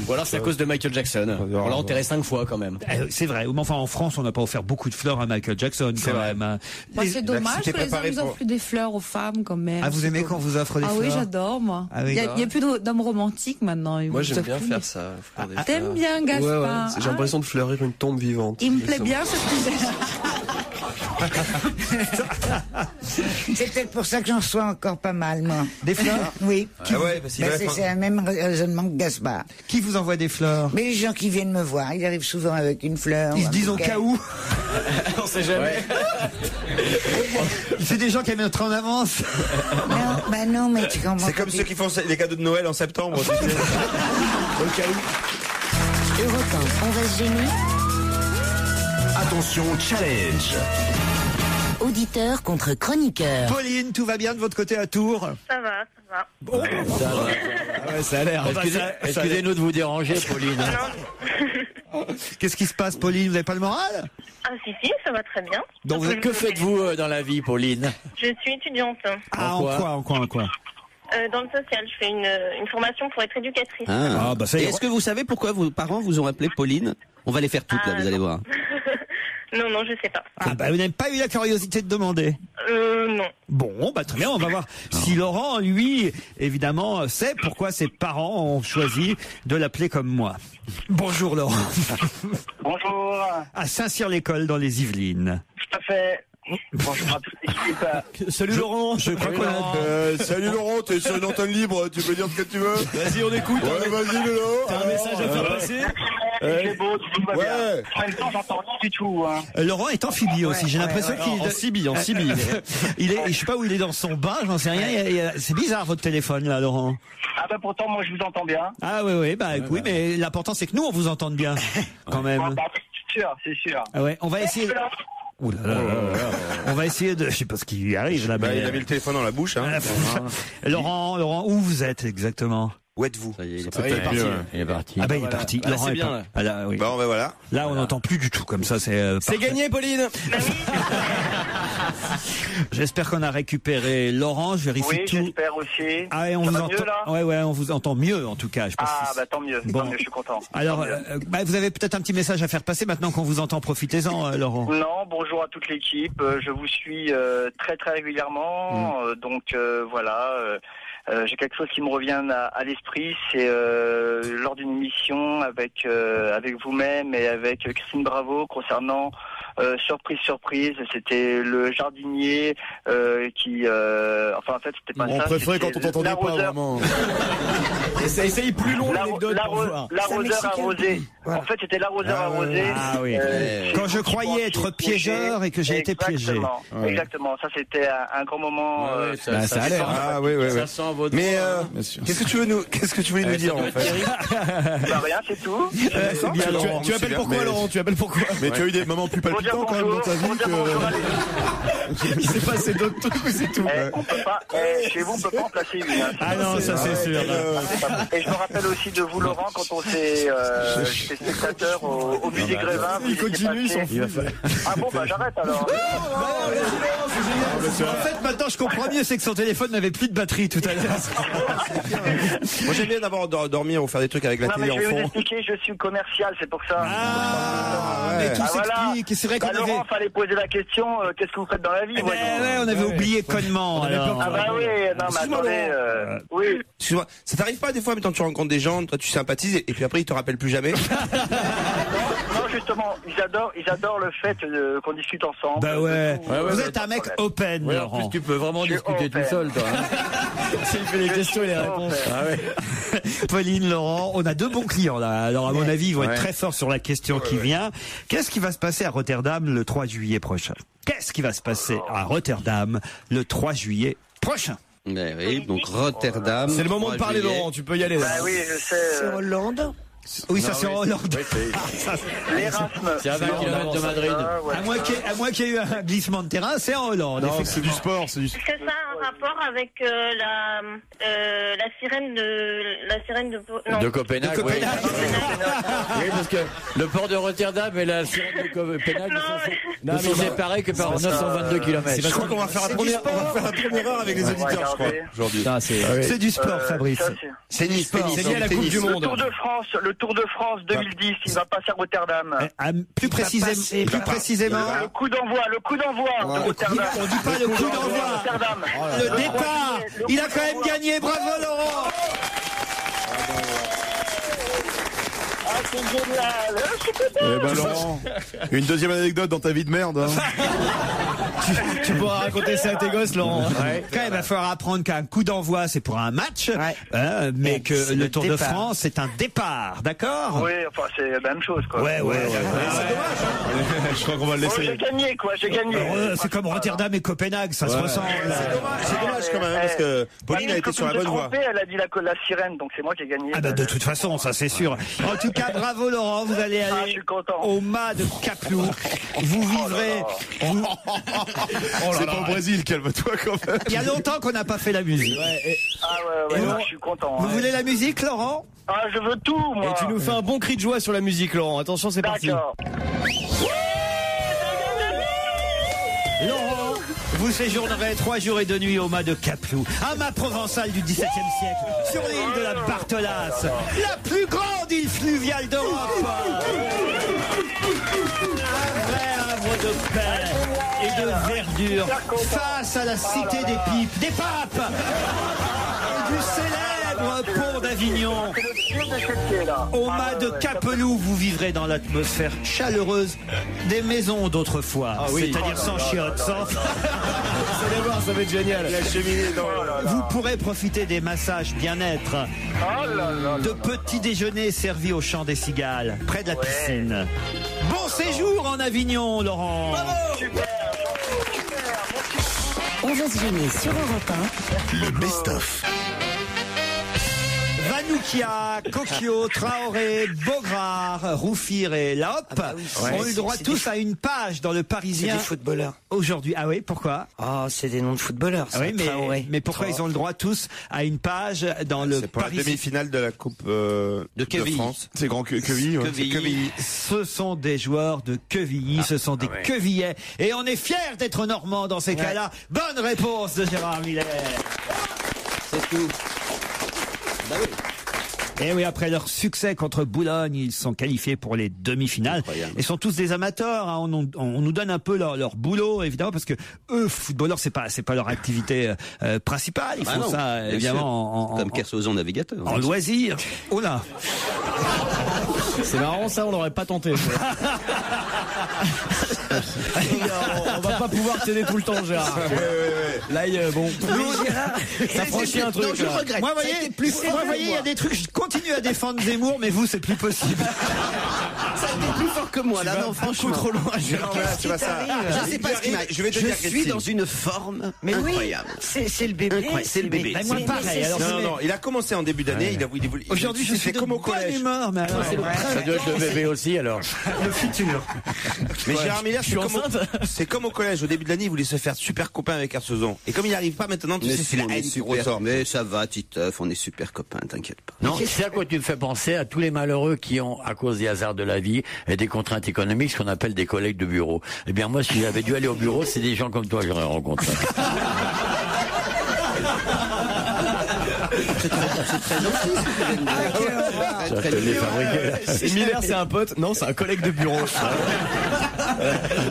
Ou alors c'est à cause de Michael Jackson. On l'a enterré 5 fois quand même. C'est vrai. Mais enfin, en France, on n'a pas offert beaucoup de fleurs à Michael Jackson, quand même. hein. Moi, c'est dommage c'était que les préparé hommes pour- offrent des fleurs aux femmes quand même. Ah, vous aimez quand on vous offre des Ah fleurs? oui, j'adore moi. Ah oui. Il y a plus d'hommes romantiques maintenant. Ils Moi vous j'aime offrent bien plus. faire ça. faire des T'aimes fleurs. bien, Gaspard? J'ai l'impression de fleurir une tombe vivante. Il me plaît bien ce C'est peut-être pour ça que j'en reçois encore pas mal, moi. Des fleurs? Oui. Ah ouais, parce qu'il va être- C'est le même raisonnement que Gaspard. Qui vous envoie des fleurs? Mais les gens qui viennent me voir, ils arrivent souvent avec une fleur. Ils se un disent au bouquet. cas où. On sait jamais. C'est des gens qui aiment être en avance. Non, bah non, mais tu comprends. C'est comme ceux qui font les cadeaux de Noël en septembre. tu sais. Au cas où. Europe 1, on va se gêner. Attention, challenge. Auditeur contre chroniqueur. Pauline, tout va bien de votre côté à Tours? Ça va, ça va. Bon. Ça a l'air. Excusez-nous de vous déranger, Pauline. Qu'est-ce qui se passe, Pauline? Vous n'avez pas le moral? Ah si, ça va très bien. Donc, que faites-vous dans la vie, Pauline? Je suis étudiante. Ah, en quoi? Dans le social, je fais une formation pour être éducatrice. Ah, bah ça y Et est. est-ce que vous savez pourquoi vos parents vous ont appelé Pauline? On va les faire toutes là, vous allez voir. Non, je sais pas. Ah, bah vous n'avez pas eu la curiosité de demander? Non. Bon, bah très bien, on va voir si Laurent, lui, évidemment, sait pourquoi ses parents ont choisi de l'appeler comme moi. Bonjour Laurent. Bonjour. À Saint-Cyr-l'École dans les Yvelines. Tout à fait. Bonjour à toute l'équipe. Salut Laurent. Je crois qu'on a... Salut Laurent, t'es sur une antenne libre, tu peux dire ce que tu veux. Vas-y, on écoute. Ouais, vas-y Lolo. T'as un message à faire passer? C'est beau, tout va bien. Ouais. En même temps, j'entends rien du tout. Hein. Laurent est amphibie aussi. J'ai l'impression qu'il est En Sibie. il est, je sais pas où il est dans son bain, j'en sais rien. C'est bizarre votre téléphone là, Laurent. Ah bah pourtant, moi, je vous entends bien. Ah oui, oui, mais l'important c'est que nous on vous entende bien, quand même. Bah, c'est sûr. Ah ouais, on va essayer. Ouh là là. On va essayer de, je sais pas ce qui lui arrive là. Bah, mais... il a mis le téléphone dans la bouche. Hein. Laurent, où vous êtes exactement? Où êtes-vous? Ça y est, il est parti. Il est parti. Ah bah il est parti. Ah, Laurent c'est est bien, pas- là. Ah, là, oui. Bon, ben voilà. Là, on n'entend plus du tout comme ça. C'est C'est gagné, Pauline. J'espère qu'on a récupéré Laurent. Je vérifie Oui, tout. j'espère aussi. Ah ouais, on Ça vous va entend. mieux, là Ouais, on vous entend mieux en tout cas. Je pense Ah que bah tant mieux, Bon. je suis content. Alors, Tant mieux. vous avez peut-être un petit message à faire passer maintenant qu'on vous entend. Profitez-en, Laurent. Non, bonjour à toute l'équipe. Je vous suis très très régulièrement. Donc voilà. j'ai quelque chose qui me revient à l'esprit, c'est lors d'une émission avec vous-même et avec Christine Bravo concernant surprise, c'était le jardinier qui, enfin en fait c'était pas ça. On préférait quand on t'entendait pas vraiment. Essaye plus long l'anecdote pour voir. L'arroseur arrosé. En fait c'était l'arroseur arrosé. Ah oui. Quand je croyais être piégeur et que j'ai été piégé. Exactement. Ça c'était un grand moment. Ça a l'air. Ah oui. Ça sent votre. Mais qu'est-ce que tu voulais nous dire en fait? Rien, c'est tout. Tu appelles pourquoi, Laurent? Tu appelles pourquoi? Mais tu as eu des moments plus palpitants quand même dans ta vie que. Il s'est passé d'autres trucs, mais c'est tout. On peut pas. Chez vous, on peut pas en placer une. Ah non, ça c'est sûr. Et je me rappelle aussi de vous, Laurent, quand on s'est spectateur au musée Grévin. Il continue, son fils. Ah bon, bah j'arrête alors. En fait, maintenant je comprends mieux, c'est que son téléphone n'avait plus de batterie tout à l'heure. Moi j'aime bien d'abord dormir ou faire des trucs avec la non, télé mais en je vais vous fond. expliquer, je suis commercial, c'est pour ça. Mais tout s'explique. C'est vrai qu'on avait. Laurent, fallait poser la question, qu'est-ce que vous faites dans la vie? Ouais, on avait oublié connement. Ah bah oui, non mais attendez, oui. Excuse-moi, ça t'arrive pas des fois, mais quand tu rencontres des gens, toi tu sympathises et puis après ils te rappellent plus jamais? Non, justement, ils adorent le fait qu'on discute ensemble. Bah ouais. Vous êtes un mec open, Ouais, en Laurent. plus, tu peux vraiment discuter tout seul, toi. S'il fait les questions et les réponses. Ah ouais. Pauline, Laurent, on a deux bons clients là. Alors à mon avis, ils vont être très forts sur la question qui vient. Qu'est-ce qui va se passer à Rotterdam le 3 juillet prochain? Qu'est-ce qui va se passer à Rotterdam le 3 juillet prochain? Oui, donc Rotterdam. C'est le moment de parler, Laurent. Tu peux y aller. Bah oui, je sais. C'est Hollande. Oui, ça c'est en Hollande. L'Erasme. C'est à 20 km de Madrid. À moins qu'il y ait eu un glissement de terrain, c'est en Hollande. Non, c'est du sport. Est-ce que ça a un rapport avec la sirène De Copenhague. De Copenhague. Oui, parce que le port de Rotterdam et la sirène de Copenhague ne sont séparés que par 922 km. Je crois qu'on va faire la première heure avec les auditeurs, je crois, aujourd'hui. C'est du sport, Fabrice. C'est du sport. C'est lié à la Coupe du Monde. Le Tour de France 2010, il va passer à Rotterdam. Plus précisément. Le coup d'envoi de Rotterdam. On dit pas le coup d'envoi. Le départ. Il a quand même gagné. Bravo, Laurent. Ah, c'est génial. Eh ben Laurent, une deuxième anecdote dans ta vie de merde. Tu pourras raconter ça à tes gosses, Laurent. Quand même, il va falloir apprendre qu'un coup d'envoi, c'est pour un match, mais que le Tour de France, c'est un départ, d'accord? Oui, enfin, c'est la même chose, quoi. Ouais. C'est dommage. Je crois qu'on va le laisser. J'ai gagné, quoi, j'ai gagné. C'est comme Rotterdam et Copenhague, ça se ressemble. C'est dommage quand même, parce que Pauline a été sur la bonne voie. Elle a dit la sirène, donc c'est moi qui ai gagné. Ah bah de toute façon, ça c'est sûr. En tout cas, bravo Laurent, vous allez aller au mât de Caplou. Vous vivrez... C'est pas au Brésil, calme-toi quand même. Il y a longtemps qu'on n'a pas fait la musique. Je suis content. Vous voulez la musique, Laurent? Ah, je veux tout, moi. Et tu nous fais un bon cri de joie sur la musique, Laurent. Attention, c'est parti. D'accord. Laurent, vous séjournerez 3 jours et 2 nuits au mât de Caplou, un mât provençal du XVIIe siècle, sur l'île de la Barthelasse, la plus grande île fluviale d'Europe. Un vrai havre de paix et de verdure face à la cité des pipes, des papes et du célèbre pont d'Avignon. Au mât de Capelou, vous vivrez dans l'atmosphère chaleureuse des maisons d'autrefois, c'est-à-dire sans chiottes, sans... Vous allez voir, ça va être génial. Vous pourrez profiter des massages bien-être, de petits déjeuners servis au chant des cigales, près de la piscine. Bon séjour en Avignon, Laurent. On va se gêner sur Europe 1. Le best-of. Vanoukia, Kokio, Traoré, Bogrard, Roufir et Laop ont eu le droit tous à une page dans le Parisien. C'est des footballeurs. Aujourd'hui. Ah oui, pourquoi? Ah, c'est des noms de footballeurs. Ah oui, mais pourquoi ils ont le droit tous à une page dans le C'est pour Parisien? la demi-finale de la Coupe de France. C'est grand Quevilly. Quevilly. Ce sont des joueurs de Quevilly, ce sont des Quevillais. Et on est fiers d'être normands dans ces cas-là. Bonne réponse de Gérard Miller. C'est tout. Bah oui. Et oui, après leur succès contre Boulogne, ils sont qualifiés pour les demi-finales. Ils sont tous des amateurs. Hein. On nous donne un peu leur boulot, évidemment, parce que eux, footballeurs, c'est pas leur activité principale. Ils font ça évidemment comme Kersozon navigateur. En loisir. Oh là. C'est marrant ça, on l'aurait pas tenté. On va pas pouvoir t'aider tout le temps, Gérard. Là, bon, ça franchit un truc. Non, je regrette. Moi, voyez, il y a des trucs. Je continue à défendre Zemmour, mais vous, c'est plus possible. Ça a été plus fort que moi, là, non, franchement. Trop loin, Gérard. Je sais pas ce qui m'a. Je suis dans une forme incroyable. C'est le bébé. C'est le bébé. Moi, pareil. Non, il a commencé en début d'année. Aujourd'hui, je suis comme au collège. Humeur, mais alors, Ça doit être le bébé aussi, alors. Le futur. Mais Gérard Miller, c'est comme au collège. Au début de l'année, il voulait se faire super copain avec Kersozon. Et comme il n'y arrive pas maintenant, tu sais, c'est la haine qui ressort. Mais ça va, Titeuf, on est super copains, t'inquiète pas. Non, c'est à quoi tu me fais penser à tous les malheureux qui ont, à cause des hasards de la vie et des contraintes économiques, ce qu'on appelle des collègues de bureau. Eh bien, moi, si j'avais dû aller au bureau, c'est des gens comme toi que j'aurais rencontré. C'est très gentil. Miller, c'est un pote. Non, c'est un collègue de bureau.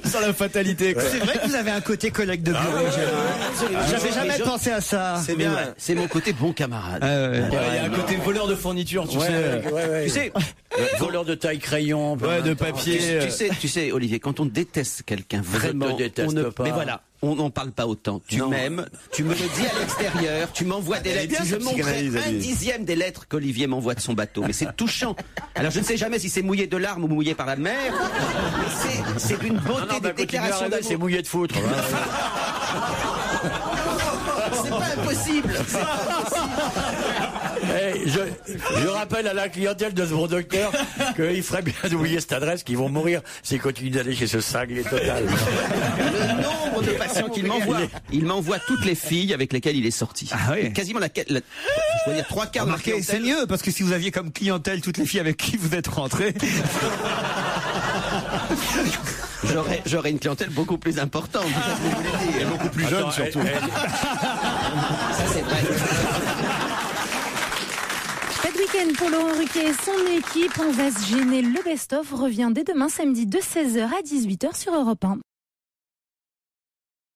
Sans la fatalité, quoi. C'est vrai que vous avez un côté collègue de bureau, Gérard. J'avais jamais pensé à ça. C'est bien. C'est mon côté bon camarade. Il y a un côté voleur de fourniture, tu sais. Tu sais, voleur de taille crayon, de papier. Tu sais, Olivier, quand on déteste quelqu'un, vraiment, je te déteste pas. Mais voilà. On n'en parle pas autant. Tu m'aimes, tu me le dis à l'extérieur, tu m'envoies des lettres. Si je montrais 1/10 des lettres qu'Olivier m'envoie de son bateau, mais c'est touchant. Alors je ne sais jamais si c'est mouillé de larmes ou mouillé par la mer, mais c'est d'une beauté de déclaration d'amour. C'est mouillé de foutre. C'est pas impossible. Hey, je rappelle à la clientèle de ce bon docteur qu'il ferait bien d'oublier cette adresse, qu'ils vont mourir s'ils continuent d'aller chez ce cinglé total. Le nombre de patients qu'il m'envoie. Il m'envoie toutes les filles avec lesquelles il est sorti. Ah oui. Quasiment je dois dire 3/4 de la clientèle. C'est mieux, parce que si vous aviez comme clientèle toutes les filles avec qui vous êtes rentrés. J'aurais une clientèle beaucoup plus importante. C'est ce que je voulais dire. Et beaucoup plus jeune, surtout. Ça, c'est vrai. Pas de week-end pour Laurent Ruquier et son équipe. On va se gêner. Le best-of revient dès demain samedi de 16h à 18h sur Europe 1.